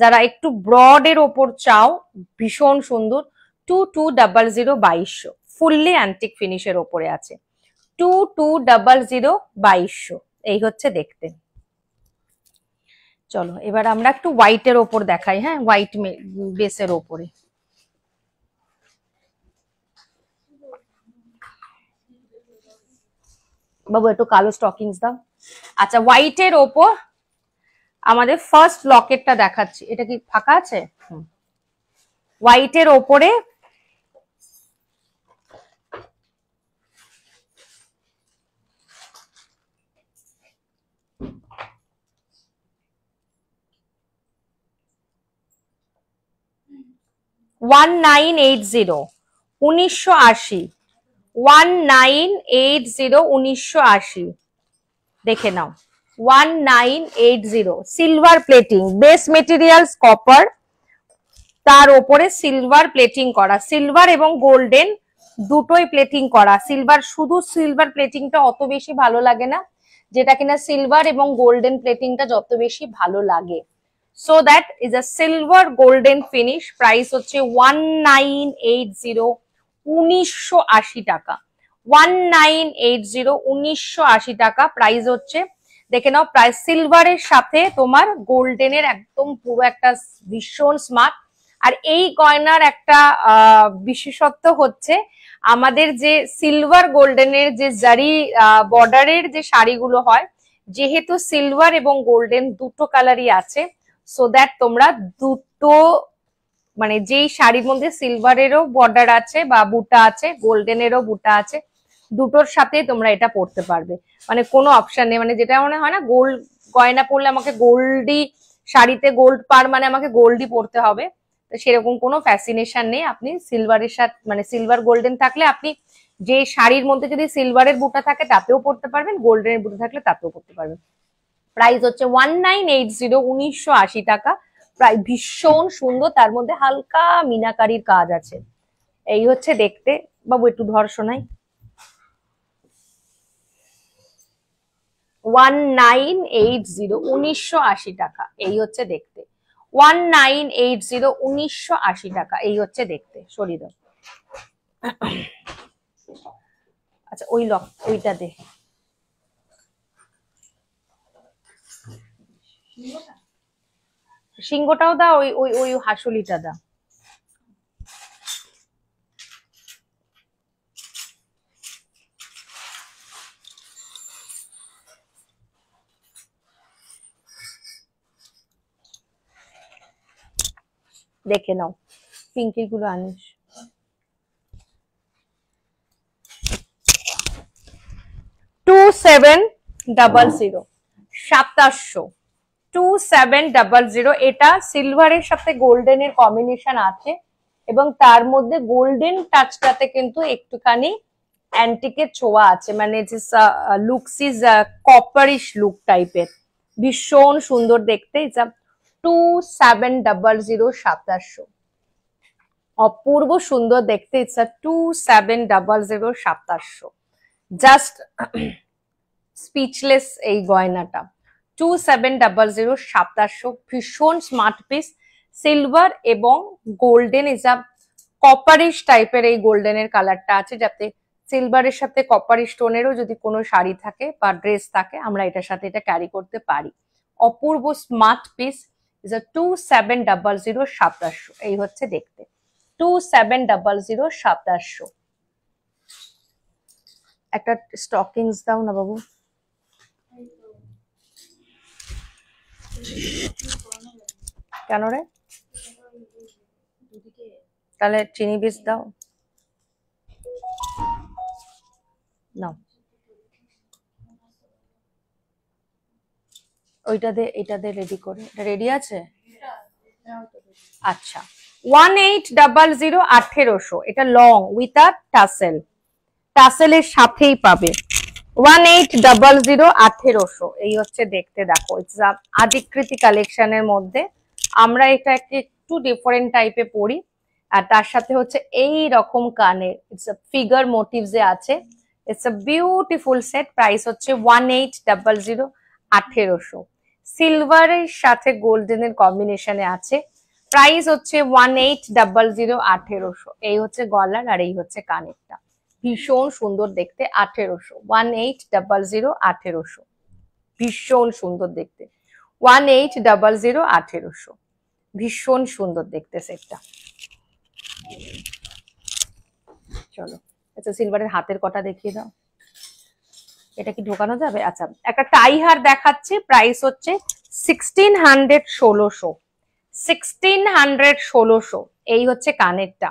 Speaker 1: যারা একটু ব্রড এর ওপর চাও, ভীষণ সুন্দর, 2200, 2200, ফুললি অ্যান্টিক ফিনিশের ওপরে আছে, 2200, 2200, এই হচ্ছে দেখতে। চলো এবার আমরা একটু হোয়াইটের ওপর দেখাই, হ্যাঁ হোয়াইট বেসের ওপরে। বাবু একটু কালো স্টকিংস দাও। আচ্ছা হোয়াইটের ওপর আমাদের ফার্স্ট লকেটটা দেখাচ্ছি, এটা কি ফাঁকা আছে? হোয়াইটের ওপরে 1980, 1980, 1980, 1980, দেখে নাও 1980, silver plating, base materials copper, তার ওপরে সিলভার প্লেটিং করা, সিলভার এবং গোল্ডেন দুটোই প্লেটিং করা। সিলভার, শুধু সিলভার প্লেটিংটা অত বেশি ভালো লাগে না, যেটা কিনা সিলভার এবং গোল্ডেন প্লেটিংটা যত বেশি ভালো লাগে। So that is a silver golden finish, price হচ্ছে 1980, 1980 টাকা, 1980, 1980 টাকা প্রাইস হচ্ছে। দেখে নাও প্রাইস, সিলভারের সাথে তোমার গোল্ডেনের একদম পুরো একটা ভীষণ স্মার্ট। আর এই গয়নার একটা বিশেষত্ব হচ্ছে, আমাদের যে সিলভার গোল্ডেনের যে জারি বর্ডারের যে শাড়িগুলো হয়, যেহেতু সিলভার এবং গোল্ডেন দুটো কালারই আছে, সো দ্যাট তোমরা দুটো মানে যেই শাড়ির মধ্যে সিলভারেরও বর্ডার আছে বা বুটা আছে, গোল্ডেনেরও বুটা আছে, দুটোর সাথে তোমরা এটা পরতে পারবে, মানে কোনো অপশন নেই। মানে যেটা মনে হয় না গোল্ড গয়না পরলে আমাকে গোল্ডই, শাড়িতে গোল্ড পার মানে আমাকে গোল্ডই পরতে হবে, তো সেরকম কোনো ফ্যাসিনেশন নেই। আপনি সিলভারের সাথে মানে সিলভার গোল্ডেন থাকলে আপনি যে শাড়ির মধ্যে যদি সিলভারের বুটা থাকে তাতেও পরতে পারবেন, গোল্ডেনের বুটা থাকলে তাতেও পরতে পারবেন। প্রাইস হচ্ছে 1980, 1980 টাকা। প্রায় ভীষণ সুন্দর, তার মধ্যে হালকা মিনাকারির কাজ আছে। এই হচ্ছে দেখতে। বাবু একটু ধর শোনাই। 1980, 1980 টাকা। এই হচ্ছে দেখতে। 1980, 1980 টাকা। এই হচ্ছে দেখতে। সরিয়ে দাও। আচ্ছা ওই লক, ওইটা দে। সিংহটাও দাও, ওই ওই ওই হাসুলিটা দাও। দেখে নাও, পিঙ্কি গুলো আনিস। 2700, 2700, 2700। এটা সিলভারের সাথে গোল্ডেনের কম্বিনেশন আছে এবং তার মধ্যে গোল্ডেন টাচটাতে কিন্তু একটুখানি অ্যান্টিকের ছোঁয়া আছে, মানে যে লুকস ইজ কপারিশ লুক টাইপের। ভীষণ সুন্দর দেখতে। এটা 2700, 2700। অপূর্ব সুন্দর দেখতে। ইটস 2700, 2700। জাস্ট স্পিচলেস এই গয়নাটা। 2700, 2700। ভীষণ স্মার্ট পিস। সিলভার এবং গোল্ডেন ইজ আ কপারিশ টাইপের এই গোল্ডেনের কালারটা আছে, যাতে সিলভারের সাথে কপারি স্টোনেরও যদি কোনো শাড়ি থাকে বা ড্রেস থাকে আমরা এটার সাথে এটা ক্যারি করতে পারি। অপূর্ব স্মার্ট পিস। Is a 2700, 2700। এই হচ্ছে দেখতে। 2700, 2700। একটা স্টকিংস দাও না বাবু। কেন রে? তাহলে চিনি বীজ দাও। নাও ওইটা দে, এটা দে রেডি করে। এটা রেডি আছে? আচ্ছা 1800, 1800। এটা লং উইথ আ টাসেল, টাসেলের সাথেই পাবে। 1800, 1800। এই হচ্ছে দেখতে। দেখো ইটস আদিকৃতি কালেকশনের মধ্যে আমরা এটা একটু ডিফারেন্ট টাইপে পরি, আর তার সাথে হচ্ছে এই রকম কানের ইটস ফিগার মোটিভস এ আছে। It's a beautiful set. Price হচ্ছে 1800, 1800। সিলভারের সাথে গোল্ডেনের কম্বিনেশনে আছে। প্রাইস হচ্ছে 1800, 1800। এই হচ্ছে গলার আর এই হচ্ছে কানেরটা। ভীষণ সুন্দর দেখতে। 1800, 1800, 1800। ভীষণ সুন্দর দেখতে। 1800, 1800। ভীষণ সুন্দর দেখতে সেটটা। চলো আচ্ছা সিলভারের হাতের কটা দেখিয়ে দাও। এটা কি ঢোকানো যাবে? আচ্ছা একটা টাই হার দেখাচ্ছি। প্রাইস হচ্ছে 1600, 1600। 1600, 1600। এই হচ্ছে কানেরটা।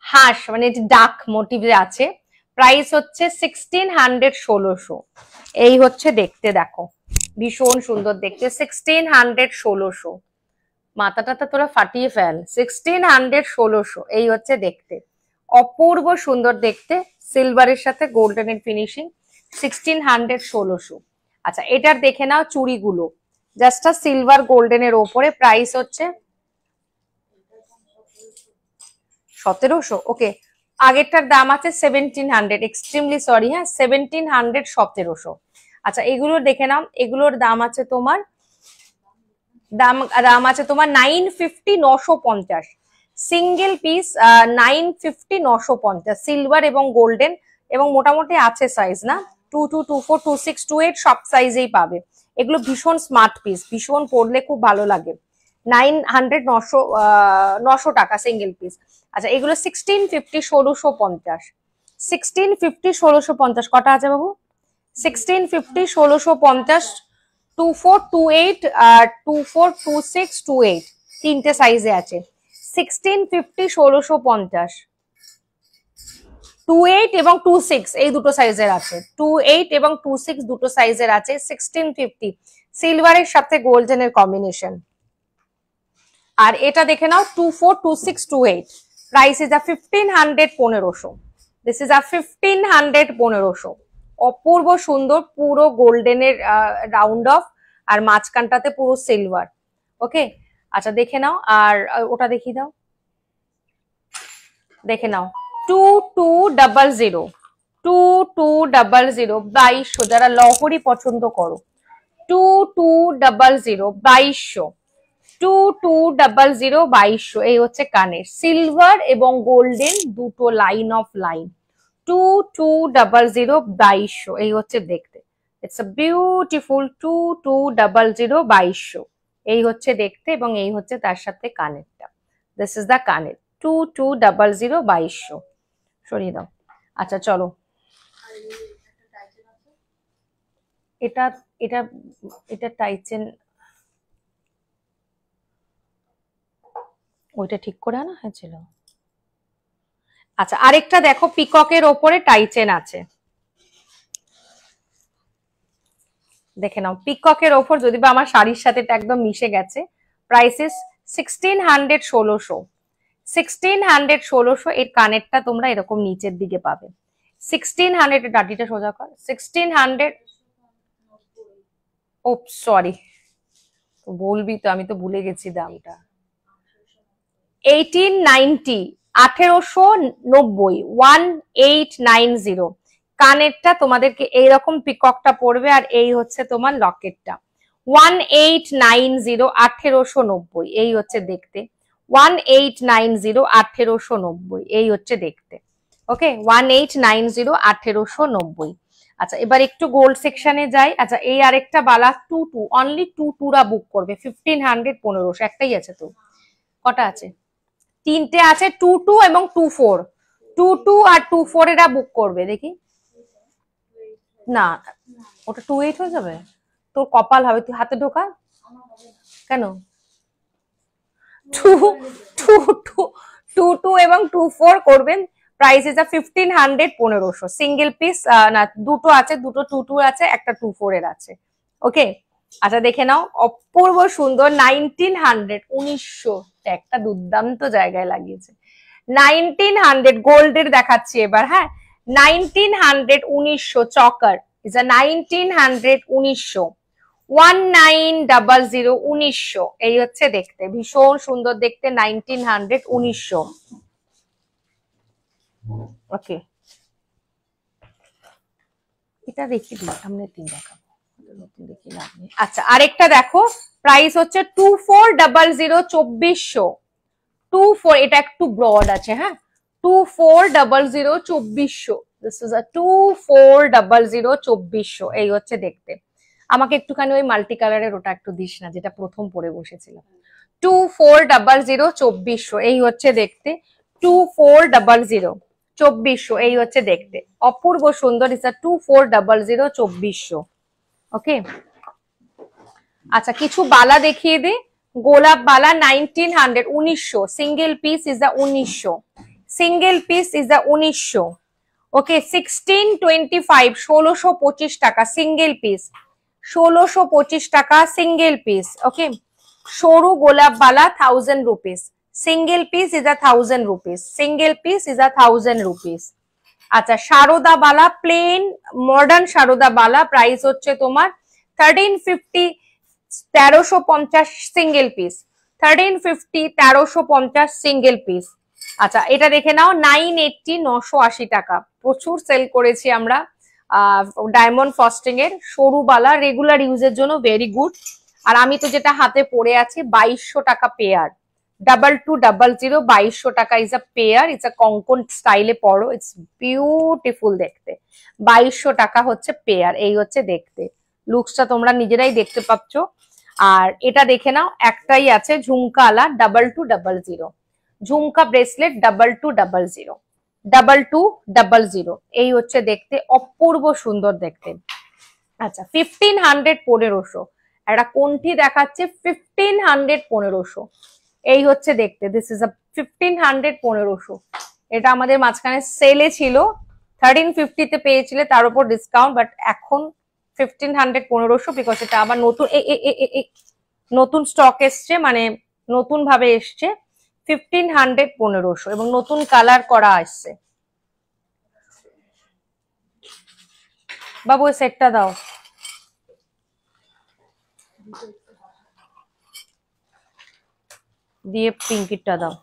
Speaker 1: হাঁস মানে ডাক মোটিভে আছে। প্রাইস হচ্ছে 1600, 1600। এই হচ্ছে দেখতে। দেখো ভীষণ সুন্দর দেখতে। 1600, 1600। মাথাটা তো তোরা ফাটিয়ে ফেল। 1600, 1600। এই হচ্ছে দেখতে। অপূর্ব সুন্দর দেখতে। সিলভারের সাথে গোল্ডেনের ফিনিশিং। 1600, 1600। আচ্ছা এটার দেখে নাও চুড়িগুলো। জাস্ট সিলভার গোল্ডেনের ওপরে। প্রাইস হচ্ছে 1700। ওকে আগেরটার দাম আছে 1700। এক্সট্রিমলি সরি, হ্যাঁ 1700, 1700। আচ্ছা এগুলো দেখে নাও। এগুলোর দাম আছে তোমার, দাম আছে তোমার 950, 950। Single piece 950, 950। সিলভার এবং গোল্ডেন এবং মোটামুটি আছে সাইজ না 22, 24, 26, 28 সব সাইজেই পাবে। এগুলো ভীষণ স্মার্ট পিস, ভীষণ পরলে খুব ভালো লাগে। 900, 900 টাকা সিঙ্গেল পিস। আচ্ছা এগুলো 1650, 1650। 1650, 1650 কটা আছে বাবু? 1650, 1650, 2428 আর 2426, 28 তিনটে সাইজে আছে। 1650, 1650, 28 এবং 26 এই দুটো সাইজের আছে। 28 এবং 26 দুটো সাইজের আছে। 1650 সিলভারের সাথে গোল্ডেনের কম্বিনেশন। আর এটা দেখে নাও 2426, 28। Price is 1500, 1500। দিস ইজ আ 1500 1500। অপূর্ব সুন্দর, পুরো গোল্ডেনের রাউন্ড অফ, আর মাঝখানটাতে পুরো সিলভার। ওকে, আচ্ছা দেখে নাও, আর ওটা দেখিয়ে দাও, দেখে নাও 2200 2200 2200, যারা লহরি পছন্দ করো 2200 2200 2200 2200। এই হচ্ছে কানের, সিলভার এবং গোল্ডেন দুটো লাইন অফ লাইন, 2200 2200। এই হচ্ছে দেখতে, ইটস আ বিউটিফুল 2200 2200। এই হচ্ছে দেখতে, এবং এই হচ্ছে তার সাথে কানেরটা। দিস ইজ দ্য কানের 2200 2200। সরিয়ে দাও। আচ্ছা চলো, এটা এটা এটা টাইচেন, ওইটা ঠিক করে আনা হয়েছিল। আচ্ছা আরেকটা দেখো, পিককের ওপরে টাইচেন আছে, দেখে নাও। পিককের ওপর, যদি বা আমার শাড়ির সাথে এটা একদম মিশে গেছে। প্রাইসেস 1600 1600 1600 1600। এর কানেরটা তোমরা এরকম নিচের দিকে পাবে 1600। ডাটিটা সোজা কর, 1600। ও সরি, বলবি তো, আমি তো ভুলে গেছি দামটা। 1890 1890 1890। কানেরটা তোমাদেরকে এইরকম পিককটা পড়বে, আর এই হচ্ছে তোমার লকেটটা 1890 1890। এই হচ্ছে দেখতে 1890 1890। এই হচ্ছে দেখতে, ওকে 1890 1890। আচ্ছা এবার একটু গোল্ড সেকশনে যাই। আচ্ছা এই আরেকটা বালা 22 অনলি 22রা বুক করবে 1500 1500। একটাই আছে তো, কটা আছে? তিনটে আছে, 22 এবং 24। 22 আর 24 এরা বুক করবে, দেখি না ওটা 28 হয়ে যাবে, তোর কপাল হবে, তুই হাতে ঢোকা কেন? 22 এবং 24 করবেন। Price is 1500 1500। সিঙ্গেল পিস না, দুটো আছে, দুটো 22 আছে, একটা 24 এর আছে। ওকে, আচ্ছা দেখে নাও, অপূর্ব সুন্দর 1900 1900। একটা দুর্দান্ত জায়গায় লাগিয়েছে 1900। গোল্ডের দেখাচ্ছি এবার, হ্যাঁ 1900 1900 চকার ইজ 1900 1900। 1900 1900। এই হচ্ছে দেখতে, ভীষণ সুন্দর দেখতে 1900 1900। ওকে, এটা রেখে দিই, সামনে তিন দেখাবো, নতুন দেখি না। আচ্ছা আরেকটা দেখো, প্রাইস হচ্ছে 2400 2400। 24, এটা একটু ব্রড আছে, হ্যাঁ 2400 2400। দিস ইজ আ 2400 2400। এই হচ্ছে দেখতে। আমাকে একটুখানি ওই মাল্টি কালারের ওটা একটু দিস না, যেটা প্রথম পরে বসেছিলাম। 2400 2400। এই হচ্ছে দেখতে 2400 2400। এই হচ্ছে দেখতে, অপূর্ব সুন্দর। ইস 2400 2400। ওকে, আচ্ছা কিছু বালা দেখিয়ে দে। গোলাপ বালা 1900 1900। Single piece is 1900। Single piece is 1900। ওকে 1625 1625 টাকা সিঙ্গেল পিস, 1625 টাকা সিঙ্গেল পিস। ওকে, সরু গোলাপ বালা 1000 rupees. Single piece is 1000 rupees. Single piece is 1000 rupees. আচ্ছা সারদা বালা, প্লেন মডার্ন সারদা বালা, প্রাইস হচ্ছে তোমার 1350 1350 সিঙ্গেল পিস। 1350 1350 single piece. আচ্ছা এটা দেখে নাও 980 980 টাকা। প্রচুর সেল করেছি আমরা ডায়মন্ড ফস্টিং এর সরু বালা, রেগুলার ইউজের জন্য ভেরি গুড। আর আমি তো যেটা হাতে পরে আছি 2200 টাকা পেয়ার, 2200 2200 টাকা is a pair. It's a কঙ্কন স্টাইলে পরো, ইটস বিউটিফুল দেখতে। 2200 টাকা হচ্ছে পেয়ার। এই হচ্ছে দেখতে, লুকসটা তোমরা নিজেরাই দেখতে পাচ্ছ। আর এটা দেখে নাও, একটাই আছে ঝুমকা আলা 2200। ঝুমকা ব্রেসলেট 2200 2200। এই হচ্ছে দেখতে, অপূর্ব সুন্দর দেখতে। আচ্ছা 1500 1500। একটা কোনটি দেখাচ্ছে 1500 1500। এই হচ্ছে দেখতে, দিস ইজ আ 1500 1500। এটা আমাদের মাঝখানে সেলে ছিল, 1350 তে পেয়েছিলে, তার উপর ডিসকাউন্ট, বাট এখন 1500 1500 বিকজ এটা আবার নতুন নতুন স্টক এসছে, মানে নতুন ভাবে এসছে 1500 1500, এবং নতুন কালার করা আসছে। বাবু ওই সেটটা দাও। দিয়ে পিঙ্কিটটা দাও।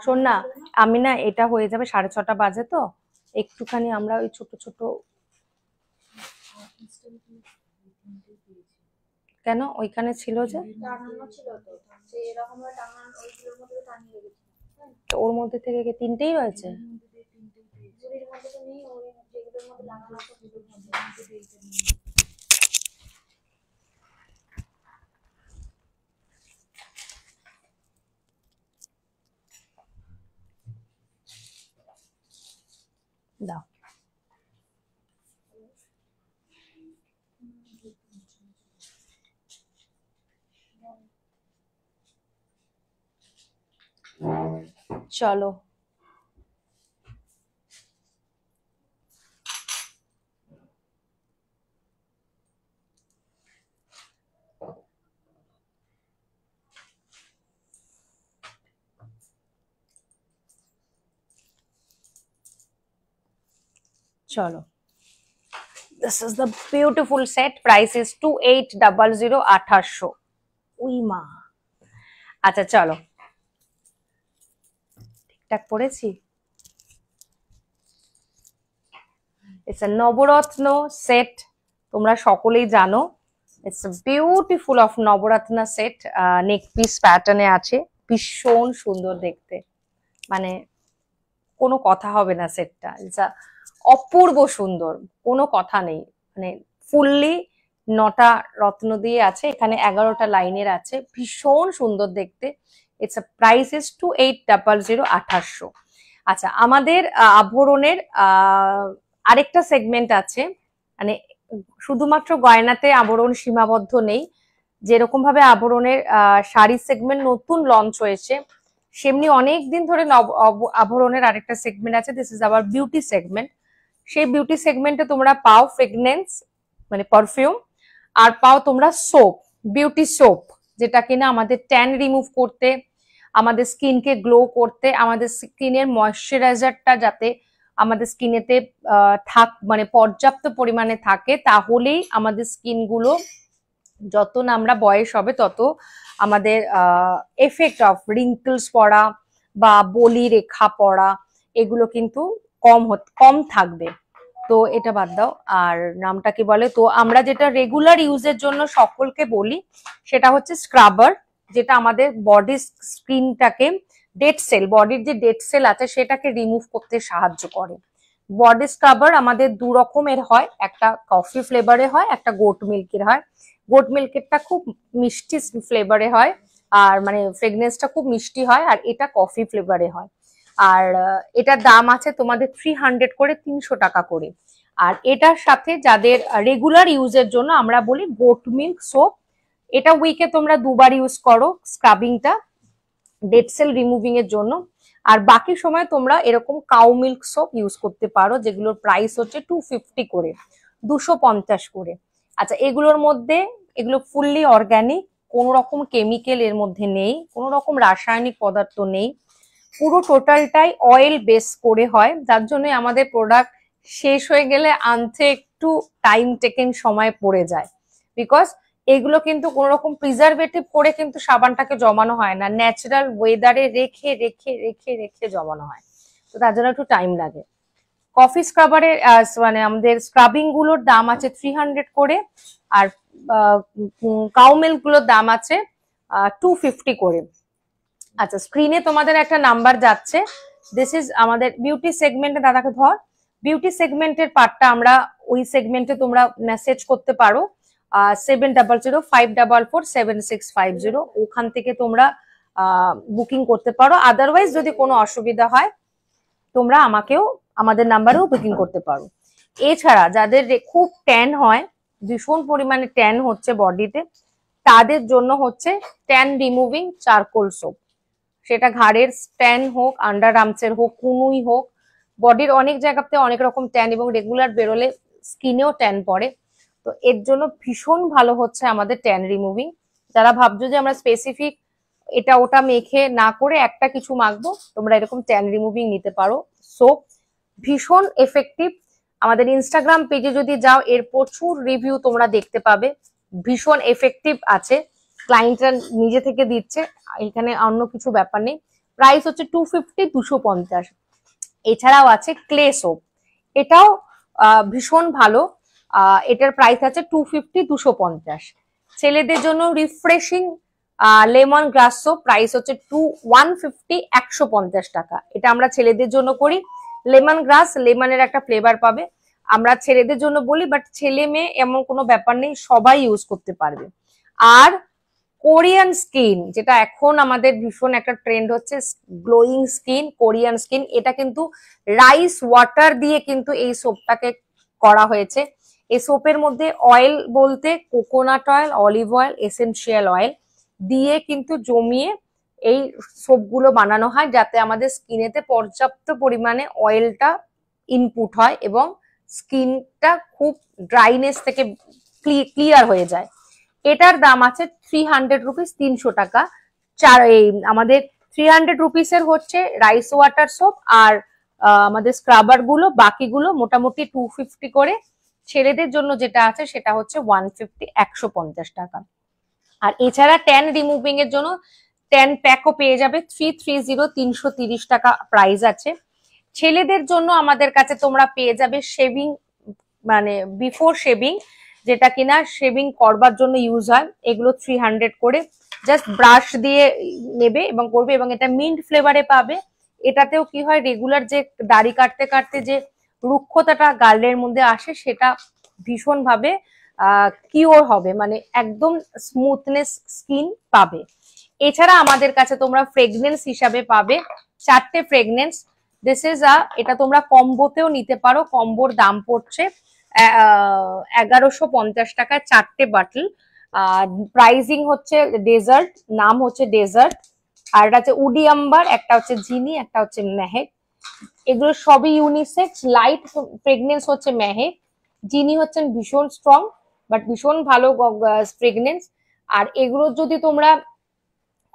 Speaker 1: শোন না, আমি না এটা হয়ে যাবে 6:30 বাজে, তো একটুখানি আমরা ওই ছোট ছোট, কেন ওইখানে ছিল যে
Speaker 2: টানানো ছিল তো, যে এরকম ভাবে টানানো, ওইগুলোর মধ্যে টানিয়ে রেখেছি।
Speaker 1: ওর মধ্যে থেকে কি 3টেই রয়েছে?
Speaker 2: ঝুড়ির মধ্যে তো নেই, ওই যেগুলোর মধ্যে লাগানো আছে ওগুলোর মধ্যে।
Speaker 1: দাও। চলো চলো, this is the beautiful set, price is 2800, 2800। We মা, আচ্ছা চলো, ঠিকঠাক পড়েছি? ইটস আ নবরত্ন সেট, তোমরা সকলেই জানো। It's a beautiful of navaratna set, neck piece প্যাটার্নে আছে, ভীষণ সুন্দর দেখতে, মানে কোনো কথা হবে না সেটটা, ইটস অপূর্ব সুন্দর, কোনো কথা নেই। মানে ফুললি 9টা রত্ন দিয়ে আছে, এখানে 11টা লাইনের আছে, ভীষণ সুন্দর দেখতে। It's a price is 2800, 2800। আচ্ছা, আমাদের আভরণের আরেকটা সেগমেন্ট আছে, মানে শুধুমাত্র গয়নাতে আভরণ সীমাবদ্ধ নেই। যেরকম ভাবে আভরণের শাড়ি সেগমেন্ট নতুন লঞ্চ হয়েছে, সেমনি অনেক দিন ধরে আভরণের আরেকটা সেগমেন্ট আছে, this is our beauty segment. সেই বিউটি সেগমেন্টে তোমরা পাও ফ্রেগনেন্স মানে পারফিউম, আর পাও তোমরা সোপ, বিউটি সোপ, যেটা কিনা আমাদের ট্যান রিমুভ করতে, আমাদের স্কিনকে গ্লো করতে, আমাদের স্কিনের ময়শ্চারাইজারটা যাতে আমাদের স্কিনেতে মানে পর্যাপ্ত পরিমাণে থাকে, তাহলেই আমাদের স্কিন গুলো যত না আমরা বয়স হবে তত আমাদের এফেক্ট অফ রিঙ্কলস পড়া বা বলি রেখা পড়া এগুলো কিন্তু কম থাকবে। তো এটা বাদ দাও, আর নামটা কি বলে, তো আমরা যেটা রেগুলার ইউজের জন্য সকলকে বলি সেটা হচ্ছে স্ক্রাবার, যেটা আমাদের বডির স্কিনটাকে ডেড সেল, বডির যে ডেড সেল আছে সেটাকে রিমুভ করতে সাহায্য করে। বডি স্ক্রাবার আমাদের 2 রকমের হয়, একটা কফি ফ্লেভারে হয়, একটা গোট মিল্কের হয়। গোট মিল্কেরটা খুব মিষ্টি ফ্লেভারে হয়, আর মানে ফ্রেগনেন্সটা খুব মিষ্টি হয়, আর এটা কফি ফ্লেভারে হয়। আর এটার দাম আছে তোমাদের 300 করে, 300 টাকা করে। আর এটার সাথে যাদের রেগুলার ইউজের জন্য আমরা বলি গোট মিল্ক সোপ, এটা উইকে তোমরা 2বার ইউজ করো স্ক্রাবিংটা, ডেড সেল রিমুভিং এর জন্য। আর বাকি সময় তোমরা এরকম কাউ মিল্ক সোপ ইউজ করতে পারো, যেগুলোর প্রাইস হচ্ছে 250 করে, 250 করে। আচ্ছা, এগুলোর মধ্যে এগুলো ফুললি অর্গানিক, কোনো রকম কেমিক্যাল এর মধ্যে নেই, কোনো রকম রাসায়নিক পদার্থ নেই, পুরো টোটালটাই অয়েল বেস করে হয়, যার জন্য আমাদের প্রোডাক্ট শেষ হয়ে গেলে আনতে একটু টাইম টেকেন, সময় পড়ে যায়। বিকজ এগুলো কিন্তু কোনো রকম প্রিজারভেটিভ করে কিন্তু সাবানটাকে জমানো হয় না, ন্যাচারাল ওয়েদারে রেখে রেখে রেখে রেখে জমানো হয়, তো তার জন্য একটু টাইম লাগে। কফি স্ক্রাবারের মানে আমাদের স্ক্রাবিং গুলোর দাম আছে 300 করে, আর কাউ মিল্ক গুলোর দাম আছে 250 করে। আচ্ছা, স্ক্রিনে তোমাদের একটা নাম্বার যাচ্ছে, দিস ইজ আমাদের বিউটি সেগমেন্টে, দাদাকে ধর, বিউটি সেগমেন্টের পার্টটা আমরা ওই সেগমেন্টে তোমরা মেসেজ করতে পারো 7005447650, ওখান থেকে তোমরা বুকিং করতে পারো। আদারওয়াইজ যদি কোনো অসুবিধা হয় তোমরা আমাকেও আমাদের নাম্বারেও বুকিং করতে পারো। এছাড়া যাদের খুব ট্যান হয়, ভীষণ পরিমাণে ট্যান হচ্ছে বডিতে, তাদের জন্য হচ্ছে ট্যান রিমুভিং চারকোল সোপ, সেটা ঘাড়ের ট্যান হোক, আন্ডার আর্মসের হোক, কুনুই হোক, বডির অনেক জায়গাতে অনেক রকম ট্যান, এবং রেগুলার বেরোলে স্কিনেও ট্যান পড়ে, তো এর জন্য ভীষণ ভালো হচ্ছে আমাদের ট্যান রিমুভিং। যারা ভাবছো যে আমরা স্পেসিফিক এটা ওটা মেখে না করে একটা কিছু মাখবো, তোমরা এরকম ট্যান রিমুভিং নিতে পারো সোপ। ভীষণ এফেক্টিভ। আমাদের ইনস্টাগ্রাম পেজে যদি যাও এর প্রচুর রিভিউ তোমরা দেখতে পাবে, ভীষণ এফেক্টিভ আছে, ক্লায়েন্টরা নিজে থেকে দিচ্ছে, এখানে অন্য কিছু ব্যাপার নেই। প্রাইস হচ্ছে 250, 250। এছাড়াও আছে ক্লে সোপ, এটাও ভীষণ ভালো, এটার প্রাইস আছে 250, 250। ছেলেদের জন্য রিফ্রেশিং লেমন গ্রাস সোপ, প্রাইস হচ্ছে 150, 150 টাকা। এটা আমরা ছেলেদের জন্য করি। লেমন গ্রাস, লেমনের একটা ফ্লেভার পাবে, আমরা ছেলেদের জন্য বলি, বাট ছেলে মেয়ে এমন কোনো ব্যাপার নেই, সবাই ইউজ করতে পারবে। আর কোরিয়ান স্কিন, যেটা এখন আমাদের ভীষণ একটা ট্রেন্ড হচ্ছে, গ্লোয়িং স্কিন, কোরিয়ান স্কিন, এটা কিন্তু রাইস ওয়াটার দিয়ে কিন্তু এই সোপটাকে করা হয়েছে। এই সোপের মধ্যে অয়েল বলতে coconut oil, olive oil, essential oil দিয়ে কিন্তু জমিয়ে এই সোপগুলো বানানো হয়, যাতে আমাদের স্কিনেতে পর্যাপ্ত পরিমাণে অয়েলটা ইনপুট হয় এবং স্কিনটা খুব ড্রাইনেস থেকে ক্লিয়ার হয়ে যায়। এটার দাম আছে 300 রুপিস, 300 টাকা। এই আমাদের 300 রুপিসের হচ্ছে রাইস ওয়াটার সোপ, আর আমাদের স্ক্রাবার গুলো বাকিগুলো মোটামুটি 250 করে। ছেলেদের জন্য যেটা আছে সেটা হচ্ছে 150, 150 টাকা। আর এছাড়া ট্যান রিমুভিং এর জন্য ট্যান প্যাকও পেয়ে যাবে 330, 330 টাকা প্রাইস আছে। ছেলেদের জন্য আমাদের কাছে তোমরা পেয়ে যাবে শেভিং, মানে বিফোর শেভিং, যেটা কিনা শেভিং করবার জন্য ইউজ হয়, এগুলো 300 করে। জাস্ট ব্রাশ দিয়ে নেবে এবং করবে, এবং এটা মিন্ট ফ্লেভারে পাবে। এটাতেও কি হয়, রেগুলার যে দাড়ি কাটতে কাটতে যে রুক্ষতাটা গালের মধ্যে আসে সেটা ভীষণ ভাবে কিওর হবে, মানে একদম স্মুথনেস স্কিন পাবে। এছাড়া আমাদের কাছে তোমরা ফ্রেগনেন্স হিসাবে পাবে 4টে ফ্রেগনেন্স। দিস ইজ এটা তোমরা কম্বোতেও নিতে পারো, কম্বোর দাম পড়ছে 1150 টাকায় 4টে বাটল। প্রাইজিং হচ্ছে ডেজার্ট, নাম হচ্ছে ডেজার্ট, আর এটা হচ্ছে উডি আম্বার, একটা হচ্ছে জিনি, একটা হচ্ছে মেহেক। এগুলো সবই ইউনিসেক্স। লাইট ফ্রেগনেন্স হচ্ছে মেহেক, জিনি হচ্ছেন ভীষণ স্ট্রং বাট ভীষণ ভালো ফ্রেগনেন্স। আর এগুলো যদি তোমরা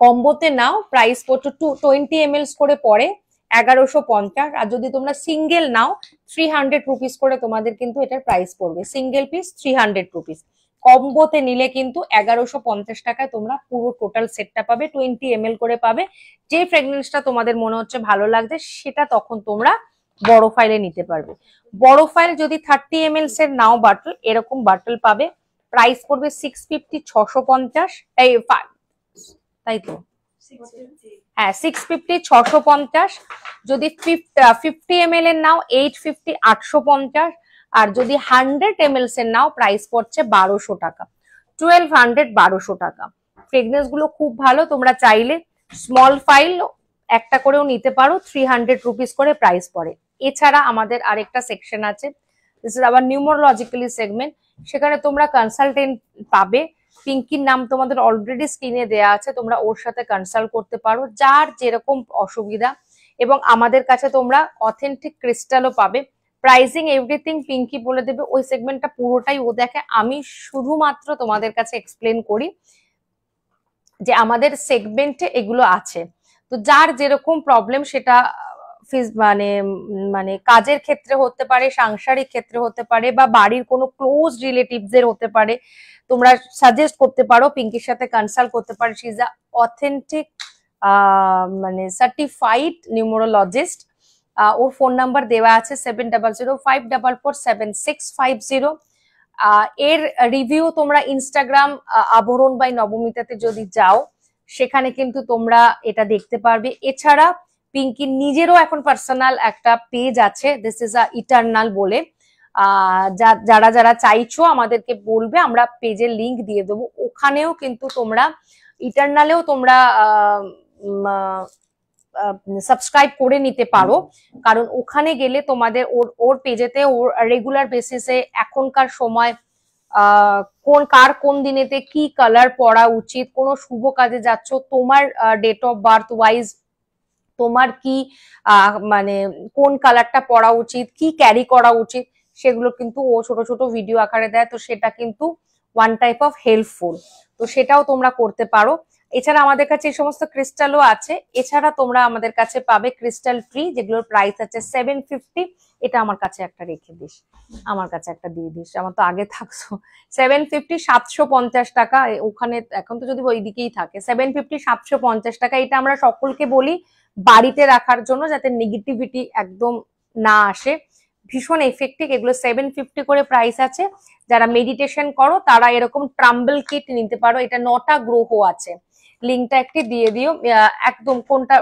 Speaker 1: কম্বোতে নাও প্রাইস পড়ছে 20 ml করে পড়ে 1150, আর যদি তোমরা সিঙ্গেল নাও 300 রুপিস করে তোমাদের কিন্তু এটার প্রাইস পড়বে, সিঙ্গেল পিস 300 রুপিস। কম্বোতে নিলে কিন্তু 1150 টাকায় তোমরা পুরো টোটাল সেটটা পাবে, 20 ml করে পাবে। যে ফ্রেগনেন্সটা তোমাদের মনে হচ্ছে ভালো লাগছে সেটা তখন তোমরা বড় ফাইলে নিতে পারবে। বড় ফাইল যদি 30 ml এর নাও বাটল, এরকম বাটল পাবে, প্রাইস পড়বে 650, 650, এই তাই তো, হ্যাঁ 650, 650। যদি 50 ml এর নাও 850, 850। আর যদি 100 ml এর নাও প্রাইস পড়ছে 1200 টাকা, 1200, 1200 টাকা। ফ্রেগনেন্স গুলো খুব ভালো, তোমরা চাইলে স্মল ফাইল একটা করেও নিতে পারো, 300 রুপিস করে প্রাইস পড়ে। এছাড়া আমাদের আরেকটা সেকশন আছে, দিস ইজ আবার নিউমোরোলজিক্যালি সেগমেন্ট, সেখানে তোমরা কনসালটেন্ট পাবে। পিঙ্কির নাম তোমাদের অলরেডি স্ক্রিনে দেয়া আছে, তোমরা ওর সাথে কনসাল্ট করতে পারো যার যেরকম অসুবিধা, এবং আমাদের কাছে তোমরা অথেন্টিক ক্রিস্টালও পাবে। প্রাইসিং এভরিথিং পিঙ্কি বলে দেবে, ওই সেগমেন্টটা পুরোটাই ও দেখে, আমি শুধুমাত্র তোমাদের কাছে এক্সপ্লেন করি যে আমাদের সেগমেন্টে এগুলো আছে। তো যার যেরকম প্রবলেম সেটা মানে মানে কাজের ক্ষেত্রে হতে পারে, সাংসারিক ক্ষেত্রে হতে পারে, বা বাড়ির কোনো ক্লোজ রিলেটিভস এর হতে পারে, তোমরা সাজেস্ট করতে পারো, পিঙ্কির সাথে কনসাল্ট করতে পারো। শি ইজ আ অথেন্টিক মানে সার্টিফাইড নিউমোরোলজিস্ট। ওর ফোন নাম্বার দেওয়া আছে 7005447650। এর রিভিউ তোমরা ইনস্টাগ্রাম আবরণ বাই নবমিতাতে যদি যাও সেখানে কিন্তু তোমরা এটা দেখতে পারবে। এছাড়া পিঙ্কির নিজেরও এখন পার্সোনাল একটা পেজ আছে, দিস ইজ আ ইটার্নাল বলে। যারা যারা চাইছো আমাদেরকে বলবে, আমরা পেজের লিংক দিয়ে দেবো, ওখানেও কিন্তু তোমরা ইটার্নালেও তোমরা সাবস্ক্রাইব করে নিতে পারো, কারণ ওখানে গেলে তোমাদের ওর পেজেতে ওর রেগুলার বেসিসে এখনকার সময় কার কোন দিনেতে কি কালার পরা উচিত, কোন শুভ কাজে যাচ্ছ, তোমার ডেট অফ বার্থ ওয়াইজ তোমার কি মানে কোন কালারটা পরা উচিত, কি ক্যারি করা উচিত, সেগুলো কিন্তু ও ছোট ছোট ভিডিও আকারে দেয়। তো সেটা কিন্তু ওয়ান টাইপ অফ হেল্পফুল। তো সেটাও তোমরা করতে পারো। এছাড়া আমাদের কাছে এই সমস্ত ক্রিস্টালও আছে। এছাড়া তোমরা আমাদের কাছে পাবে ক্রিস্টাল ট্রি, যেগুলোর প্রাইস আছে 750। এটা আমার কাছে একটা রেখে দিস, আমার কাছে একটা দিয়ে দিস, আমার তো আগে থাকছো। 750, 750 টাকা ওখানে, এখন তো যদি ওই দিকেই থাকে। 750, 750 টাকা। এটা আমরা সকলকে বলি বাড়িতে রাখার জন্য, যাতে নেগেটিভিটি একদম না আসে। ভীষণ এফেক্টিভ এগুলো। 750 করে প্রাইস আছে। যারা মেডিটেশন করো তারা এরকম ট্রাম্বল কিট নিতে পারো। এটা 9টা গ্রহ আছে। লিঙ্কটা একটি দিয়ে দিও। একদম কোনটা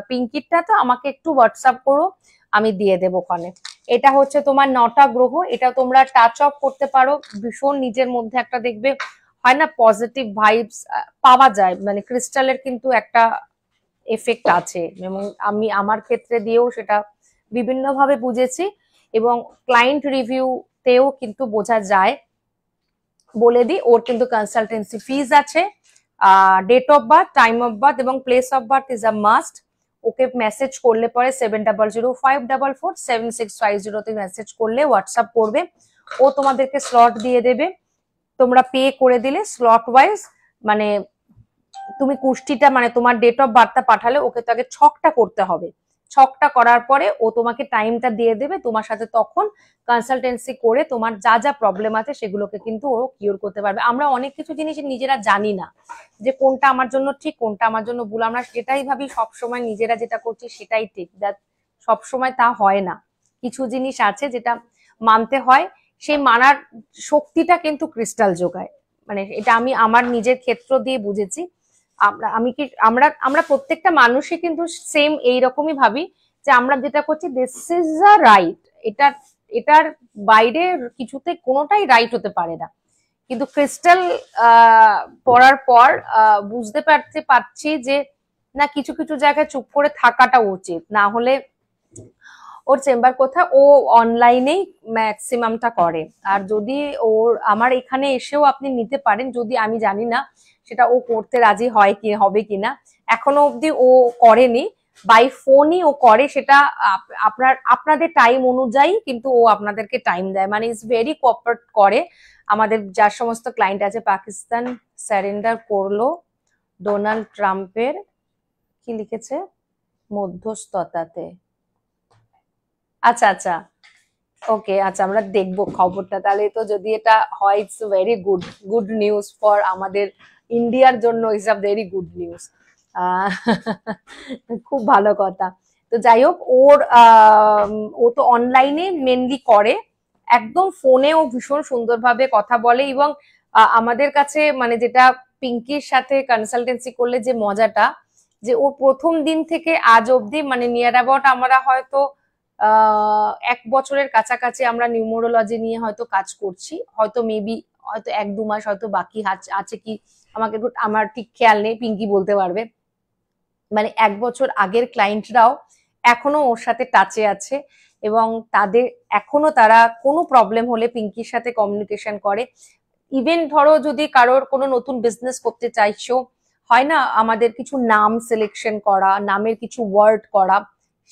Speaker 1: পিঙ্ক কিটটা তো আমাকে একটু হোয়াটসঅ্যাপ করো, আমি দিয়ে দেবো ওখানে। এটা হচ্ছে তোমার 9টা গ্রহ। এটা তোমরা টাচ অফ করতে পারো। ভীষণ নিজের মধ্যে একটা দেখবে হয় না পজিটিভ ভাইবস পাওয়া যায়, মানে ক্রিস্টালের কিন্তু একটা এফেক্ট আছে, এবং আমি আমার ক্ষেত্রে দিয়েও সেটা বিভিন্নভাবে বুঝেছি, এবং ক্লায়েন্ট রিভিউতেও কিন্তু বোঝা যায়। বলে দিই, ওর কিন্তু কনসালটেন্সি ফিজ আছে। Date of birth, time of birth এবং place of birth is a must. Okay message করলে পরে 7005447650 তে মেসেজ করলে, হোয়াটসঅ্যাপ করবে, ও তোমাদেরকে স্লট দিয়ে দেবে। তোমরা পে করে দিলে স্লট ওয়াইজ, মানে তুমি কুষ্টিটা মানে তোমার ডেট অফ বার্থটা পাঠালে ওকে তো আগে ছকটা করতে হবে। ছকটা করার পরে ও তোমাকে টাইমটা দিয়ে দেবে, তোমার সাথে তখন কনসালটেন্সি করে তোমার যা যা প্রবলেম আছে সেগুলোকে কিন্তু ও কিওর করতে পারবে। আমরা অনেক কিছু জিনিস নিজেরা জানি না, যে কোনটা আমার জন্য ঠিক কোনটা আমার জন্য ভুল। আমরা সেটাই ভাবি সবসময় নিজেরা যেটা করছি সেটাই ঠিক। দ্যাট সবসময় তা হয় না। কিছু জিনিস আছে যেটা মানতে হয়, সেই মানার শক্তিটা কিন্তু ক্রিস্টাল যোগায়। মানে এটা আমি আমার নিজের ক্ষেত্র দিয়ে বুঝেছি। আমরা প্রত্যেকটা মানুষই কিন্তু সেম এইরকমই ভাবি, যে আমরা যেটা করছি দিস ইজ আ রাইট, এটার বাইরে কিছুতে কোনোটাই রাইট হতে পারে না। কিন্তু ক্রিস্টাল পড়ার পর বুঝতে পারছি যে না, কিছু কিছু জায়গায় চুপ করে থাকাটা উচিত, না হলে ওর চেম্বার কোথায়, ও অনলাইনেই ম্যাক্সিমামটা করে। আর যদি ওর আমার এখানে এসেও আপনি নিতে পারেন, যদি আমি জানি না সেটা ও করতে রাজি হয় কি হবে কিনা, এখনো অবধি ও করেনি। বাই ফোনই ও করে, সেটা আপনাদের টাইম অনুযায়ী কিন্তু ও আপনাদেরকে টাইম দেয়, মানে ইজ ভেরি কোঅপারেট করে। আমাদের যার সমস্ত ক্লায়েন্ট আছে, পাকিস্তান স্যারেন্ডার করলো ডোনাল্ড ট্রাম্পের কি লিখেছে মধ্যস্থতাতে। আচ্ছা আচ্ছা, ওকে, আচ্ছা আমরা দেখবো খবরটা তাহলে। তো যদি এটা হয়, it's very good news for আমাদের ইন্ডিয়ার জন্য, it's a very good news. খুব ভালো কথা। তো যাই হোক, ও তো অনলাইনে মেনলি করে, একদম ফোনেও ভীষণ সুন্দরভাবে কথা বলে। এবং আমাদের কাছে মানে যেটা পিঙ্কির সাথে কনসালটেন্সি করলে যে মজাটা, যে ও প্রথম দিন থেকে আজ অবধি মানে নিয়ার অ্যাবাউট আমরা হয়তো 1 বছরের কাছাকাছি আমরা নিউমোরোলজি নিয়ে হয়তো কাজ করছি, হয়তো মেবি হয়তো 1-2 মাস হয়তো বাকি আছে কি আমাকে আমার ঠিক খেয়াল নেই, পিঙ্কি বলতে পারবে। মানে 1 বছর আগের ক্লায়েন্টরাও এখনো ওর সাথে টাচে আছে, এবং তাদের এখনো তারা কোনো প্রবলেম হলে পিঙ্কির সাথে কমিউনিকেশন করে। ইভেন ধরো যদি কারোর কোনো নতুন বিজনেস করতে চাইছো, হয় না আমাদের কিছু নাম সিলেকশন করা, নামের কিছু ওয়ার্ড করা,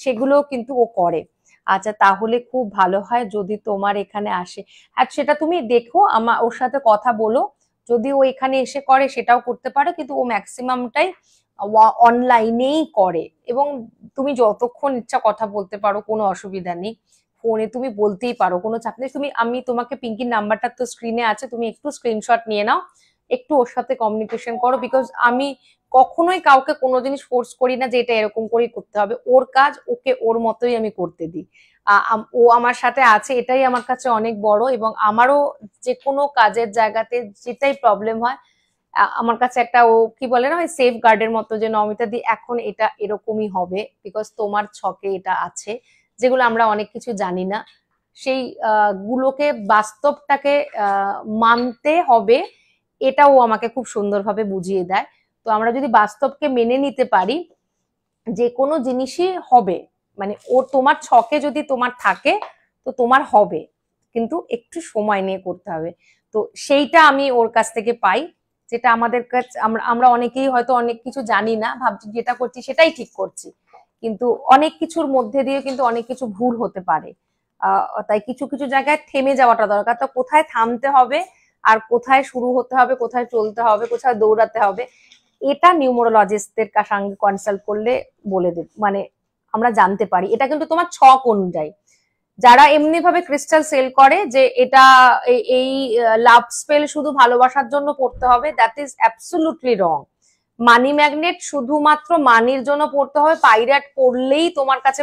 Speaker 1: সেগুলো কিন্তু ও করে। আচ্ছা, তাহলে খুব ভালো হয় যদি তোমার এখানে আসে। আর সেটা তুমি দেখো, ওর সাথে কথা বলো, যদি ও এখানে এসে করে সেটাও করতে পারো, কিন্তু ও ম্যাক্সিমামটাই অনলাইনেই করে। এবং তুমি যতক্ষণ ইচ্ছা কথা বলতে পারো, কোনো অসুবিধা নেই, ফোনে তুমি বলতেই পারো, কোনো চাপ নেই। আমি তোমাকে পিঙ্কির নাম্বারটা তো স্ক্রিনে আছে, তুমি একটু স্ক্রিনশট নিয়ে নাও, একটু ওর সাথে কমিউনিকেশন করো। বিকজ আমি কখনোই কাউকে কোনো জিনিস ফোর্স করি না যে এটা এরকম করেই করতে হবে। ওর কাজ ওকে ওর মতোই আমি করতে দিই। ও আমার সাথে আছে, এটাই আমার কাছে অনেক বড়। এবং আমারও যে কোনো কাজের জায়গাতে যেটাই প্রবলেম হয়, আমার কাছে একটা ও কি বলে না, ওই সেফ গার্ডের মতো, যে নমিতা দি এখন এটা এরকমই হবে, বিকজ তোমার ছকে এটা আছে, যেগুলো আমরা অনেক কিছু জানি না, সেই গুলোকে বাস্তবটাকে মানতে হবে, এটাও আমাকে খুব সুন্দরভাবে বুঝিয়ে দেয়। তো আমরা যদি বাস্তবকে মেনে নিতে পারি, যে কোনো জিনিসই হবে, মানে ও তোমার ছকে যদি তোমার থাকে তো তোমার হবে, কিন্তু একটু সময় নিয়ে করতে হবে। তো সেইটা আমি ওর কাছ থেকে পাই, যেটা আমাদের কাছে আমরা অনেকেই হয়তো অনেক কিছু জানি না, ভাবছি যেটা করছি সেটাই ঠিক করছি, কিন্তু অনেক কিছুর মধ্যে দিয়ে কিন্তু অনেক কিছু ভুল হতে পারে। তাই কিছু কিছু জায়গায় থেমে যাওয়াটা দরকার। তো কোথায় থামতে হবে আর কোথায় শুরু হতে হবে, কোথায় চলতে হবে, কোথায় দৌড়াতে হবে, এটা নিউমোরোলজিস্টদের সঙ্গে কনসাল্ট করলে বলে দেব, মানে আমরা জানতে পারি। এটা কিন্তু তোমার ছক অনুযায়ী। যারা এমনি ভাবে ক্রিস্টাল সেল করে যে এটা এই লাভ স্পেল শুধু ভালোবাসার জন্য পড়তে হবে, that is absolutely wrong. Money magnet শুধুমাত্র মানির জন্য পড়তে হবে, পাইরাইট পড়লেই তোমার কাছে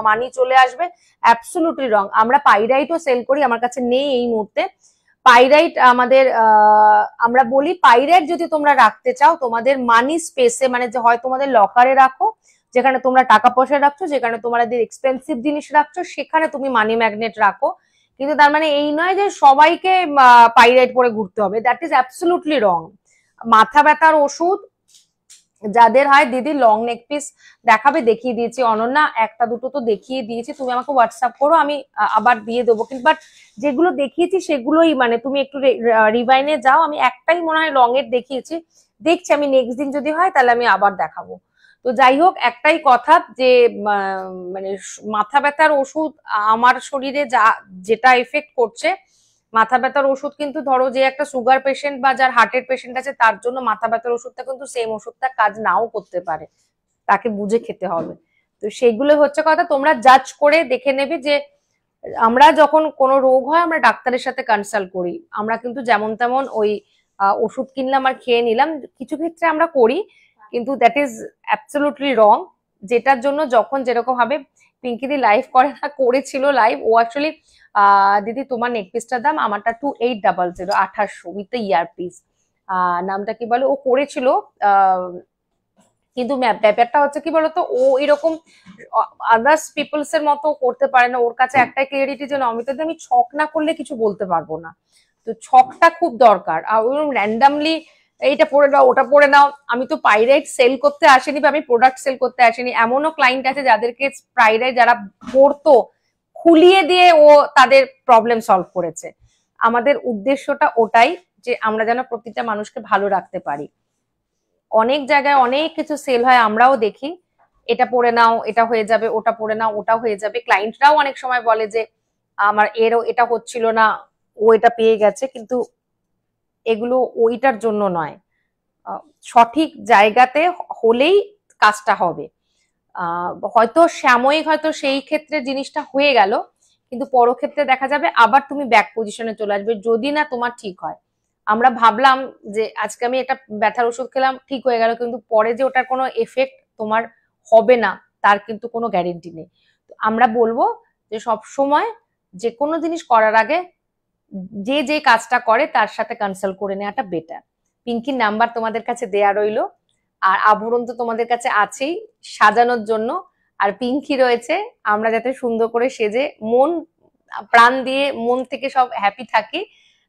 Speaker 1: মানি চলে আসবে, অ্যাবসলিউটলি রং। আমরা পাইরাইটও সেল করি, আমার কাছে নেই এই মুহূর্তে পাইরাইট। আমাদের আমরা বলি পাইরাইট যদি তোমরা রাখতে চাও তোমাদের মানি স্পেসে, মানে যে হয় তোমাদের লকারে রাখো, যেখানে তোমরা টাকা পয়সা রাখছো, যেখানে তোমাদের এক্সপেন্সিভ জিনিস রাখছো, সেখানে তুমি মানি ম্যাগনেট রাখো। কিন্তু তার মানে এই নয় যে সবাইকে পাইরাইট পরে ঘুরতে হবে, দ্যাট ইজ অ্যাবসলিউটলি রং। মাথা ব্যথার ওষুধ যাদের হয়, দিদি লং নেক পিস দেখাবে, দেখিয়ে দিয়েছি অনন্যা, একটা দুটো তো দেখিয়ে দিয়েছি, তুমি আমাকে হোয়াটসঅ্যাপ করো, আমি আবার দিয়ে দেবো। কিন্তু বাট যেগুলো দেখিয়েছি সেগুলোই, মানে তুমি একটু রিভাইনে যাও, আমি একটাই মনে হয় লং এর দেখিয়েছি, দেখছি আমি নেক্সট দিন যদি হয় তাহলে আমি আবার দেখাবো। তো যাই হোক, একটাই কথা যে মানে মাথা ব্যথার ওষুধ আমার শরীরে যেটা এফেক্ট করছে, মাথা ব্যথার ওষুধ কিন্তু ধরো যে একটা সুগার পেশেন্ট বা যার হার্টের পেশেন্ট আছে তার জন্য মাথা ব্যথার ওষুধটা কিন্তু সেম ওষুধটা কাজ নাও করতে পারে, তাকে বুঝে খেতে হবে। তো সেগুলো হচ্ছে কথা, তোমরা জাজ করে দেখে নেবে যে আমরা যখন কোনো রোগ হয় আমরা ডাক্তারের সাথে কনসাল্ট করি, আমরা কিন্তু যেমন তেমন ওই ওষুধ কিনলাম আর খেয়ে নিলাম, কিছু ক্ষেত্রে আমরা করি, কিন্তু দ্যাট ইজ অ্যাবসলিউটলি রং। যেটার জন্য যখন যেরকম হবে, পিঙ্কিদি লাইভ করে না, করেছিল লাইভ ও অ্যাকচুয়ালি, দিদি তোমার নেক পিসটার দাম, আমারটা 2800, 2800 উইথ দ্য ইয়ারপিস, নামটা কি বলে, ও করেছিল। কিন্তু ব্যাপারটা হচ্ছে কি বলতো, ও এরকম আদার্স পিপলস এর মতো করতে পারে না, ওর কাছে একটাই ক্লিয়ারিটি যে নমিতাদি আমি ছক না করলে কিছু বলতে পারবো না, তো ছকটা খুব দরকার। আর ওরকম র্যান্ডামলি এইটা পড়ে নাও ওটা পড়ে নাও, আমি তো পাইরাইট সেল করতে আসিনি বা আমি প্রোডাক্ট সেল করতে আসিনি, এমনও ক্লায়েন্ট আছে যাদেরকে পাইরাইট যারা পড়তো খুলিয়ে দিয়ে ও তাদের প্রবলেম সলভ করেছে। আমাদের উদ্দেশ্যটা ওটাই যে আমরা যেন প্রতিটা মানুষকে ভালো রাখতে পারি। অনেক জায়গায় অনেক কিছু সেল হয়, আমরাও দেখি, এটা পড়ে নাও এটা হয়ে যাবে, ওটা পড়ে নাও ওটা হয়ে যাবে। ক্লায়েন্টরাও অনেক সময় বলে যে আমার এটা হচ্ছিল না, ও এটা পেয়ে গেছে, কিন্তু এগুলো ওইটার জন্য নয়, সঠিক জায়গাতে হলেই কাজটা হবে। হয়তো সাময়িক হয়তো সেই ক্ষেত্রে জিনিসটা হয়ে গেল, কিন্তু পরক্ষেত্রে দেখা যাবে আবার তুমি ব্যাক পজিশনে চলে আসবে যদি না তোমার ঠিক হয়। আমরা ভাবলাম যে আজকে আমি একটা ব্যথার ওষুধ খেলাম ঠিক হয়ে গেল, কিন্তু পরে যে ওটার কোনো এফেক্ট তোমার হবে না তার কিন্তু কোনো গ্যারেন্টি নেই। আমরা বলবো যে সব সময় যে কোনো জিনিস করার আগে যে যে কাজটা করে তার সাথে কনসাল্ট করে নেওয়াটা বেটার। পিঙ্কির নাম্বার তোমাদের কাছে দেয়া রইলো, আর আভরণ তো তোমাদের কাছে আছেই সাজানোর জন্য, আর পিঙ্কি রয়েছে আমরা যাতে সুন্দর করে সেজে মন প্রাণ দিয়ে মন থেকে সব হ্যাপি থাকি,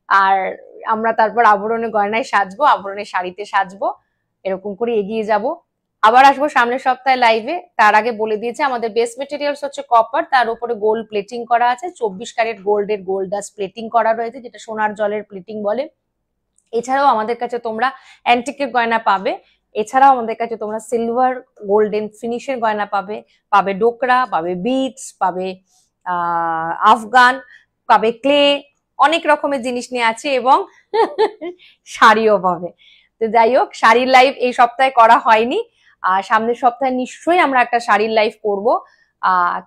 Speaker 1: আর আমরা তারপর আভরণের গয়নায় সাজবো, আভরণের শাড়িতে সাজবো, এরকম করে এগিয়ে যাব। আবার আসবো সামনের সপ্তাহে লাইভে। তার আগে বলে দিয়েছে আমাদের বেস্ট মেটেরিয়ালস হচ্ছে কপার, তার উপরে গোল্ড প্লেটিং করা আছে, 24 ক্যারেট গোল্ডের গোল্ড ডাস্ট প্লেটিং করা রয়েছে, যেটা সোনার জলের প্লেটিং বলে। এছাড়াও আমাদের কাছে তোমরা অ্যান্টিকের গয়না পাবে, এছাড়াও আমাদের কাছে তোমরা সিলভার গোল্ডেন ফিনিশের গয়না পাবে, পাবে ডোকরা, পাবে বিটস, পাবে আফগান, পাবে ক্লে, অনেক রকমের জিনিস নিয়ে আছে, এবং শাড়িও পাবে। তো যাই হোক, শাড়ির লাইভ এই সপ্তাহে করা হয়নি, আর সামনের সপ্তাহে নিশ্চয়ই আমরা একটা শাড়ির লাইভ করব,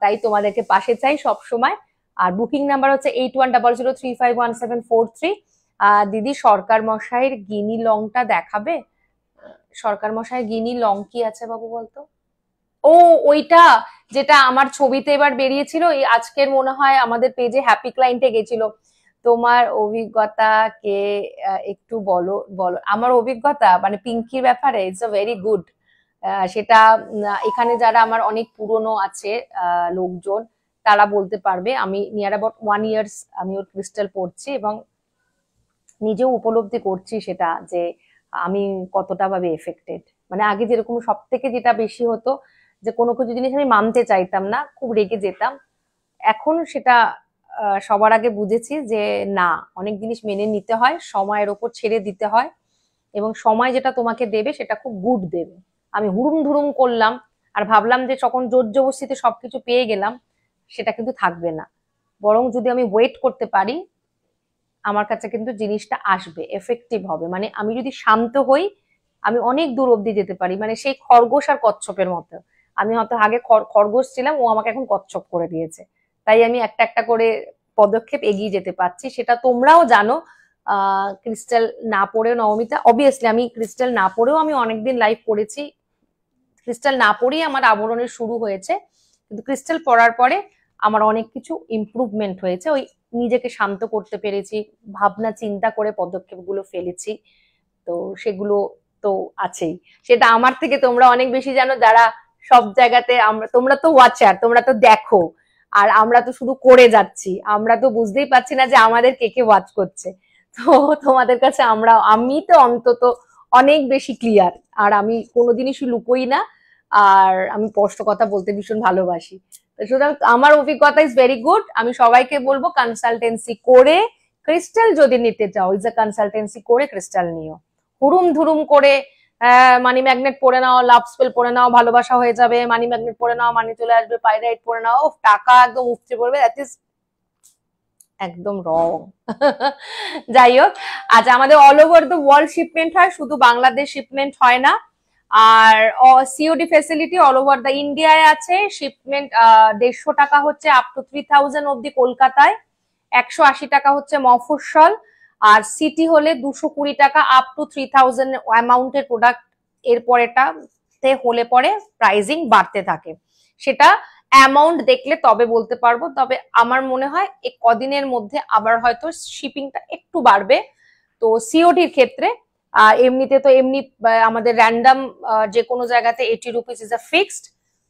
Speaker 1: তাই তোমাদেরকে পাশে চাই সব সময়। আর বুকিং নাম্বার হচ্ছে 8100351743। দিদি সরকার মশাইয়ের গিনি লংটা দেখাবে? সরকার মশাইয়ের গিনি লং কি আছে বাবু বলতো? ও ওইটা যেটা আমার ছবিতে এবার বেরিয়েছিল, এই আজকের মনে হয় আমাদের পেজে হ্যাপি ক্লায়েন্টে গেছিল। তোমার অভিজ্ঞতা কে একটু বলো বলো। আমার অভিজ্ঞতা মানে পিঙ্কির ব্যাপারে ইটস আ ভেরি গুড। সেটা এখানে যারা আমার অনেক পুরনো আছে লোকজন তারা বলতে পারবে। আমি নিয়ার অ্যাবাউট 1 ইয়ার্স আমি ওর ক্রিস্টাল পড়ছি, এবং নিজেও উপলব্ধি করছি সেটা যে আমি কতটা ভাবে এফেক্টেড। মানে আগে যেরকম সব থেকে যেটা বেশি হতো যে কোনো কিছু জিনিস আমি মানতে চাইতাম না, খুব রেগে যেতাম, এখন সেটা সবার আগে বুঝেছি যে না, অনেক জিনিস মেনে নিতে হয়, সময়ের ওপর ছেড়ে দিতে হয়, এবং সময় যেটা তোমাকে দেবে সেটা খুব গুড দেবে। আমি হুড়ুম ধুরুম করলাম আর ভাবলাম যে যখন জোর জবরদস্তিতে সবকিছু পেয়ে গেলাম, সেটা কিন্তু থাকবে না। বরং যদি আমি ওয়েট করতে পারি, আমার কাছে কিন্তু জিনিসটা আসবে, এফেক্টিভ হবে। মানে আমি যদি শান্ত হই আমি অনেক দূর অব্দি যেতে পারি, মানে সেই খরগোশ আর কচ্ছপের মতো। আমি হয়তো আগে খরগোশ ছিলাম, ও আমাকে এখন কচ্ছপ করে দিয়েছে, তাই আমি একটা একটা করে পদক্ষেপ এগিয়ে যেতে পারছি, সেটা তোমরাও জানো। ক্রিস্টাল না পড়েও, নবমিতা অবভিয়াসলি আমি ক্রিস্টাল না পড়েও আমি অনেকদিন লাইভ করেছি, ক্রিস্টাল না পরেই আমার আবরণের শুরু হয়েছে, কিন্তু ক্রিস্টাল পড়ার পরে আমার অনেক কিছু ইমপ্রুভমেন্ট হয়েছে। ওই নিজেকে শান্ত করতে পেরেছি, ভাবনা চিন্তা করে পদক্ষেপগুলো ফেলেছি, তো সেগুলো তো আছেই। সেটা আমার থেকে তোমরা অনেক বেশি জানো, যারা সব জায়গাতে, তোমরা তো ওয়াচার, তোমরা তো দেখো, আর আমরা তো শুধু করে যাচ্ছি, আমরা তো বুঝতেই পারছি না যে আমাদের কে কে ওয়াচ করছে। তো তোমাদের কাছে আমি তো অন্তত অনেক বেশি ক্লিয়ার, আর আমি কোনো জিনিসই লুকোই না, আর আমি স্পষ্ট কথা বলতে ভীষণ ভালোবাসি। সুতরাং আমার অভিজ্ঞতা ইজ ভেরি গুড। আমি সবাইকে বলবো কনসালটেন্সি করে ক্রিস্টাল যদি নিতে চাও, ইজ আ কনসালটেন্সি করে ক্রিস্টাল নিও। হুড়ুম ধুরুম করে মানি ম্যাগনেট পরে নাও, লাভ স্পেল পরে নাও, ভালোবাসা হয়ে যাবে, মানি ম্যাগনেট পরে নাও, মানি চলে আসবে, পাইরাইট পরে নাও, টাকা একদম উপচে পড়বে, দ্যাট ইজ একদম রং। যাই হোক, আচ্ছা, আমাদের all over the world shipment হয়, শুধু বাংলাদেশ শিপমেন্ট হয় না। আর COD facility all over the ইন্ডিয়ায় আছে। শিপমেন্ট 150 টাকা হচ্ছে আপ টু 3000 অব্দি কলকাতায়, 180 টাকা হচ্ছে মফস্বল, আর সিটি হলে 220 টাকা আপ টু 3000 অ্যামাউন্টের প্রোডাক্ট এর পরেটাতে হলে পরে প্রাইজিং বাড়তে থাকে। সেটা অ্যামাউন্ট দেখলে তবে বলতে পারবো, তবে আমার মনে হয় এই কদিনের মধ্যে আবার হয়তো শিপিংটা একটু বাড়বে। তো সিওডির ক্ষেত্রে এমনিতে তো এমনি আমাদের র্যান্ডাম যে কোনো জায়গাতে 80 রুপিস ইজ আ ফিক্সড।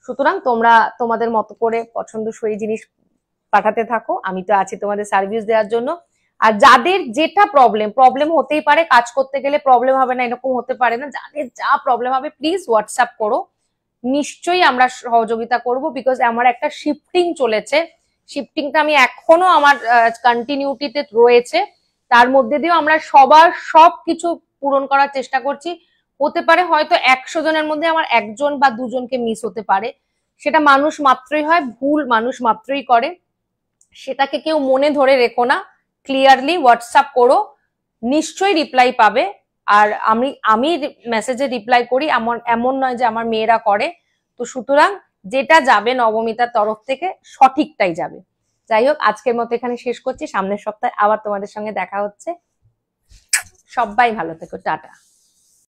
Speaker 1: সুতরাং তোমরা তোমাদের মতো করে পছন্দসই জিনিস পাঠাতে থাকো, আমি তো আছি তোমাদের সার্ভিস দেওয়ার জন্য। আর যাদের যেটা প্রবলেম হতেই পারে, কাজ করতে গেলে প্রবলেম হবে না এরকম হতে পারে না, যাদের যা প্রবলেম হবে প্লিজ হোয়াটসঅ্যাপ করো, নিশ্চয়ই আমরা সহযোগিতা করব। বিকজ আমার একটা শিফটিং চলেছে, শিফটিংটা আমি এখনো আমার কন্টিনিউটিতে রয়েছে, তার মধ্যে দিয়েও আমরা সবার সবকিছু পূরণ করার চেষ্টা করছি। হতে পারে হয়তো 100 জনের মধ্যে আমার একজন বা দুজনকে মিস হতে পারে, সেটা মানুষ মাত্রই হয়, ভুল মানুষ মাত্রই করে, সেটাকে কেউ মনে ধরে রেখো না, ক্লিয়ারলি হোয়াটসঅ্যাপ করো, নিশ্চয়ই রিপ্লাই পাবে। আর আমি মেসেজে রিপ্লাই করি, এমন নয় যে আমার মেয়েরা করে। তো সুতরাং যেটা যাবে নবমিতার তরফ থেকে সঠিকটাই যাবে। যাই হোক, আজকের মতো এখানে শেষ করছি, সামনের সপ্তাহে আবার তোমাদের সঙ্গে দেখা হচ্ছে। সবাই ভালো থেকো, টাটা।